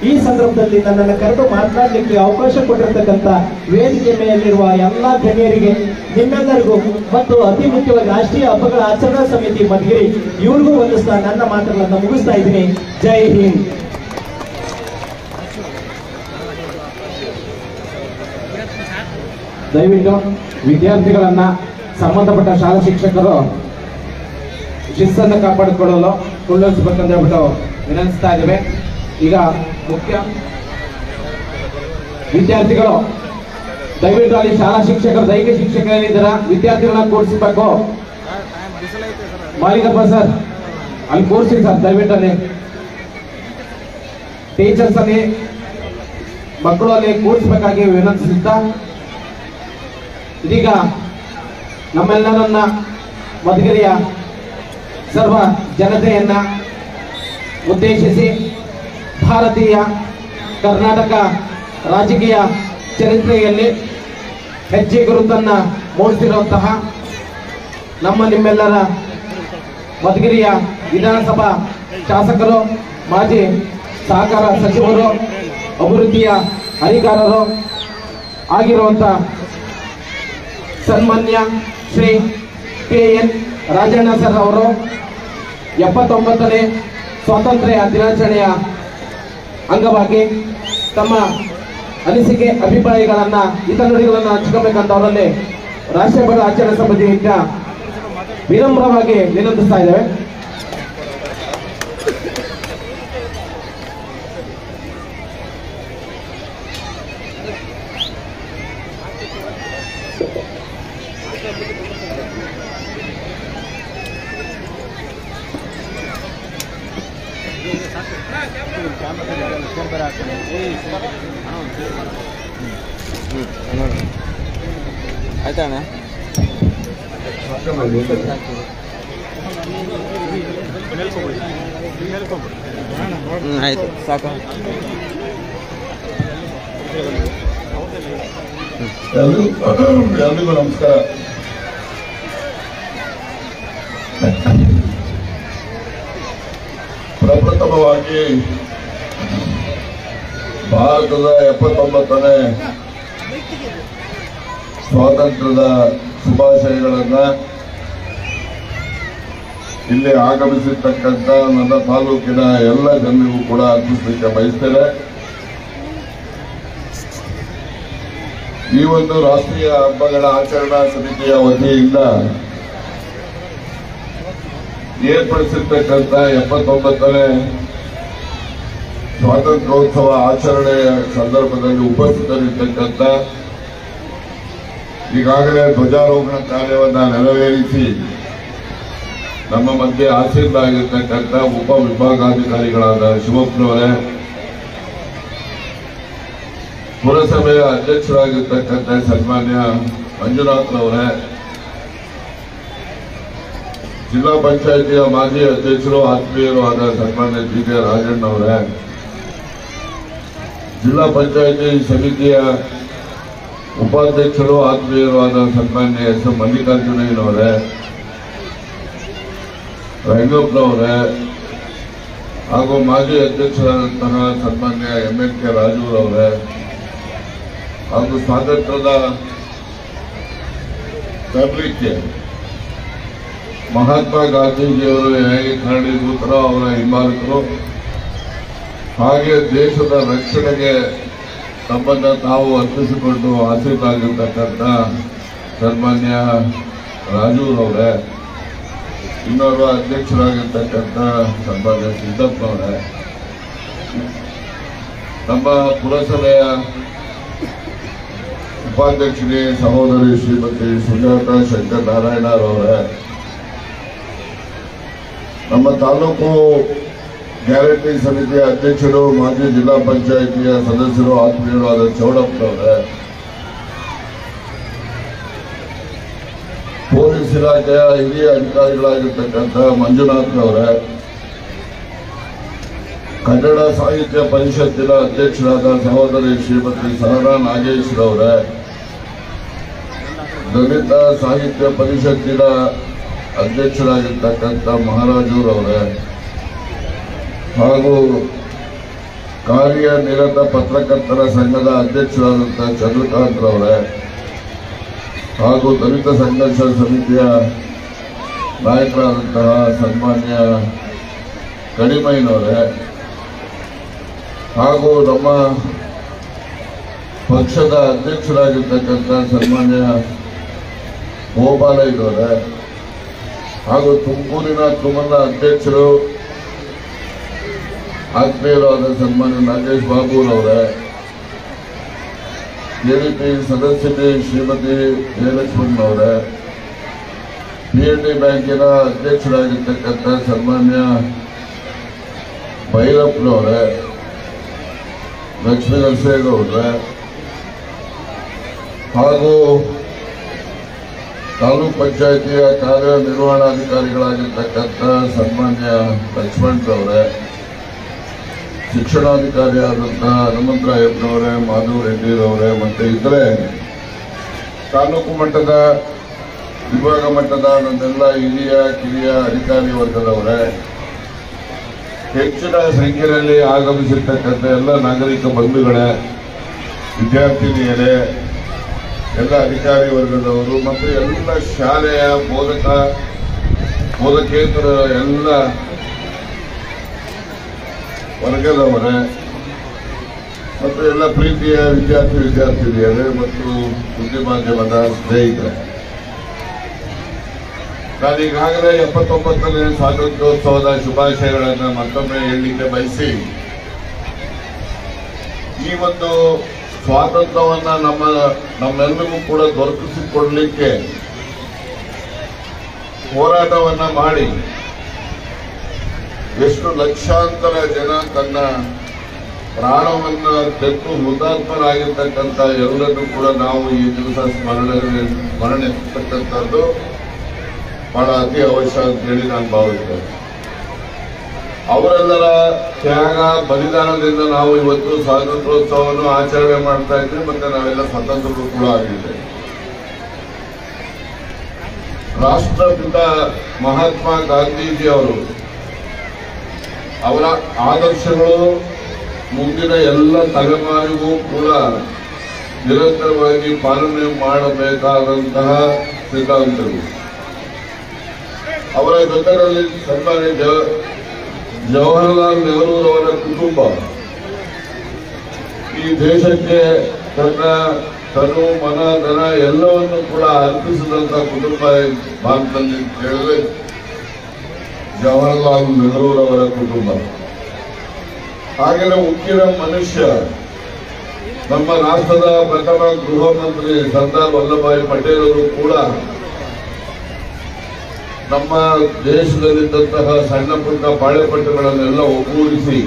ಈ ಸಂದರ್ಭದಲ್ಲಿ ನನ್ನನ್ನು ಕರೆದು ಮಾತನಾಡಲಿಕ್ಕೆ ಅವಕಾಶ ಕೊಟ್ಟಿರ್ತಕ್ಕಂಥ ವೇದಿಕೆ ಮೇಲಿರುವ ಎಲ್ಲಾ ಗಣ್ಯರಿಗೆ, ನಿಮ್ಮೆಲ್ಲರಿಗೂ ಮತ್ತು ಅತಿ ಮುಖ್ಯವಾಗಿ ರಾಷ್ಟ್ರೀಯ ಹಬ್ಬಗಳ ಆಚರಣಾ ಸಮಿತಿ ಮಧುಗಿರಿ ಇವ್ರಿಗೂ ವಂದಿಸ್ತಾ ನನ್ನ ಮಾತುಗಳನ್ನು ಮುಗಿಸ್ತಾ ಇದ್ದೀನಿ. ಜೈ ಹಿಂದ್. ದಯವಿಟ್ಟು ವಿದ್ಯಾರ್ಥಿಗಳನ್ನ ಸಂಬಂಧಪಟ್ಟ ಶಾಲಾ ಶಿಕ್ಷಕರು ಶಿಸ್ತನ್ನು ಕಾಪಾಡಿಕೊಳ್ಳಲು ಕೊಳ್ಳಿಸಬೇಕಂತ ಹೇಳ್ಬಿಟ್ಟು ವಿನಂತಿಸ್ತಾ ಇದ್ದೇವೆ. ಈಗ ಮುಖ್ಯ ವಿದ್ಯಾರ್ಥಿಗಳು ದಯವಿಟ್ಟು ಅಲ್ಲಿ ಶಾಲಾ ಶಿಕ್ಷಕರು ದೈಹಿಕ ಶಿಕ್ಷಕರೇನಿದ್ದಾರ ವಿದ್ಯಾರ್ಥಿಗಳನ್ನ ಕೂರಿಸಬೇಕು. ಮಾಲಿಕಪ್ಪ ಸರ್ ಅಲ್ಲಿ ಕೂರಿಸಿ ಸರ್, ದಯವಿಟ್ಟು ಅಲ್ಲಿ ಟೀಚರ್ಸ್ ಅಲ್ಲಿ ಮಕ್ಕಳು ಅಲ್ಲಿ ಕೂರಿಸಬೇಕಾಗಿ ವಿನಂತಿಸುತ್ತಾ, ಇದೀಗ ನಮ್ಮೆಲ್ಲರನ್ನ ಮಧುಗಿರಿಯ ಸರ್ವ ಜನತೆಯನ್ನ ಉದ್ದೇಶಿಸಿ ಭಾರತೀಯ ಕರ್ನಾಟಕ ರಾಜಕೀಯ ಚರಿತ್ರೆಯಲ್ಲಿ ಹೆಜ್ಜೆ ಗುರುತನ್ನ ಮೂಡಿಸಿರುವಂತಹ ನಮ್ಮ ನಿಮ್ಮೆಲ್ಲರ ಮಧುಗಿರಿಯ ವಿಧಾನಸಭಾ ಶಾಸಕರು, ಮಾಜಿ ಸಹಕಾರ ಸಚಿವರು, ಅಭಿವೃದ್ಧಿಯ ಅಧಿಕಾರರು ಆಗಿರುವಂಥ ಸನ್ಮಾನ್ಯ ಶ್ರೀ KN ರಾಜಣ್ಣ ಸರ್ ಅವರು 79ನೇ ಸ್ವಾತಂತ್ರ್ಯ ದಿನಾಚರಣೆಯ ಅಂಗವಾಗಿ ತಮ್ಮ ಅನಿಸಿಕೆ ಅಭಿಪ್ರಾಯಗಳನ್ನ ಹಿತನುಡಿಗಳನ್ನ ಹಂಚಿಕೊಳ್ಳಬೇಕಂತ ಅವರಲ್ಲಿ ರಾಷ್ಟ್ರೀಯ ಹಬ್ಬಗಳ ಆಚರಣಾ ಸಮಿತಿಯಿಂದ ವಿನಮ್ರವಾಗಿ ವಿನಂತಿಸ್ತಾ ಇದ್ದೇವೆ. ಆಯ್ತಾ ಅಣ್ಣ? ಆಯ್ತು ಸಾಕು. ಎಲ್ರಿಗೂ ನಮಸ್ಕಾರ. ಪ್ರಪ್ರಥಮವಾಗಿ ಭಾರತದ 79ನೇ ಸ್ವಾತಂತ್ರ್ಯದ ಶುಭಾಶಯಗಳನ್ನ ಇಲ್ಲಿ ಆಗಮಿಸಿರ್ತಕ್ಕಂಥ ನನ್ನ ತಾಲೂಕಿನ ಎಲ್ಲ ಜನರಿಗೂ ಕೂಡ ಅರ್ಪಿಸಲಿಕ್ಕೆ ಬಯಸ್ತೇನೆ. ಈ ಒಂದು ರಾಷ್ಟ್ರೀಯ ಹಬ್ಬಗಳ ಆಚರಣಾ ಸಮಿತಿಯ ವತಿಯಿಂದ ಏರ್ಪಡಿಸಿರ್ತಕ್ಕಂಥ 79ನೇ ಸ್ವಾತಂತ್ರ್ಯೋತ್ಸವ ಆಚರಣೆಯ ಸಂದರ್ಭದಲ್ಲಿ ಉಪಸ್ಥಿತರಿರ್ತಕ್ಕಂಥ, ಈಗಾಗಲೇ ಧ್ವಜಾರೋಹಣ ಕಾರ್ಯವನ್ನು ನೆರವೇರಿಸಿ ನಮ್ಮ ಮಧ್ಯೆ ಆಸೀನರಾಗಿರ್ತಕ್ಕಂಥ ಉಪವಿಭಾಗಾಧಿಕಾರಿಗಳಾದ ಶಿವಪ್ಪನವರೇ, ಪುರಸಭೆಯ ಅಧ್ಯಕ್ಷರಾಗಿರ್ತಕ್ಕಂಥ ಸನ್ಮಾನ್ಯ ಮಂಜುನಾಥ್ರವರೇ, ಜಿಲ್ಲಾ ಪಂಚಾಯಿತಿಯ ಮಾಜಿ ಅಧ್ಯಕ್ಷರು ಆತ್ಮೀಯರು ಆದ ಸನ್ಮಾನ್ಯ GK ರಾಜಣ್ಣವರೇ, ಜಿಲ್ಲಾ ಪಂಚಾಯಿತಿ ಸಮಿತಿಯ ಉಪಾಧ್ಯಕ್ಷರು ಆತ್ಮೀಯರು ಆದ ಸನ್ಮಾನ್ಯ SM ಮಲ್ಲಿಕಾರ್ಜುನಯ್ಯನವರೇ, ರಂಗಪ್ಪನವರೇ ಹಾಗೂ ಮಾಜಿ ಅಧ್ಯಕ್ಷರಾದಂತಹ ಸನ್ಮಾನ್ಯ MNK ರಾಜೂರವರೇ ಹಾಗೂ ಸ್ವಾತಂತ್ರ್ಯದ ತರಲಿಕ್ಕೆ ಮಹಾತ್ಮ ಗಾಂಧೀಜಿಯವರು ಹೇಗೆ ಕಾರಣೀಭೂತರೋ ಅವರ ಹಿಂಬಾಲಕರು, ಹಾಗೆ ದೇಶದ ರಕ್ಷಣೆಗೆ ತಮ್ಮನ್ನು ತಾವು ಅರ್ಪಿಸಿಕೊಂಡು ಆಸೀನರಾಗಿರ್ತಕ್ಕಂಥ ಸನ್ಮಾನ್ಯ ರಾಜೂರವರೇ, ಇನ್ನೋರ್ವ ಅಧ್ಯಕ್ಷರಾಗಿರ್ತಕ್ಕಂಥ ಸನ್ಮಾನ್ಯ ಸಿದ್ದಪ್ಪನವರೇ, ನಮ್ಮ ಪುರಸಭೆಯ ಉಪಾಧ್ಯಕ್ಷರೇ ಸಹೋದರಿ ಶ್ರೀಮತಿ ಸುಜಾತ ಶಂಕರ್ ನಾರಾಯಣರವರೇ, ನಮ್ಮ ತಾಲೂಕು ಗ್ಯಾರಂಟಿ ಸಮಿತಿಯ ಅಧ್ಯಕ್ಷರು ಮಾಜಿ ಜಿಲ್ಲಾ ಪಂಚಾಯಿತಿಯ ಸದಸ್ಯರು ಆತ್ಮೀಯರು ಆದ ಚೌಡಪ್ಪನವರೇ, ಪೊಲೀಸ್ ಇಲಾಖೆಯ ಹಿರಿಯ ಅಧಿಕಾರಿಗಳಾಗಿರ್ತಕ್ಕಂಥ ಮಂಜುನಾಥ್ರವರೇ, ಕನ್ನಡ ಸಾಹಿತ್ಯ ಪರಿಷತ್ತಿನ ಅಧ್ಯಕ್ಷರಾದ ಸಹೋದರಿ ಶ್ರೀಮತಿ ಸಹನಾ ನಾಗೇಶ್ರವರೇ, ದಲಿತ ಸಾಹಿತ್ಯ ಪರಿಷತ್ತಿನ ಅಧ್ಯಕ್ಷರಾಗಿರ್ತಕ್ಕಂಥ ಮಹಾರಾಜೂರವರೇ ಹಾಗೂ ಕಾರ್ಯನಿರತ ಪತ್ರಕರ್ತರ ಸಂಘದ ಅಧ್ಯಕ್ಷರಾದಂಥ ಚಂದ್ರಕಾಂತ್ರವರೇ ಹಾಗೂ ದಲಿತ ಸಂಘರ್ಷ ಸಮಿತಿಯ ನಾಯಕರಾದಂತಹ ಸನ್ಮಾನ್ಯ ಕಡಿಮಯ್ಯನವರೇ ಹಾಗೂ ನಮ್ಮ ಪಕ್ಷದ ಅಧ್ಯಕ್ಷರಾಗಿರ್ತಕ್ಕಂಥ ಸನ್ಮಾನ್ಯ ಗೋಪಾಲಯ್ಯನವರೇ ಹಾಗೂ ತುಮಕೂರಿನ ತುಮನ ಅಧ್ಯಕ್ಷರು ಆತ್ಮೀಯರಾದ ಸನ್ಮಾನ್ಯ ನಾಗೇಶ್ ಬಾಬುರವರೇ, ಕೆಡಿಪಿ ಸದಸ್ಯತೆ ಶ್ರೀಮತಿ ಜಯಲಕ್ಷ್ಮಣ್ಣವರೇ, PNB ಬ್ಯಾಂಕಿನ ಅಧ್ಯಕ್ಷರಾಗಿರ್ತಕ್ಕಂಥ ಸನ್ಮಾನ್ಯ ಭೈರಪ್ಪನವರೇ, ಲಕ್ಷ್ಮೀ ನರಸೇಗೌಡ್ರೆ ಹಾಗೂ ತಾಲೂಕ್ ಪಂಚಾಯಿತಿಯ ಕಾರ್ಯನಿರ್ವಹಣಾಧಿಕಾರಿಗಳಾಗಿರ್ತಕ್ಕಂಥ ಸನ್ಮಾನ್ಯ ಲಕ್ಷ್ಮಣರವರೇ, ಶಿಕ್ಷಣಾಧಿಕಾರಿಯಾದಂತಹ ಹನುಮಂತರಾಯಪ್ಪನವರೇ, ಮಾಧವ ರೆಡ್ಡಿರವರೇ ಮತ್ತು ಇತರೆ ತಾಲೂಕು ಮಟ್ಟದ ವಿಭಾಗ ಮಟ್ಟದ ನನ್ನೆಲ್ಲ ಹಿರಿಯ ಕಿರಿಯ ಅಧಿಕಾರಿ ವರ್ಗದವರೇ, ಹೆಚ್ಚಿನ ಸಂಖ್ಯೆಯಲ್ಲಿ ಆಗಮಿಸಿರ್ತಕ್ಕಂಥ ಎಲ್ಲ ನಾಗರಿಕ ಬಂಧುಗಳೇ, ವಿದ್ಯಾರ್ಥಿನಿಯರೇ, ಎಲ್ಲ ಅಧಿಕಾರಿ ವರ್ಗದವರು ಮತ್ತು ಎಲ್ಲ ಶಾಲೆಯ ಬೋಧಕೇತರ ಎಲ್ಲ ವರ್ಗದವರೇ ಮತ್ತು ಎಲ್ಲ ಪ್ರೀತಿಯ ವಿದ್ಯಾರ್ಥಿನಿಯರೇ ಮತ್ತು ಸುದ್ದಿ ಮಾಧ್ಯಮದ ಸ್ನೇಹಿತರೆ, ನಾನೀಗಾಗಲೇ 79ನೇ ಸ್ವಾತಂತ್ರ್ಯೋತ್ಸವದ ಶುಭಾಶಯಗಳನ್ನು ಮತ್ತೊಮ್ಮೆ ಹೇಳಲಿಕ್ಕೆ ಬಯಸಿ, ಈ ಒಂದು ಸ್ವಾತಂತ್ರ್ಯವನ್ನ ನಮ್ಮೆಲ್ಲರಿಗೂ ಕೂಡ ದೊರಕಿಸಿಕೊಡ್ಲಿಕ್ಕೆ ಹೋರಾಟವನ್ನ ಮಾಡಿ ಎಷ್ಟು ಲಕ್ಷಾಂತರ ಜನ ತನ್ನ ಪ್ರಾಣವನ್ನ ತೆತ್ತು ಹುತಾತ್ಮರಾಗಿರ್ತಕ್ಕಂಥ ಎಲ್ಲರನ್ನೂ ಕೂಡ ನಾವು ಈ ದಿವಸ ಸ್ಮರಣೆಸ್ತಕ್ಕಂಥದ್ದು ಬಹಳ ಅತಿ ಅವಶ್ಯ ಅಂತ ಹೇಳಿ ನಾನು ಭಾವಿಸ್ತೇನೆ. ಅವರೆಲ್ಲರ ತ್ಯಾಗ ಬಲಿದಾನದಿಂದ ನಾವು ಇವತ್ತು ಸ್ವಾತಂತ್ರ್ಯೋತ್ಸವವನ್ನು ಆಚರಣೆ ಮಾಡ್ತಾ ಇದ್ದೀವಿ ಮತ್ತೆ ನಾವೆಲ್ಲ ಸ್ವತಂತ್ರರು ಕೂಡ ಆಗಿದ್ದೇವೆ. ರಾಷ್ಟ್ರಪಿತ ಮಹಾತ್ಮ ಗಾಂಧೀಜಿ ಅವರ ಆದರ್ಶಗಳು ಮುಂದಿನ ಎಲ್ಲ ತಲೆಮಾರಿಗೂ ಕೂಡ ನಿರಂತರವಾಗಿ ಪಾಲನೆ ಮಾಡಬೇಕಾದಂತಹ ಸಿದ್ಧಾಂತಗಳು. ಅವರ ಜೊತೆಯಲ್ಲಿ ಸನ್ಮಾನ್ಯ ಜವಾಹರಲಾಲ್ ನೆಹರೂರವರ ಕುಟುಂಬ ಈ ದೇಶಕ್ಕೆ ತನು ಮನ ಧನ ಎಲ್ಲವನ್ನು ಕೂಡ ಅರ್ಪಿಸಿದಂತಹ ಕುಟುಂಬ ಭಾರತದಲ್ಲಿ ಹೇಳಿದ್ರೆ ಜವಾಹರಲಾಲ್ ನೆಹರೂರವರ ಕುಟುಂಬ. ಹಾಗೆಯೇ ಉಕ್ಕಿನ ಮನುಷ್ಯ ನಮ್ಮ ರಾಷ್ಟ್ರದ ಪ್ರಥಮ ಗೃಹ ಮಂತ್ರಿ ಸರ್ದಾರ್ ವಲ್ಲಭಭಾಯಿ ಪಟೇಲ್ ಅವರು ಕೂಡ ನಮ್ಮ ದೇಶದಲ್ಲಿದ್ದಂತಹ ಸಣ್ಣ ಪುಟ್ಟ ಪಾಳೆಪಟ್ಟುಗಳನ್ನೆಲ್ಲ ಒಗ್ಗೂಡಿಸಿ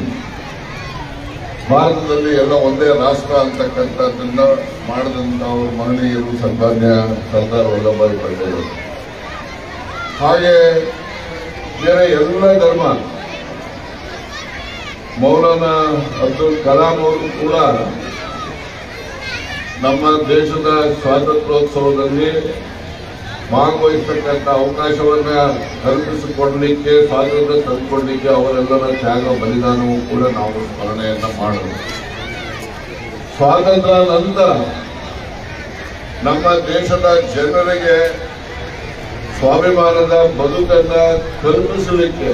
ಭಾರತದಲ್ಲಿ ಎಲ್ಲ ಒಂದೇ ರಾಷ್ಟ್ರ ಅಂತಕ್ಕಂಥದ್ದನ್ನ ಮಾಡಿದಂತಹ ಮಹನೀಯರು ಸನ್ಮಾನ್ಯ ಸರ್ದಾರ್ ವಲ್ಲಭಭಾಯಿ ಪಟೇಲ್. ಹಾಗೆ ಬೇರೆ ಎಲ್ಲ ಧರ್ಮ, ಮೌಲಾನಾ ಅಬ್ದುಲ್ ಕಲಾಂ ಅವರು ಕೂಡ ನಮ್ಮ ದೇಶದ ಸ್ವಾತಂತ್ರ್ಯೋತ್ಸವದಲ್ಲಿ ಭಾಗವಹಿಸತಕ್ಕಂಥ ಅವಕಾಶವನ್ನ ಕಲ್ಪಿಸಿಕೊಡ್ಲಿಕ್ಕೆ, ಸ್ವಾತಂತ್ರ್ಯ ತಂದುಕೊಡ್ಲಿಕ್ಕೆ ಅವರೆಲ್ಲರ ತ್ಯಾಗ ಬಲಿದಾನವೂ ಕೂಡ ನಾವು ಸ್ಮರಣೆಯನ್ನ ಮಾಡಬೇಕು. ಸ್ವಾತಂತ್ರ್ಯ ನಂತರ ನಮ್ಮ ದೇಶದ ಜನರಿಗೆ ಸ್ವಾಭಿಮಾನದ ಬದುಕನ್ನ ಕಲ್ಪಿಸಲಿಕ್ಕೆ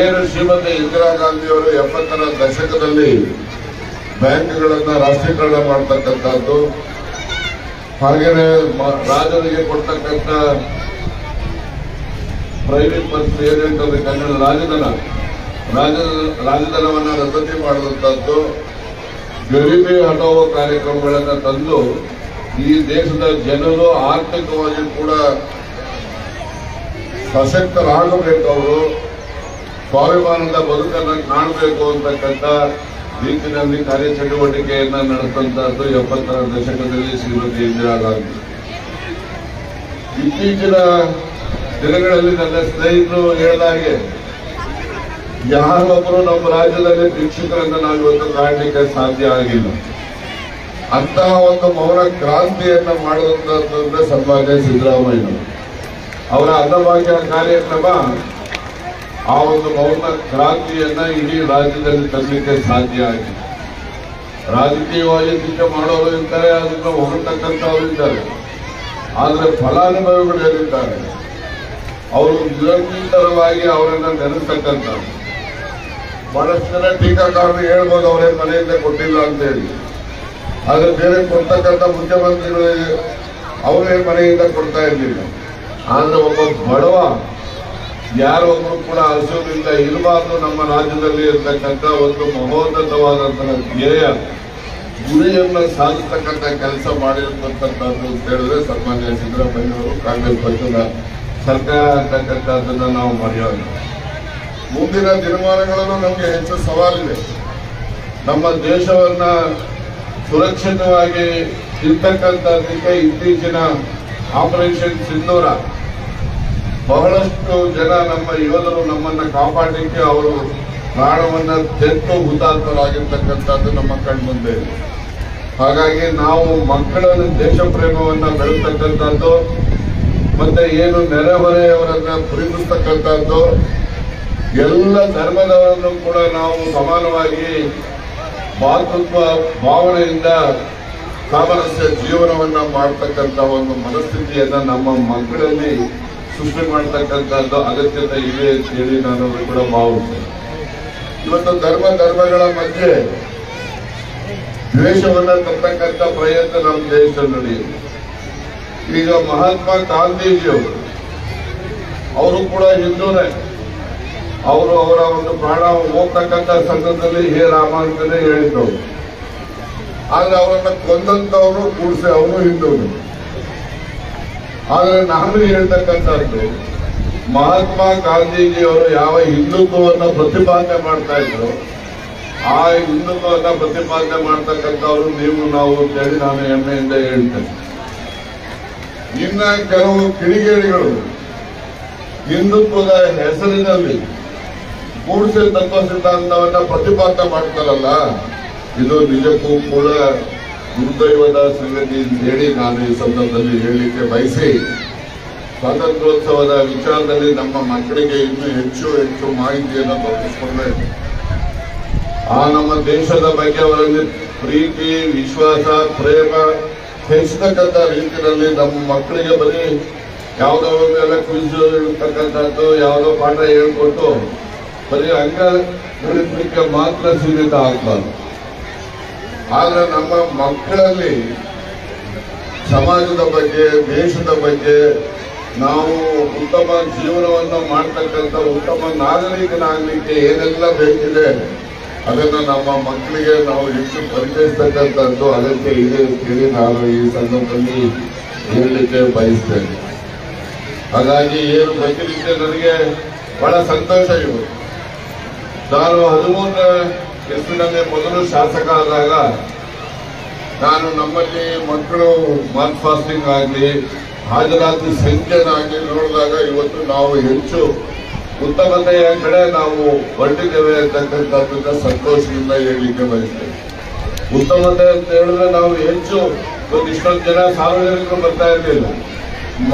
ಏನು ಶ್ರೀಮತಿ ಇಂದಿರಾ ಗಾಂಧಿಯವರು 70ರ ದಶಕದಲ್ಲಿ ಬ್ಯಾಂಕ್ಗಳನ್ನ ರಾಷ್ಟ್ರೀಕರಣ ಮಾಡತಕ್ಕಂಥದ್ದು, ಹಾಗೇನೆ ರಾಜರಿಗೆ ಕೊಡ್ತಕ್ಕಂಥ ಪ್ರೈವೇಟ್ ಬಸ್ ಏನಿರ್ತದೆ ಕನ್ನಡ ರಾಜಧನವನ್ನ ರದ್ದತಿ ಮಾಡಿದಂಥದ್ದು, ಗರೀಬಿ ಹಟಾವೋ ಕಾರ್ಯಕ್ರಮಗಳನ್ನು ತಂದು ಈ ದೇಶದ ಜನರು ಆರ್ಥಿಕವಾಗಿ ಕೂಡ ಸಶಕ್ತರಾಗಬೇಕು, ಅವರು ಸ್ವಾಭಿಮಾನದ ಬದುಕನ್ನು ಕಾಣಬೇಕು ಅಂತಕ್ಕಂಥ ರೀತಿಯಲ್ಲಿ ಕಾರ್ಯಚಟುವಟಿಕೆಯನ್ನ ನಡೆಸಿದಂತಹದ್ದು 70ರ ದಶಕದಲ್ಲಿ ಶ್ರೀಮತಿ ಇಂದಿರಾ ಗಾಂಧಿ. ಇತ್ತೀಚಿನ ದಿನಗಳಲ್ಲಿ ನನ್ನ ಸ್ನೇಹಿತರು ಹೇಳಿದಾಗೆ ಯಾರೊಬ್ಬರು ನಮ್ಮ ರಾಜ್ಯದಲ್ಲಿ ಶಿಕ್ಷಕರನ್ನ ನಾವು ಇವತ್ತು ಕಾಣಲಿಕ್ಕೆ ಸಾಧ್ಯ ಆಗಿಲ್ಲ. ಅಂತಹ ಒಂದು ಮೌನ ಕ್ರಾಂತಿಯನ್ನ ಮಾಡುವಂತಹದ್ದು ಸನ್ಮಾನ್ಯ ಸಿದ್ದರಾಮಯ್ಯ ಅವರ ಅನ್ನಭಾಗ್ಯ ಕಾರ್ಯಕ್ರಮ ಆ ಒಂದು ಮೌನ ಕ್ರಾಂತಿಯನ್ನ ಇಡೀ ರಾಜ್ಯದಲ್ಲಿ ತರಲಿಕ್ಕೆ ಸಾಧ್ಯ ಆಗಿದೆ. ರಾಜಕೀಯವಾಗಿ ಟೀಕೆ ಮಾಡೋರು ಇರ್ತಾರೆ, ಅದನ್ನು ಹೊರತಕ್ಕಂಥವ್ರು ಇದ್ದಾರೆ, ಆದರೆ ಫಲಾನುಭವಿಗಳು ಏನಿದ್ದಾರೆ ಅವರು ನಿರಂತರವಾಗಿ ಅವರನ್ನ ನೆನೆಸ್ತಕ್ಕಂಥ ಬಹಳಷ್ಟು ಜನ ಟೀಕಾಕಾರರು ಹೇಳ್ಬೋದು ಅವರೇ ಮನೆಯಿಂದ ಕೊಟ್ಟಿಲ್ಲ ಅಂತ ಹೇಳಿ. ಆದ್ರೆ ಬೇರೆ ಕೊಡ್ತಕ್ಕಂಥ ಮುಖ್ಯಮಂತ್ರಿಗಳಿಗೆ ಅವರೇ ಮನೆಯಿಂದ ಕೊಡ್ತಾ ಇರಲಿಲ್ಲ. ಆದ್ರೆ ಒಬ್ಬ ಬಡವ ಯಾರೊಬ್ರು ಕೂಡ ಹಸುವಿನಿಂದ ಇರಬಾರ್ದು ನಮ್ಮ ರಾಜ್ಯದಲ್ಲಿ ಇರತಕ್ಕಂಥ ಒಂದು ಮಹೋನ್ನತವಾದಂತಹ ಧ್ಯೇಯ ಗುರಿಯನ್ನ ಸಾಧಿಸ್ತಕ್ಕಂಥ ಕೆಲಸ ಮಾಡಿರ್ತಕ್ಕಂಥದ್ದು ಅಂತ ಹೇಳಿದ್ರೆ ಸನ್ಮಾನ್ಯ ಸಿದ್ದರಾಮಯ್ಯವರು ಕಾಂಗ್ರೆಸ್ ಪಕ್ಷದ ಸರ್ಕಾರ ಅಂತಕ್ಕಂಥದ್ದನ್ನ ನಾವು ಮರೆಯೋಣ. ಮುಂದಿನ ದಿನಮಾನಗಳಲ್ಲೂ ನಮಗೆ ಹೆಚ್ಚು ಸವಾಲಿದೆ. ನಮ್ಮ ದೇಶವನ್ನ ಸುರಕ್ಷಿತವಾಗಿ ಇರ್ತಕ್ಕಂಥದ್ದಕ್ಕೆ ಇತ್ತೀಚಿನ ಆಪರೇಷನ್ ಸಿಂಧೂರ ಬಹಳಷ್ಟು ಜನ ನಮ್ಮ ಯೋಧರು ನಮ್ಮನ್ನ ಕಾಪಾಡಲಿಕ್ಕೆ ಅವರು ಪ್ರಾಣವನ್ನ ತೆತ್ತು ಹುತಾತ್ಮರಾಗಿರ್ತಕ್ಕಂಥದ್ದು ನಮ್ಮ ಕಣ್ಮುಂದೆ ಇದೆ. ಹಾಗಾಗಿ ನಾವು ಮಕ್ಕಳ ದೇಶ ಪ್ರೇಮವನ್ನ ಬೆಳೆಸ್ತಕ್ಕಂಥದ್ದು ಮತ್ತೆ ಏನು ನೆರೆಹೊರೆಯವರನ್ನ ಪ್ರೀತಿಸ್ತಕ್ಕಂಥದ್ದು ಎಲ್ಲ ಧರ್ಮದವರನ್ನು ಕೂಡ ನಾವು ಸಮಾನವಾಗಿ ಭಾತೃತ್ವ ಭಾವನೆಯಿಂದ ಸಾಮರಸ್ಯ ಜೀವನವನ್ನ ಮಾಡ್ತಕ್ಕಂಥ ಒಂದು ಮನಸ್ಥಿತಿಯನ್ನ ನಮ್ಮ ಮಕ್ಕಳಲ್ಲಿ ಸೃಷ್ಟಿ ಮಾಡ್ತಕ್ಕಂಥದ್ದು ಅಗತ್ಯತೆ ಇದೆ ಅಂತ ಹೇಳಿ ನಾನು ಕೂಡ ಭಾವಿಸ್ತೇನೆ. ಇವತ್ತು ಧರ್ಮಗಳ ಮಧ್ಯೆ ದ್ವೇಷವನ್ನ ತರ್ತಕ್ಕಂಥ ಪ್ರಯತ್ನ ನಮ್ಮ ದೇಶದಲ್ಲಿ ನಡೆಯುತ್ತೆ. ಈಗ ಮಹಾತ್ಮ ಗಾಂಧೀಜಿಯವರು ಅವರು ಕೂಡ ಹಿಂದೂನೇ. ಅವರು ಅವರ ಒಂದು ಪ್ರಾಣ ಹೋಗ್ತಕ್ಕಂಥ ಸಂದರ್ಭದಲ್ಲಿ ಹೇ ರಾಮ ಅಂತಲೇ ಹೇಳಿದ್ರು. ಆದ್ರೆ ಅವರನ್ನ ಕೊಂದಂತವರು ಕೂಡಿಸಿ ಅವನು ಹಿಂದೂನು. ಆದ್ರೆ ನಾನು ಹೇಳ್ತಕ್ಕಂಥದ್ದು ಮಹಾತ್ಮ ಗಾಂಧೀಜಿಯವರು ಯಾವ ಹಿಂದುತ್ವವನ್ನ ಪ್ರತಿಪಾದನೆ ಮಾಡ್ತಾ ಇದ್ರು ಆ ಹಿಂದುತ್ವವನ್ನ ಪ್ರತಿಪಾದನೆ ಮಾಡ್ತಕ್ಕಂಥವ್ರು ನೀವು ನಾವು ಅಂತೇಳಿ ನಾನು ಹೆಮ್ಮೆಯಿಂದ ಹೇಳ್ತೇನೆ. ಇನ್ನ ಕೆಲವು ಕಿಡಿಗೇಡಿಗಳು ಹಿಂದುತ್ವದ ಹೆಸರಿನಲ್ಲಿ ಗೂಡ್ಸೆ ತತ್ವ ಸಿದ್ಧಾಂತವನ್ನ ಪ್ರತಿಪಾದನೆ ಮಾಡ್ತಾರಲ್ಲ, ಇದು ನಿಜಕ್ಕೂ ಕೂಡ ದುರ್ದೈವದ ಸಂಗತಿ ಅಂತ ಹೇಳಿ ನಾನು ಈ ಸಂದರ್ಭದಲ್ಲಿ ಹೇಳಲಿಕ್ಕೆ ಬಯಸಿ, ಸ್ವಾತಂತ್ರ್ಯೋತ್ಸವದ ವಿಚಾರದಲ್ಲಿ ನಮ್ಮ ಮಕ್ಕಳಿಗೆ ಇನ್ನೂ ಹೆಚ್ಚು ಮಾಹಿತಿಯನ್ನು ತಲುಪಿಸಿಕೊಡ್ಬೇಕು. ಆ ನಮ್ಮ ದೇಶದ ಬಗ್ಗೆ ಅವರಲ್ಲಿ ಪ್ರೀತಿ, ವಿಶ್ವಾಸ, ಪ್ರೇಮ ಹೆಚ್ಚತಕ್ಕಂಥ ರೀತಿಯಲ್ಲಿ ನಮ್ಮ ಮಕ್ಕಳಿಗೆ ಬರೀ ಯಾವುದೋ ಮೇಲೆ ಕ್ವಿಜ್ ಇರ್ತಕ್ಕಂಥದ್ದು ಯಾವುದೋ ಪಾಠ ಹೇಳ್ಕೊಟ್ಟು ಬರೀ ಅಂಗ ಗಣಿತಕ್ಕೆ ಮಾತ್ರ ಸೀಮಿತ ಆಗ್ಬಾರ್ದು. ಆದ್ರೆ ನಮ್ಮ ಮಕ್ಕಳಲ್ಲಿ ಸಮಾಜದ ಬಗ್ಗೆ, ದೇಶದ ಬಗ್ಗೆ ನಾವು ಉತ್ತಮ ಜೀವನವನ್ನು ಮಾಡ್ತಕ್ಕಂಥ ಉತ್ತಮ ನಾಗರಿಕನಾಗಲಿಕ್ಕೆ ಏನೆಲ್ಲ ಬೇಕಿದೆ ಅದನ್ನ ನಮ್ಮ ಮಕ್ಕಳಿಗೆ ನಾವು ಹೆಚ್ಚು ಪರಿಚಯಿಸ್ತಕ್ಕಂಥದ್ದು ಅಗತ್ಯ ಇದೆ ಅಂತೇಳಿ ನಾನು ಈ ಸಂದರ್ಭದಲ್ಲಿ ಹೇಳಲಿಕ್ಕೆ ಬಯಸ್ತೇನೆ. ಹಾಗಾಗಿ ಏನು ಗೊತ್ತಿರುತ್ತೆ ನನಗೆ ಬಹಳ ಸಂತೋಷ ಇವು. ನಾನು 13ನೇ ಇಸ್ವಿನಲ್ಲಿ ಮೊದಲು ಶಾಸಕ ಆದಾಗ ನಾನು ನಮ್ಮಲ್ಲಿ ಮಕ್ಕಳು ಮಾರ್ಚ್ ಫಾಸ್ಟಿಂಗ್ ಆಗಲಿ ಹಾಜರಾತಿ ಸಂಖ್ಯೆನಾಗಲಿ ನೋಡಿದಾಗ ಇವತ್ತು ನಾವು ಹೆಚ್ಚು ಉತ್ತಮತೆಯ ಕಡೆ ನಾವು ಹೊರಟಿದ್ದೇವೆ ಅಂತಕ್ಕಂಥದ್ದನ್ನ ಸಂತೋಷದಿಂದ ಹೇಳಲಿಕ್ಕೆ ಬಯಸ್ತೇವೆ. ಉತ್ತಮತೆ ಅಂತ ಹೇಳಿದ್ರೆ ನಾವು ಹೆಚ್ಚು ಇಷ್ಟೊಂದು ಜನ ಸಾರ್ವಜನಿಕರು ಬರ್ತಾ ಇರಲಿಲ್ಲ,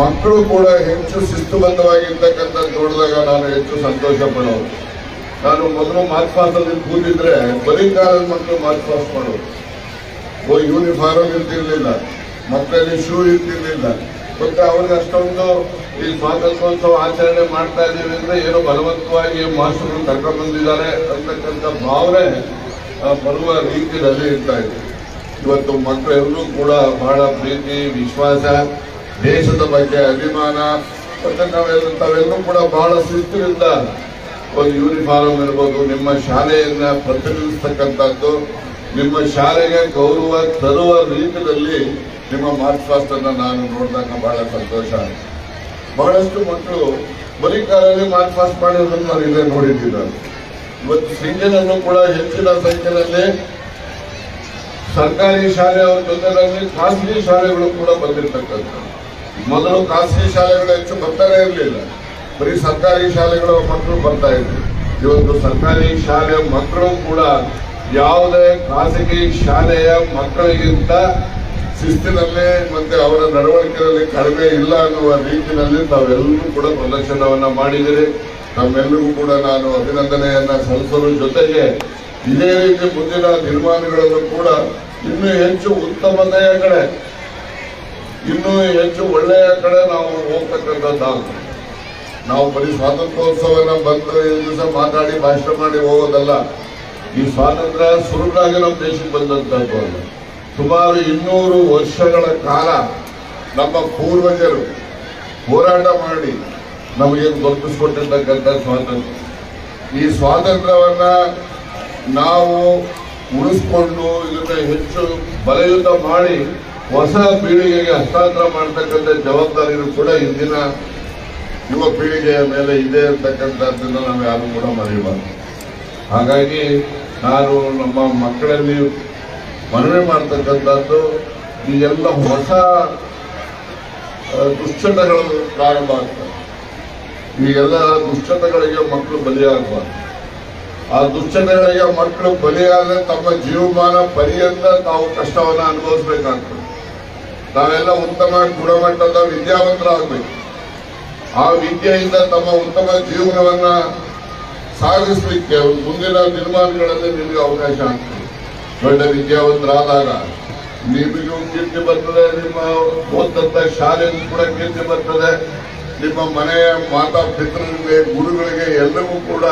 ಮಕ್ಕಳು ಕೂಡ ಹೆಚ್ಚು ಶಿಸ್ತುಬದ್ಧವಾಗಿರ್ತಕ್ಕಂಥದ್ದು ನೋಡಿದಾಗ ನಾನು ಹೆಚ್ಚು ಸಂತೋಷ ಪಡೋದು. ನಾನು ಮೊದಲು ಮಾರ್ಚ್ ಪಾಸ್ಟಲ್ಲಿ ಕೂತಿದ್ರೆ ಬರೀ ಕಾಲದ ಮಕ್ಕಳು ಮಾರ್ಚ್ ಪಾಸ್ ಮಾಡೋದು. ಯೂನಿಫಾರ್ಮ್ ಇರ್ತಿರ್ಲಿಲ್ಲ, ಮಕ್ಕಳಲ್ಲಿ ಶೂ ಇರ್ತಿರ್ಲಿಲ್ಲ. ಮತ್ತೆ ಅವ್ರಿಗೆ ಅಷ್ಟೊಂದು ಈ ಸ್ವಾತಂತ್ರ್ಯೋತ್ಸವ ಆಚರಣೆ ಮಾಡ್ತಾ ಇದ್ದೀವಿ ಅಂದ್ರೆ ಏನೋ ಬಲವಂತವಾಗಿ ಮಾಸ್ಟರ್ಗಳು ಕರ್ಕೊಂಡು ಬಂದಿದ್ದಾರೆ ಅಂತಕ್ಕಂಥ ಭಾವನೆ ಬರುವ ರೀತಿಯಲ್ಲಿ ಇರ್ತಾ ಇದೆ. ಇವತ್ತು ಮಕ್ಕಳೆಲ್ಲರೂ ಕೂಡ ಬಹಳ ಪ್ರೀತಿ, ವಿಶ್ವಾಸ, ದೇಶದ ಬಗ್ಗೆ ಅಭಿಮಾನ ಮತ್ತೆ ತಾವೆಲ್ಲರೂ ಕೂಡ ಬಹಳ ಶಿಸ್ತಿನಿಂದ ಒಂದು ಯೂನಿಫಾರ್ಮ್ ಇರ್ಬೋದು, ನಿಮ್ಮ ಶಾಲೆಯನ್ನ ಪ್ರತಿನಿಧಿಸ್ತಕ್ಕಂಥದ್ದು, ನಿಮ್ಮ ಶಾಲೆಗೆ ಗೌರವ ತರುವ ರೀತಿಯಲ್ಲಿ ನಿಮ್ಮ ಮಾರ್ಚ್ ಪಾಸ್ಟ್ ಅನ್ನ ನಾನು ನೋಡಿದಾಗ ಬಹಳ ಸಂತೋಷ. ಬಹಳಷ್ಟು ಮಕ್ಕಳು ಬರೀ ಕಾಲದಲ್ಲಿ ಮಾರ್ಚ್ ಪಾಸ್ಟ್ ಮಾಡಿರೋದನ್ನು ನಾನು ಇಲ್ಲೇ ನೋಡಿದ್ದೀನಿ. ಇವತ್ತು ಸಿಂಗನಲ್ಲೂ ಕೂಡ ಹೆಚ್ಚಿನ ಸಂಖ್ಯೆಯಲ್ಲಿ ಸರ್ಕಾರಿ ಶಾಲೆಯವರ ಜೊತೆಯಲ್ಲಿ ಖಾಸಗಿ ಶಾಲೆಗಳು ಕೂಡ ಬಂದಿರತಕ್ಕಂಥ. ಮೊದಲು ಖಾಸಗಿ ಶಾಲೆಗಳು ಹೆಚ್ಚು ಬರ್ತಾನೆ ಇರಲಿಲ್ಲ, ಬರೀ ಸರ್ಕಾರಿ ಶಾಲೆಗಳ ಮಕ್ಕಳು ಬರ್ತಾ ಇದ್ರು. ಇವತ್ತು ಸರ್ಕಾರಿ ಶಾಲೆಯ ಮಕ್ಕಳು ಕೂಡ ಯಾವುದೇ ಖಾಸಗಿ ಶಾಲೆಯ ಮಕ್ಕಳಿಗಿಂತ ಶಿಸ್ತಿನಲ್ಲಿ ಮತ್ತೆ ಅವರ ನಡವಳಿಕೆಯಲ್ಲಿ ಕಡಿಮೆ ಇಲ್ಲ ಅನ್ನುವ ರೀತಿಯಲ್ಲಿ ತಾವೆಲ್ಲರೂ ಕೂಡ ಪ್ರದರ್ಶನವನ್ನ ಮಾಡಿದಿರಿ. ತಮ್ಮೆಲ್ಲರಿಗೂ ಕೂಡ ನಾನು ಅಭಿನಂದನೆಯನ್ನ ಸಲ್ಲಿಸಲು ಜೊತೆಗೆ ಇದೇ ರೀತಿ ಮುಂದಿನ ನಿರ್ಮಾಣಗಳನ್ನು ಕೂಡ ಇನ್ನೂ ಹೆಚ್ಚು ಉತ್ತಮತೆಯ ಕಡೆ, ಇನ್ನೂ ಹೆಚ್ಚು ಒಳ್ಳೆಯ ಕಡೆ ನಾವು ಹೋಗ್ತಕ್ಕಂಥದ್ದಾಗುತ್ತೆ. ನಾವು ಬರೀ ಸ್ವಾತಂತ್ರ್ಯೋತ್ಸವನ ಬಂದು ಈ ದಿವಸ ಮಾತಾಡಿ ಭಾಷಣ ಮಾಡಿ ಹೋಗೋದಲ್ಲ. ಈ ಸ್ವಾತಂತ್ರ್ಯ ಸುರುಳಾಗಿ ನಮ್ಮ ದೇಶಕ್ಕೆ ಬಂದಂತದ್ದು ಅಲ್ಲ. ಸುಮಾರು 200 ವರ್ಷಗಳ ಕಾಲ ನಮ್ಮ ಪೂರ್ವಜರು ಹೋರಾಟ ಮಾಡಿ ನಮಗೆ ದೊರಕಿಸ್ಕೊಟ್ಟಿರ್ತಕ್ಕಂಥ ಸ್ವಾತಂತ್ರ್ಯ. ಈ ಸ್ವಾತಂತ್ರ್ಯವನ್ನ ನಾವು ಉಳಿಸ್ಕೊಂಡು ಇದನ್ನ ಹೆಚ್ಚು ಬಲಯುತ ಮಾಡಿ ಹೊಸ ಪೀಳಿಗೆಗೆ ಹಸ್ತಾಂತರ ಮಾಡತಕ್ಕಂಥ ಜವಾಬ್ದಾರಿಗಳು ಕೂಡ ಇಂದಿನ ಯುವ ಪೀಳಿಗೆಯ ಮೇಲೆ ಇದೆ ಅಂತಕ್ಕಂಥದ್ದನ್ನು ನಾವು ಯಾರು ಕೂಡ ಮರೆಯಬಾರದು. ಹಾಗಾಗಿ ನಾನು ನಮ್ಮ ಮಕ್ಕಳಲ್ಲಿ ಮನವಿ ಮಾಡ್ತಕ್ಕಂಥದ್ದು ಈ ಎಲ್ಲ ಹೊಸ ದುಶ್ಚಟಗಳು ಪ್ರಾರಂಭ ಆಗ್ತವೆ. ಈ ಎಲ್ಲ ದುಶ್ಚಟಗಳಿಗೆ ಮಕ್ಕಳು ಬಲಿಯಾಗಬಾರ್ದು. ಆ ದುಶ್ಚಟಗಳಿಗೆ ಮಕ್ಕಳು ಬಲಿಯಾದರೆ ತಮ್ಮ ಜೀವಮಾನ ಪರ್ಯಂತ ತಾವು ಕಷ್ಟವನ್ನ ಅನುಭವಿಸಬೇಕಾಗ್ತದೆ. ನಾವೆಲ್ಲ ಉತ್ತಮ ಗುಣಮಟ್ಟದ ವಿದ್ಯಾವಂತರಾಗಬೇಕು. ಆ ವಿದ್ಯೆಯಿಂದ ತಮ್ಮ ಉತ್ತಮ ಜೀವನವನ್ನ ಸಾಗಿಸಲಿಕ್ಕೆ ಮುಂದಿನ ದಿನಮಾನಗಳಲ್ಲಿ ನಿಮಗೆ ಅವಕಾಶ ಆಗ್ತದೆ. ದೊಡ್ಡ ವಿದ್ಯಾವಂತರಾದಾಗ ನಿಮಗೂ ಕೀರ್ತಿ ಬರ್ತದೆ, ನಿಮ್ಮ ಓದಂತ ಶಾಲೆಗೂ ಕೂಡ ಕೀರ್ತಿ ಬರ್ತದೆ, ನಿಮ್ಮ ಮನೆಯ ಮಾತಾ ಪಿತೃಗಳಿಗೆ ಗುರುಗಳಿಗೆ ಎಲ್ಲವೂ ಕೂಡ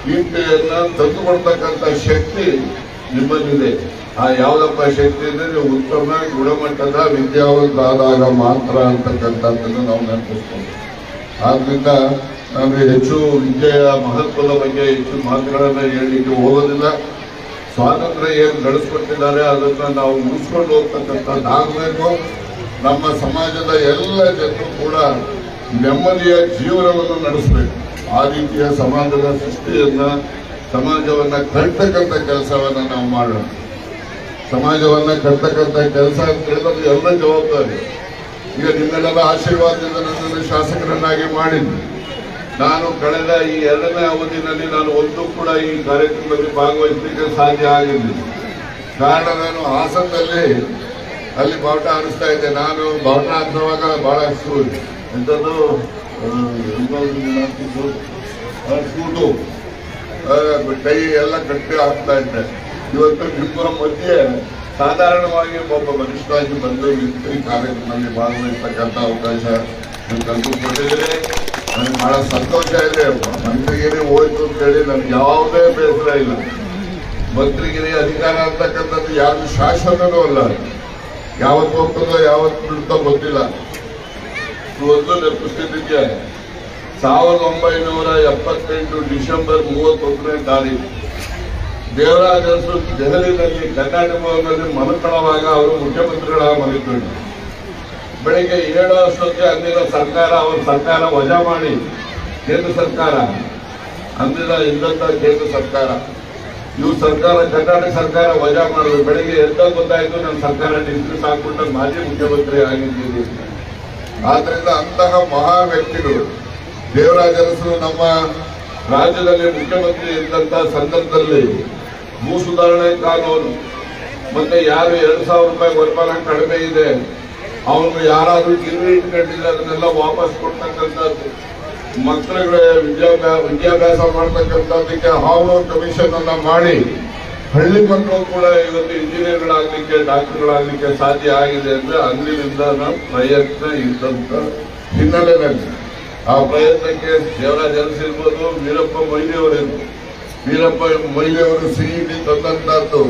ಕೀರ್ತಿಯನ್ನ ತಂದುಕೊಡ್ತಕ್ಕಂಥ ಶಕ್ತಿ ನಿಮ್ಮಲ್ಲಿದೆ. ಆ ಯಾವುದಪ್ಪ ಶಕ್ತಿ ಅಂದ್ರೆ ನೀವು ಉತ್ತಮ ಗುಣಮಟ್ಟದ ವಿದ್ಯಾವಂತರಾದಾಗ ಮಾತ್ರ ಅಂತಕ್ಕಂಥದ್ದನ್ನು ನಾವು ನೆನಪಿಸ್ಕೊಂಡು. ಆದ್ರಿಂದ ನಾನು ಹೆಚ್ಚು ವಿದ್ಯೆಯ ಮಹತ್ವದ ಬಗ್ಗೆ ಹೆಚ್ಚು ಮಾತುಗಳನ್ನು ಹೇಳಲಿಕ್ಕೆ ಹೋಗೋದಿಲ್ಲ. ಸ್ವಾತಂತ್ರ್ಯ ಏನು ನಡೆಸ್ಕೊಟ್ಟಿದ್ದಾರೆ ಅದನ್ನ ನಾವು ಉಳಿಸ್ಕೊಂಡು ಹೋಗ್ತಕ್ಕಂಥದ್ದಾಗಬೇಕು. ನಮ್ಮ ಸಮಾಜದ ಎಲ್ಲ ಜನರು ಕೂಡ ನೆಮ್ಮದಿಯ ಜೀವನವನ್ನು ನಡೆಸಬೇಕು. ಆ ರೀತಿಯ ಸಮಾಜದ ಸೃಷ್ಟಿಯನ್ನ ಸಮಾಜವನ್ನ ಕಟ್ಟತಕ್ಕಂಥ ಕೆಲಸವನ್ನ ನಾವು ಮಾಡೋಣ. ಸಮಾಜವನ್ನ ಕಟ್ಟತಕ್ಕಂಥ ಕೆಲಸ ಅಂತ ಹೇಳಿದ್ರೆ ಎಲ್ಲ ಜವಾಬ್ದಾರಿ. ಈಗ ನಿಮ್ಮೆಲ್ಲರ ಆಶೀರ್ವಾದದಿಂದ ನನ್ನನ್ನು ಶಾಸಕರನ್ನಾಗಿ ಮಾಡಿದ್ದೆ. ನಾನು ಕಳೆದ ಈ 2ನೇ ಅವಧಿನಲ್ಲಿ ನಾನು ಒಂದು ಕೂಡ ಈ ಕಾರ್ಯಕ್ರಮದಲ್ಲಿ ಭಾಗವಹಿಸಲಿಕ್ಕೆ ಸಾಧ್ಯ ಆಗಿರಲಿಲ್ಲ. ಕಾರಣ ನಾನು ಹಾಸನದಲ್ಲಿ ಅಲ್ಲಿ ಬಾವುಟ ಹಾರಿಸ್ತಾ ಇದ್ದೆ. ನಾನು ಬಾವುಟ ಹಾರಿಸುವಾಗ ಬಹಳಷ್ಟು ಎಂಥದ್ದು ಸೂಟು ಕೈ ಎಲ್ಲ ಕಟ್ಟಿ ಹಾಕ್ತಾ ಇದ್ದೆ. ಇವತ್ತು ನಿಮ್ಮ ಮಧ್ಯೆ ಸಾಧಾರಣವಾಗಿ ಒಬ್ಬ ವರಿಷ್ಠರಾಗಿ ಬಂದು ಈ ಕಾರ್ಯಕ್ರಮದಲ್ಲಿ ಭಾಗವಹಿಸ್ತಕ್ಕಂಥ ಅವಕಾಶ ನೀವು ಕಲ್ಪಿಸ್ಕೊಟ್ಟಿದ್ದೀರಿ. ನನಗೆ ಬಹಳ ಸಂತೋಷ ಇದೆ. ಮಂತ್ರಿಗಿರಿ ಹೋಯ್ತು ಅಂತೇಳಿ ನನ್ಗೆ ಯಾವುದೇ ಬೇಸರ ಇಲ್ಲ. ಮಂತ್ರಿಗಿರಿ ಅಧಿಕಾರ ಅಂತಕ್ಕಂಥದ್ದು ಯಾರು ಶಾಶ್ವತನೂ ಅಲ್ಲ. ಯಾವತ್ತು ಹೋಗ್ತದೋ ಯಾವತ್ತು ಬಿಡ್ತೋ ಗೊತ್ತಿಲ್ಲ. ಒಂದು ನೆನಪಿಸ್ತಿದ್ದಕ್ಕೆ 1978 ಡಿಸೆಂಬರ್ 31ನೇ ತಾರೀಕು ದೇವರಾಜ ಅರಸು ದೆಹಲಿಯಲ್ಲಿ ಕರ್ನಾಟಕ ಭವನದಲ್ಲಿ ಮಲ್ಕೊಳ್ಳುವಾಗ ಅವರು ಮುಖ್ಯಮಂತ್ರಿಗಳಾಗಿ ಮಲಗಿದ್ರು. ಬೆಳಿಗ್ಗೆ 7 ವರ್ಷಕ್ಕೆ ಅಂದಿನ ಸರ್ಕಾರ ಅವ್ರ ಸರ್ಕಾರ ವಜಾ ಮಾಡಿ ಕೇಂದ್ರ ಸರ್ಕಾರ ಅಂದಿನ ಇದ್ದಂತ ಕೇಂದ್ರ ಸರ್ಕಾರ ಇವು ಸರ್ಕಾರ ಕರ್ನಾಟಕ ಸರ್ಕಾರ ವಜಾ ಮಾಡಿದ್ರು. ಬೆಳಿಗ್ಗೆ ಎದ್ದ ಗೊತ್ತಾಯ್ತು ನನ್ನ ಸರ್ಕಾರ ಡಿಸ್ಮಿಸ್ ಹಾಕ್ಬಿಟ್ಟು ಮಾಜಿ ಮುಖ್ಯಮಂತ್ರಿ ಆಗಿದ್ದೀರಿ. ಆದ್ರಿಂದ ಅಂತಹ ಮಹಾ ವ್ಯಕ್ತಿಗಳು ದೇವರಾಜ ಅರಸು ನಮ್ಮ ರಾಜ್ಯದಲ್ಲಿ ಮುಖ್ಯಮಂತ್ರಿ ಇದ್ದಂತ ಸಂದರ್ಭದಲ್ಲಿ ಭೂ ಸುಧಾರಣೆ ಕಾನೂನು ಮತ್ತೆ ಯಾರು 2,000 ರೂಪಾಯಿ ವರಮಾನ ಕಡಿಮೆ ಇದೆ ಅವನು ಯಾರಾದ್ರೂ ಗಿರ್ವಿ ಇಟ್ಕೊಂಡಿಲ್ಲ ಅದನ್ನೆಲ್ಲ ವಾಪಸ್ ಕೊಡ್ತಕ್ಕಂಥದ್ದು, ಮಕ್ಕಳಿಗೆ ವಿದ್ಯಾಭ್ಯಾಸ ಮಾಡ್ತಕ್ಕಂಥದ್ದಕ್ಕೆ ಹಾರ್ಮೋನ್ ಕಮಿಷನ್ ಅನ್ನ ಮಾಡಿ ಹಳ್ಳಿ ಮಕ್ಕಳು ಕೂಡ ಇವತ್ತು ಇಂಜಿನಿಯರ್ಗಳಾಗ್ಲಿಕ್ಕೆ ಡಾಕ್ಟರ್ಗಳಾಗ್ಲಿಕ್ಕೆ ಸಾಧ್ಯ ಆಗಿದೆ ಅಂದ್ರೆ ಅಂದಿನಿಂದ ಪ್ರಯತ್ನ ಇದ್ದಂತ ಹಿನ್ನೆಲೆಯಲ್ಲಿ ಆ ಪ್ರಯತ್ನಕ್ಕೆ ದೇವರಾಜ ಅರಸು ಇರ್ಬೋದು, ವೀರಪ್ಪ ಮೊಯ್ಲಿಯವರಿರ್ಬೋದು. ವೀರಪ್ಪ ಮೊಯ್ಲಿಯವರು ಸಿಇಟಿ ತಂದಂತದ್ದು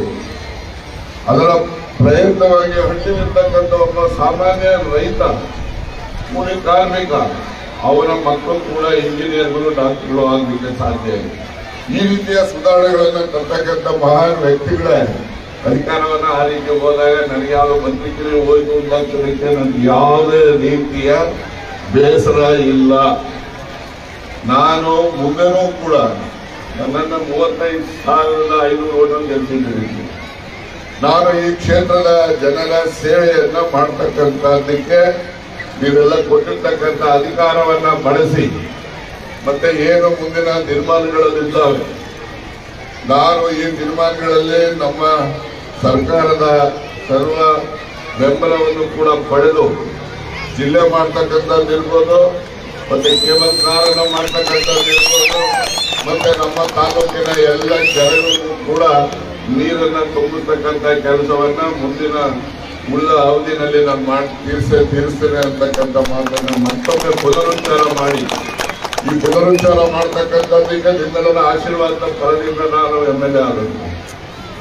ಅದರ ಪ್ರಯತ್ನವಾಗಿ ಹಳ್ಳಿಲಿರ್ತಕ್ಕಂಥ ಒಬ್ಬ ಸಾಮಾನ್ಯ ರೈತ ಕೂಲಿ ಕಾರ್ಮಿಕ ಅವರ ಮಕ್ಕಳು ಕೂಡ ಇಂಜಿನಿಯರ್ಗಳು ಡಾಕ್ಟರ್ಗಳು ಆಗಲಿಕ್ಕೆ ಸಾಧ್ಯ ಇದೆ. ಈ ರೀತಿಯ ಸುಧಾರಣೆಗಳನ್ನು ತರ್ತಕ್ಕಂಥ ಮಹಾನ್ ವ್ಯಕ್ತಿಗಳೇ ಅಧಿಕಾರವನ್ನ ಆರಿಕೆ ಹೋದಾಗ ನನಗೆ ಯಾವ ಮಂತ್ರಿಗಿರಿ ಹೋಯ್ತು ಅಂತಕ್ಕೆ ನನಗೆ ಯಾವುದೇ ರೀತಿಯ ಬೇಸರ ಇಲ್ಲ. ನಾನು ಮುಂದೆನೂ ಕೂಡ ನನ್ನನ್ನು 35,500 ಓಟನ್ನು ಗೆಲ್ಸಿದ್ದೀನಿ. ನಾನು ಈ ಕ್ಷೇತ್ರದ ಜನರ ಸೇವೆಯನ್ನ ಮಾಡ್ತಕ್ಕಂಥದ್ದಕ್ಕೆ ನೀವೆಲ್ಲ ಕೊಟ್ಟಿರ್ತಕ್ಕಂಥ ಅಧಿಕಾರವನ್ನ ಬಳಸಿ ಮತ್ತೆ ಏನು ಮುಂದಿನ ತೀರ್ಮಾನಗಳಲ್ಲಿದ್ದಾವೆ ನಾನು ಈ ತೀರ್ಮಾನಗಳಲ್ಲಿ ನಮ್ಮ ಸರ್ಕಾರದ ಸರ್ವ ಬೆಂಬಲವನ್ನು ಕೂಡ ಪಡೆದು ಜಿಲ್ಲೆ ಮಾಡ್ತಕ್ಕಂಥದ್ದು ಇರ್ಬೋದು, ಮತ್ತೆ ಕೇಬಲ್ ಕಾರನ್ನು ಮಾಡ್ತಕ್ಕಂಥದ್ದು ಇರ್ಬೋದು, ಮತ್ತೆ ನಮ್ಮ ತಾಲೂಕಿನ ಎಲ್ಲ ಕೆರೆಗಳಿಗೂ ಕೂಡ ನೀರನ್ನ ತುಂಬಿಸ್ತಕ್ಕಂಥ ಕೆಲಸವನ್ನ ಮುಂದಿನ ಉಳಿದ ಅವಧಿನಲ್ಲಿ ನಾನು ಮಾಡಿ ತೀರಿಸ್ತೇನೆ ಅಂತಕ್ಕಂಥ ಮಾತನ್ನು ಮತ್ತೊಮ್ಮೆ ಪುನರುಚ್ಚಾರ ಮಾಡಿ ಈ ಪುನರುಚ್ಚಾರ ಮಾಡ್ತಕ್ಕಂಥದ್ದಕ್ಕೆ ನಿಮ್ಮೆಲ್ಲರ ಆಶೀರ್ವಾದದ ಪರದಿಂದ ನಾನು MLA ಆದದ್ದು.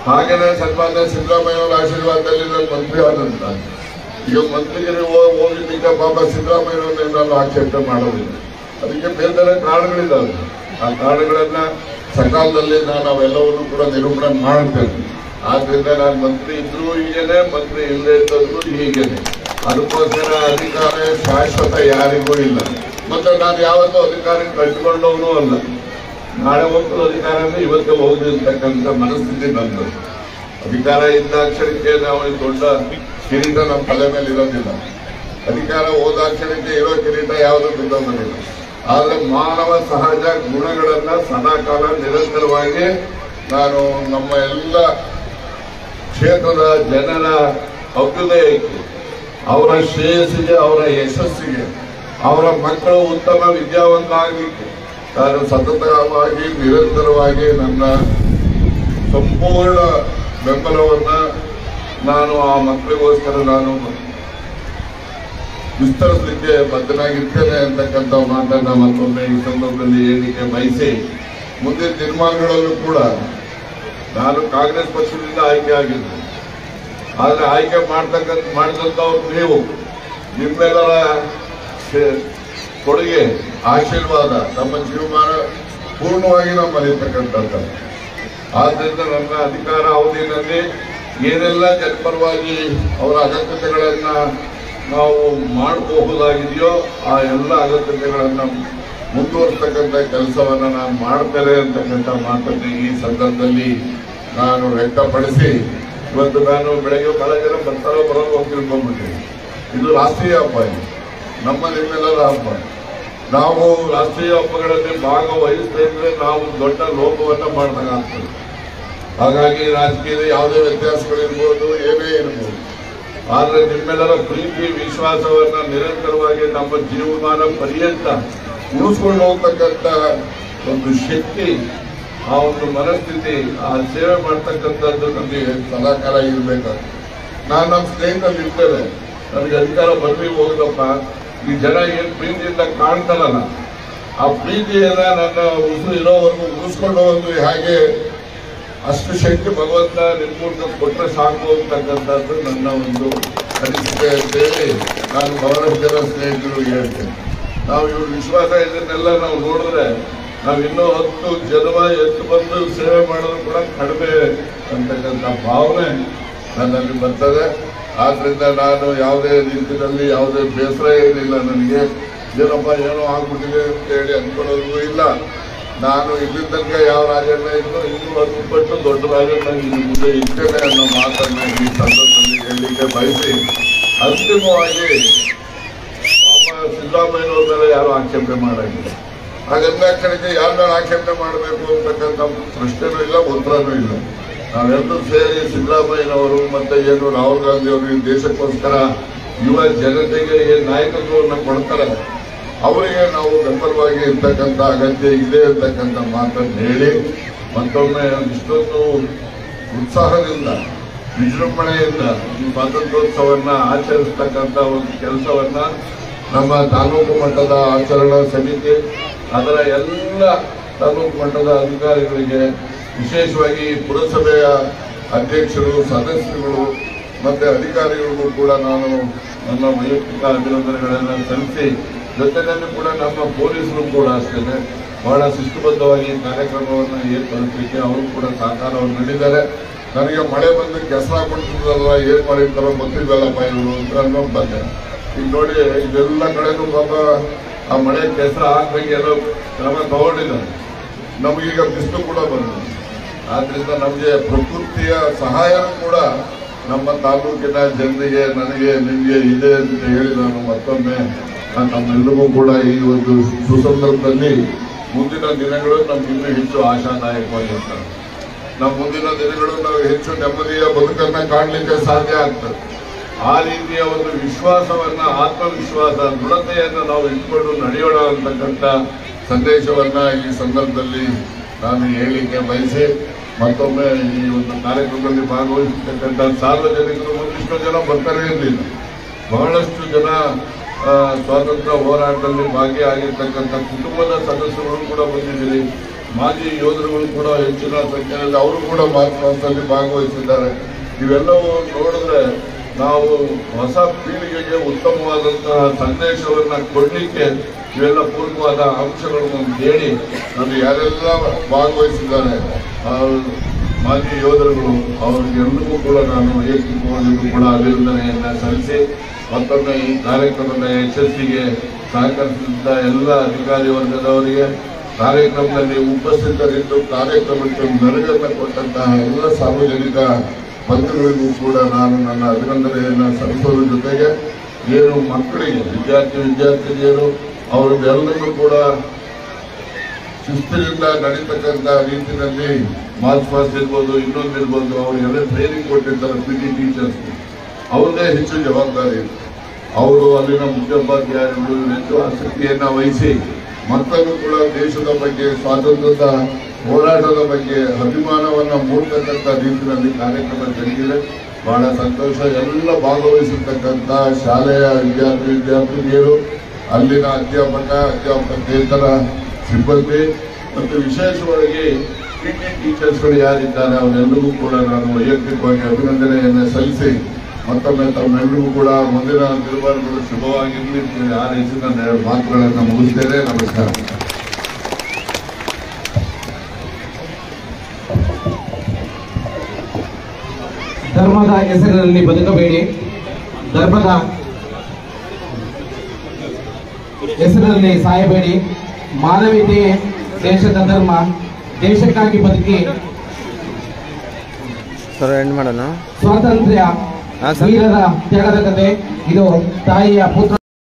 ಹಾಗೇನೆ ಸನ್ಮಾನ್ಯ ಸಿದ್ದರಾಮಯ್ಯವರ ಆಶೀರ್ವಾದದಲ್ಲಿ ನಾನು ಮಂತ್ರಿ ಆದಂತ. ಈಗ ಮಂತ್ರಿಗೆ ಹೋಗಿದ್ದಕ್ಕೆ ಪಾಪ ಸಿದ್ದರಾಮಯ್ಯವ್ರನ್ನ ನಾನು ಆಕ್ಷೇಪ ಮಾಡೋದಿಲ್ಲ. ಅದಕ್ಕೆ ಬೇರೆ ಬೇರೆ ಕಾರಣಗಳಿದ್ದಾವೆ. ಆ ಕಾರಣಗಳನ್ನ ಸಕಾಲದಲ್ಲಿ ನಾನು ಅವೆಲ್ಲವನ್ನು ಕೂಡ ನಿರೂಪಣೆ ಮಾಡ್ತೇನೆ. ಆದ್ರಿಂದ ನಾನು ಮಂತ್ರಿ ಇದ್ರು ಹೀಗೇನೆ, ಮಂತ್ರಿ ಇಲ್ಲದೆ ಇದ್ದದ್ದು ಹೀಗೇನೆ. ಅದಕ್ಕೋಸ್ಕರ ಅಧಿಕಾರ ಶಾಶ್ವತ ಯಾರಿಗೂ ಇಲ್ಲ. ಮತ್ತೆ ನಾನು ಯಾವತ್ತೂ ಅಧಿಕಾರ ಕಟ್ಟಿಕೊಂಡವನು ಅಲ್ಲ. ನಾಳೆ ಹೋಗ್ತದ ಅಧಿಕಾರ ಅಂದ್ರೆ ಇವತ್ತೇ ಹೋಗಿರ್ತಕ್ಕಂಥ ಮನಸ್ಥಿತಿ ನಂದು. ಅಧಿಕಾರ ಇದ್ದಾಕ್ಷರಕ್ಕೆ ನಾವು ದೊಡ್ಡ ಕಿರೀಟ ನಮ್ಮ ತಲೆ ಮೇಲೆ ಇರೋದಿಲ್ಲ. ಅಧಿಕಾರ ಹೋದಾಕ್ಷರಕ್ಕೆ ಇರೋ ಕಿರೀಟ ಯಾವುದೂ ಬಿದ್ದೋದಿಲ್ಲ. ಆದ್ರೆ ಮಾನವ ಸಹಜ ಗುಣಗಳನ್ನ ಸದಾಕಾಲ ನಿರಂತರವಾಗಿ ನಾನು ನಮ್ಮ ಎಲ್ಲ ಕ್ಷೇತ್ರದ ಜನರ ಅಭ್ಯುದಯಕ್ಕೆ, ಅವರ ಶ್ರೇಯಸ್ಸಿಗೆ, ಅವರ ಯಶಸ್ಸಿಗೆ, ಅವರ ಮಕ್ಕಳು ಉತ್ತಮ ವಿದ್ಯಾವಂತ ಆಗಲಿಕ್ಕೆ ನಾನು ಸತತವಾಗಿ ನಿರಂತರವಾಗಿ ನನ್ನ ಸಂಪೂರ್ಣ ಬೆಂಬಲವನ್ನ ನಾನು ಆ ಮಕ್ಕಳಿಗೋಸ್ಕರ ನಾನು ವಿಸ್ತರಿಸಲಿಕ್ಕೆ ಬದ್ಧನಾಗಿರ್ತೇನೆ ಅಂತಕ್ಕಂಥ ಮಾತನ್ನ ಮತ್ತೊಮ್ಮೆ ಈ ಸಂದರ್ಭದಲ್ಲಿ ಹೇಳಿಕೆ ಬಯಸಿ, ಮುಂದಿನ ತೀರ್ಮಾನಗಳಲ್ಲೂ ಕೂಡ ನಾನು ಕಾಂಗ್ರೆಸ್ ಪಕ್ಷದಿಂದ ಆಯ್ಕೆ ಆಗಿದ್ದೆ. ಆದ್ರೆ ಆಯ್ಕೆ ಮಾಡಿದಂಥವ್ರು ನೀವು, ನಿಮ್ಮೆಲ್ಲರ ಕೊಡುಗೆ, ಆಶೀರ್ವಾದ ನಮ್ಮ ಜೀವಮಾನ ಪೂರ್ಣವಾಗಿ ನಾವು ಮರೆಯತಕ್ಕಂಥದ್ದು. ಆದ್ರಿಂದ ನನ್ನ ಅಧಿಕಾರ ಅವಧಿಯಲ್ಲಿ ಏನೆಲ್ಲ ಜನಪರವಾಗಿ ಅವರ ಅಗತ್ಯತೆಗಳನ್ನ ನಾವು ಮಾಡಬಹುದಾಗಿದೆಯೋ ಆ ಎಲ್ಲ ಅಗತ್ಯತೆಗಳನ್ನ ಮುಂದುವರಿಸತಕ್ಕಂಥ ಕೆಲಸವನ್ನ ನಾನು ಮಾಡ್ತೇನೆ ಅಂತಕ್ಕಂಥ ಮಾತನ್ನು ಈ ಸಂದರ್ಭದಲ್ಲಿ ನಾನು ವ್ಯಕ್ತಪಡಿಸಿ, ಇವತ್ತು ನಾನು ಬೆಳಗ್ಗೆ ಬಹಳ ಜನ ಬರ್ತಾರೋ ಬರೋದು ಹೋಗಿ ತಿಳ್ಕೊಂಡ್ಬಿಟ್ಟಿದ್ದೀನಿ. ಇದು ರಾಷ್ಟ್ರೀಯ ಹಬ್ಬ, ಇದು ನಮ್ಮ ನಿಮ್ಮೆಲ್ಲರ ಹಬ್ಬ. ನಾವು ರಾಷ್ಟ್ರೀಯ ಹಬ್ಬಗಳಲ್ಲಿ ಭಾಗವಹಿಸ್ತಾ ಇದ್ರೆ ನಾವು ದೊಡ್ಡ ಲೋಪವನ್ನ ಮಾಡಿದಾಗ್ತದೆ. ಹಾಗಾಗಿ ರಾಜಕೀಯದ ಯಾವುದೇ ವ್ಯತ್ಯಾಸಗಳಿರ್ಬೋದು, ಏನೇ ಇರ್ಬೋದು, ಆದ್ರೆ ನಿಮ್ಮೆಲ್ಲರ ಪ್ರೀತಿ ವಿಶ್ವಾಸವನ್ನ ನಿರಂತರವಾಗಿ ನಮ್ಮ ಜೀವಮಾನ ಪರ್ಯಂತ ಉಳಿಸ್ಕೊಂಡು ಹೋಗ್ತಕ್ಕಂಥ ಒಂದು ಶಕ್ತಿ, ಆ ಒಂದು ಮನಸ್ಥಿತಿ, ಆ ಸೇವೆ ಮಾಡ್ತಕ್ಕಂಥದ್ದು ನಮಗೆ ಸದಾಕಾಲ ಇರಬೇಕಾಗ್ತದೆ. ನಾನು ನಮ್ಮ ಸ್ನೇಹಿತರಲ್ಲಿ ಇರ್ತೇನೆ, ನನಗೆ ಅಧಿಕಾರ ಬರ್ಲಿ ಹೋಗದಪ್ಪ, ಈ ಜನ ಏನ್ ಪ್ರೀತಿಯಿಂದ ಕಾಣ್ತಾರಲ್ಲ, ಆ ಪ್ರೀತಿಯನ್ನ ನನ್ನ ಉಸಿರು ಇರೋವರೆಗೂ ಉಳಿಸ್ಕೊಂಡು ಹೋಗಿ, ಹಾಗೆ ಅಷ್ಟು ಶಕ್ತಿ ಭಗವಂತ ನಿರ್ಮೂಲಕ ಕೊಟ್ಟರೆ ಸಾಕು ಅಂತಕ್ಕಂಥದ್ದು ನನ್ನ ಒಂದು ಅನಿಸಿಕೆ ಅಂತೇಳಿ ನಾನು ಬಹಳಷ್ಟು ಜನ ಸ್ನೇಹಿತರು ಹೇಳ್ತೇನೆ. ನಾವು ಇವ್ರ ವಿಶ್ವಾಸ ಇದನ್ನೆಲ್ಲ ನಾವು ನೋಡಿದ್ರೆ ನಾವು ಇನ್ನೂ 10 ಜನ್ಮ ಎತ್ತು ಬಂದು ಸೇವೆ ಮಾಡೋದು ಕೂಡ ಕಡಿಮೆ ಅಂತಕ್ಕಂಥ ಭಾವನೆ ನನ್ನಲ್ಲಿ ಬರ್ತದೆ. ಆದ್ರಿಂದ ನಾನು ಯಾವುದೇ ರೀತಿಯಲ್ಲಿ ಯಾವುದೇ ಬೇಸರ ಏನಿಲ್ಲ. ನನಗೆ ಏನಪ್ಪ ಏನೋ ಆಗ್ಬಿಟ್ಟಿದೆ ಅಂತ ಹೇಳಿ ಅಂದ್ಕೊಳ್ಳೋದು ಇಲ್ಲ. ನಾನು ಇಲ್ಲಿ ತನಕ ಯಾವ ರಾಜಣ್ಣ ಇದ್ದು ಇನ್ನೂ 10 ಪಟ್ಟು ದೊಡ್ಡ ರಾಜಣ್ಣ ಇನ್ನು ಮುಂದೆ ಇರ್ತೇನೆ ಅನ್ನೋ ಮಾತನ್ನು ಈ ಸಂದರ್ಭದಲ್ಲಿ ಹೇಳಲಿಕ್ಕೆ ಬಯಸಿ, ಅಂತಿಮವಾಗಿ ಸಿದ್ದರಾಮಯ್ಯನವ್ರ ಮೇಲೆ ಯಾರು ಆಕ್ಷೇಪಣೆ ಮಾಡಾಗಿಲ್ಲ. ಹಾಗೆಲ್ಲ ಕಡೆಗೆ ಯಾರ ಮೇಲೆ ಆಕ್ಷೇಪಣೆ ಮಾಡಬೇಕು ಅಂತಕ್ಕಂಥ ಪ್ರಶ್ನೆನೂ ಇಲ್ಲ, ಉತ್ತರನೂ ಇಲ್ಲ. ನಾವೆಲ್ಲರೂ ಸೇರಿ ಸಿದ್ದರಾಮಯ್ಯನವರು ಮತ್ತೆ ಏನು ರಾಹುಲ್ ಗಾಂಧಿ ಅವರು ಈ ದೇಶಕ್ಕೋಸ್ಕರ ಯುವ ಜನತೆಗೆ ಏನು ನಾಯಕತ್ವವನ್ನು ಕೊಡ್ತಾರೆ, ಅವರಿಗೆ ನಾವು ಬೆಂಬಲವಾಗಿ ಇರ್ತಕ್ಕಂಥ ಅಗತ್ಯ ಇದೆ ಅಂತಕ್ಕಂಥ ಮಾತನ್ನು ಹೇಳಿ, ಮತ್ತೊಮ್ಮೆ ಇಷ್ಟೊಂದು ಉತ್ಸಾಹದಿಂದ ವಿಜೃಂಭಣೆಯಿಂದ ಈ ಸ್ವಾತಂತ್ರ್ಯೋತ್ಸವನ್ನ ಆಚರಿಸ್ತಕ್ಕಂಥ ಒಂದು ಕೆಲಸವನ್ನ ನಮ್ಮ ತಾಲೂಕು ಮಟ್ಟದ ಆಚರಣಾ ಸಮಿತಿ, ಅದರ ಎಲ್ಲ ತಾಲೂಕು ಮಟ್ಟದ ಅಧಿಕಾರಿಗಳಿಗೆ, ವಿಶೇಷವಾಗಿ ಪುರಸಭೆಯ ಅಧ್ಯಕ್ಷರು, ಸದಸ್ಯರುಗಳು ಮತ್ತೆ ಅಧಿಕಾರಿಗಳಿಗೂ ಕೂಡ ನಾನು ನನ್ನ ವೈಯಕ್ತಿಕ ಅಭಿನಂದನೆಗಳನ್ನು ಸಲ್ಲಿಸಿ, ಜೊತೆಯಲ್ಲಿ ಕೂಡ ನಮ್ಮ ಪೊಲೀಸರು ಕೂಡ ಅಷ್ಟೇ ಬಹಳ ಶಿಸ್ತುಬದ್ಧವಾಗಿ ಕಾರ್ಯಕ್ರಮವನ್ನು ಏರ್ಪಡಿಸಲಿಕ್ಕೆ ಅವರು ಕೂಡ ಸಹಕಾರವನ್ನು ನೀಡಿದ್ದಾರೆ. ನನಗೆ ಮಳೆ ಬಂದು ಕೆಸರ ಕೊಡ್ತಿದ್ದಲ್ಲ, ಏನ್ ಮಾಡಿರ್ತಾರೋ ಗೊತ್ತಿಲ್ವಲ್ಲಪ್ಪ ಇವರು ಅಂತ ಬಂದೆ. ಈಗ ನೋಡಿ, ಇದೆಲ್ಲ ಕಡೆನೂ ಪಾಪ ಆ ಮಳೆ ಕೆಸರ ಹಾಕಿ ಎಲ್ಲೋ ಕ್ರಮ ತಗೊಂಡಿದ್ದಾರೆ. ನಮಗೀಗ ಬಿಸಿಲು ಕೂಡ ಬಂದಿದೆ. ಆದ್ರಿಂದ ನಮಗೆ ಪ್ರಕೃತಿಯ ಸಹಾಯ ಕೂಡ ನಮ್ಮ ತಾಲೂಕಿನ ಜನರಿಗೆ, ನನಗೆ, ನಿಮಗೆ ಇದೆ ಅಂತ ಹೇಳಿ ನಾನು ಮತ್ತೊಮ್ಮೆ ನಮ್ಮೆಲ್ಲರಿಗೂ ಕೂಡ ಈ ಒಂದು ಸುಸಂದರ್ಭದಲ್ಲಿ ಮುಂದಿನ ದಿನಗಳು ನಮ್ಗೆ ಇನ್ನೂ ಹೆಚ್ಚು ಆಶಾದಾಯಕವಾಗಿರ್ತವೆ. ನಮ್ಮ ಮುಂದಿನ ದಿನಗಳು ನಾವು ಹೆಚ್ಚು ನೆಮ್ಮದಿಯ ಬದುಕನ್ನ ಕಾಣಲಿಕ್ಕೆ ಸಾಧ್ಯ ಆಗ್ತದೆ. ಆ ರೀತಿಯ ಒಂದು ವಿಶ್ವಾಸವನ್ನ, ಆತ್ಮವಿಶ್ವಾಸ, ದೃಢತೆಯನ್ನು ನಾವು ಇಟ್ಕೊಂಡು ನಡೆಯೋಣ ಅಂತಕ್ಕಂಥ ಸಂದೇಶವನ್ನ ಈ ಸಂದರ್ಭದಲ್ಲಿ ನಾನು ಹೇಳಲಿಕ್ಕೆ ಬಯಸಿ, ಮತ್ತೊಮ್ಮೆ ಈ ಒಂದು ಕಾರ್ಯಕ್ರಮದಲ್ಲಿ ಭಾಗವಹಿಸತಕ್ಕಂಥ ಸಾರ್ವಜನಿಕರು ಒಂದಿಷ್ಟು ಜನ ಬರ್ತಾರೆ ಇರಲಿಲ್ಲ. ಬಹಳಷ್ಟು ಜನ ಸ್ವಾತಂತ್ರ್ಯ ಹೋರಾಟದಲ್ಲಿ ಭಾಗಿಯಾಗಿರ್ತಕ್ಕಂಥ ಕುಟುಂಬದ ಸದಸ್ಯರು ಕೂಡ ಬಂದಿದ್ದೀರಿ. ಮಾಜಿ ಯೋಧರುಗಳು ಕೂಡ ಹೆಚ್ಚಿನ ಸಂಖ್ಯೆಯಲ್ಲಿ ಅವರು ಕೂಡ ಮಾತನಾಡಲ್ಲಿ ಭಾಗವಹಿಸಿದ್ದಾರೆ. ಇವೆಲ್ಲವೂ ನೋಡಿದ್ರೆ ನಾವು ಹೊಸ ಪೀಳಿಗೆಗೆ ಉತ್ತಮವಾದಂತಹ ಸಂದೇಶವನ್ನ ಕೊಡಲಿಕ್ಕೆ ಇವೆಲ್ಲ ಪೂರ್ವವಾದ ಅಂಶಗಳನ್ನು ಹೇಳಿ ನಾನು ಯಾರೆಲ್ಲ ಭಾಗವಹಿಸಿದ್ದಾರೆ ಮಾಜಿ ಯೋಧರುಗಳು ಅವರಿಗೆಲ್ಲರಿಗೂ ಕೂಡ ನಾನು ವೈಯಕ್ತಿಕವಾಗಿಯೂ ಕೂಡ ಅಭಿನಂದನೆಯನ್ನ ಸಲ್ಲಿಸಿ ಮತ್ತೊಮ್ಮೆ ಈ ಕಾರ್ಯಕ್ರಮದ ಯಶಸ್ಸಿಗೆ ಸಹಕರಿಸಿದ ಎಲ್ಲ ಅಧಿಕಾರಿ ವರ್ಗದವರಿಗೆ, ಕಾರ್ಯಕ್ರಮದಲ್ಲಿ ಉಪಸ್ಥಿತರಿದ್ದು ಕಾರ್ಯಕ್ರಮಕ್ಕೆ ಮೆರುಗನ್ನು ಕೊಟ್ಟಂತಹ ಎಲ್ಲ ಸಾರ್ವಜನಿಕ ಬಂಧುಗಳಿಗೂ ಕೂಡ ನಾನು ನನ್ನ ಅಭಿನಂದನೆಯನ್ನು ಸಲ್ಲಿಸೋದ್ರ ಜೊತೆಗೆ ಏನು ಮಕ್ಕಳಿಗೆ ವಿದ್ಯಾರ್ಥಿನಿಯರು ಅವರನ್ನೆಲ್ಲರೂ ಕೂಡ ಶಿಸ್ತಿನಿಂದ ನಡೀತಕ್ಕಂಥ ರೀತಿಯಲ್ಲಿ ಮಾರ್ಚ್ ಪಾಸ್ಟ್ ಇರ್ಬೋದು, ಇನ್ನೊಂದಿರ್ಬೋದು, ಅವರಿಗೆಲ್ಲ ಟ್ರೈನಿಂಗ್ ಕೊಟ್ಟಿರ್ತಾರೆ PT ಟೀಚರ್ಸ್, ಅವ್ರದ್ದೇ ಹೆಚ್ಚು ಜವಾಬ್ದಾರಿ. ಅವರು ಅಲ್ಲಿನ ಮುಖ್ಯೋಪಾಧ್ಯಾಯರು ಹೆಚ್ಚು ಆಸಕ್ತಿಯನ್ನು ವಹಿಸಿ ಮತ್ತೊಂದು ಕೂಡ ದೇಶದ ಬಗ್ಗೆ, ಸ್ವಾತಂತ್ರ್ಯದ ಹೋರಾಟದ ಬಗ್ಗೆ ಅಭಿಮಾನವನ್ನು ಮೂಡ್ತಕ್ಕಂಥ ರೀತಿಯಲ್ಲಿ ಕಾರ್ಯಕ್ರಮ ಜರುಗಿದೆ. ಬಹಳ ಸಂತೋಷ. ಎಲ್ಲ ಭಾಗವಹಿಸಿರ್ತಕ್ಕಂಥ ಶಾಲೆಯ ವಿದ್ಯಾರ್ಥಿನಿಯರು, ಅಲ್ಲಿನ ಅಧ್ಯಾಪಕೇತರ ಸಿಬ್ಬಂದಿ ಮತ್ತು ವಿಶೇಷವಾಗಿ PT ಟೀಚರ್ಸ್ಗಳು ಯಾರಿದ್ದಾರೆ ಅವರೆಲ್ಲರಿಗೂ ಕೂಡ ನಾನು ವೈಯಕ್ತಿಕವಾಗಿ ಅಭಿನಂದನೆಯನ್ನು ಸಲ್ಲಿಸಿ ಮತ್ತೊಮ್ಮೆ ತಮ್ಮೆಲ್ಲರಿಗೂ ಕೂಡ ಮುಂದಿನ ದಿನಮಾನಗಳು ಶುಭವಾಗಿರಲಿ ಹಾರೈಸಿ ನನ್ನ ಮಾತುಗಳನ್ನು ಮುಗಿಸ್ತೇನೆ. ನಮಸ್ಕಾರ. ಧರ್ಮದ ಹೆಸರಿನಲ್ಲಿ ಬದುಕಬೇಡಿ, ಧರ್ಮದ ಹೆಸರಿನಲ್ಲಿ ಸಾಯಬೇಡಿ, ಮಾನವೀಯತೆ ದೇಶದ ಧರ್ಮ, ದೇಶಕ್ಕಾಗಿ ಬದುಕಿ ಸರ್ ಎಂಡ್ ಮಾಡೋಣ. ಸ್ವಾತಂತ್ರ್ಯ ವೀರರ ತ್ಯಾಗದ ಕಥೆ. ಇದು ತಾಯಿಯ ಪುತ್ರ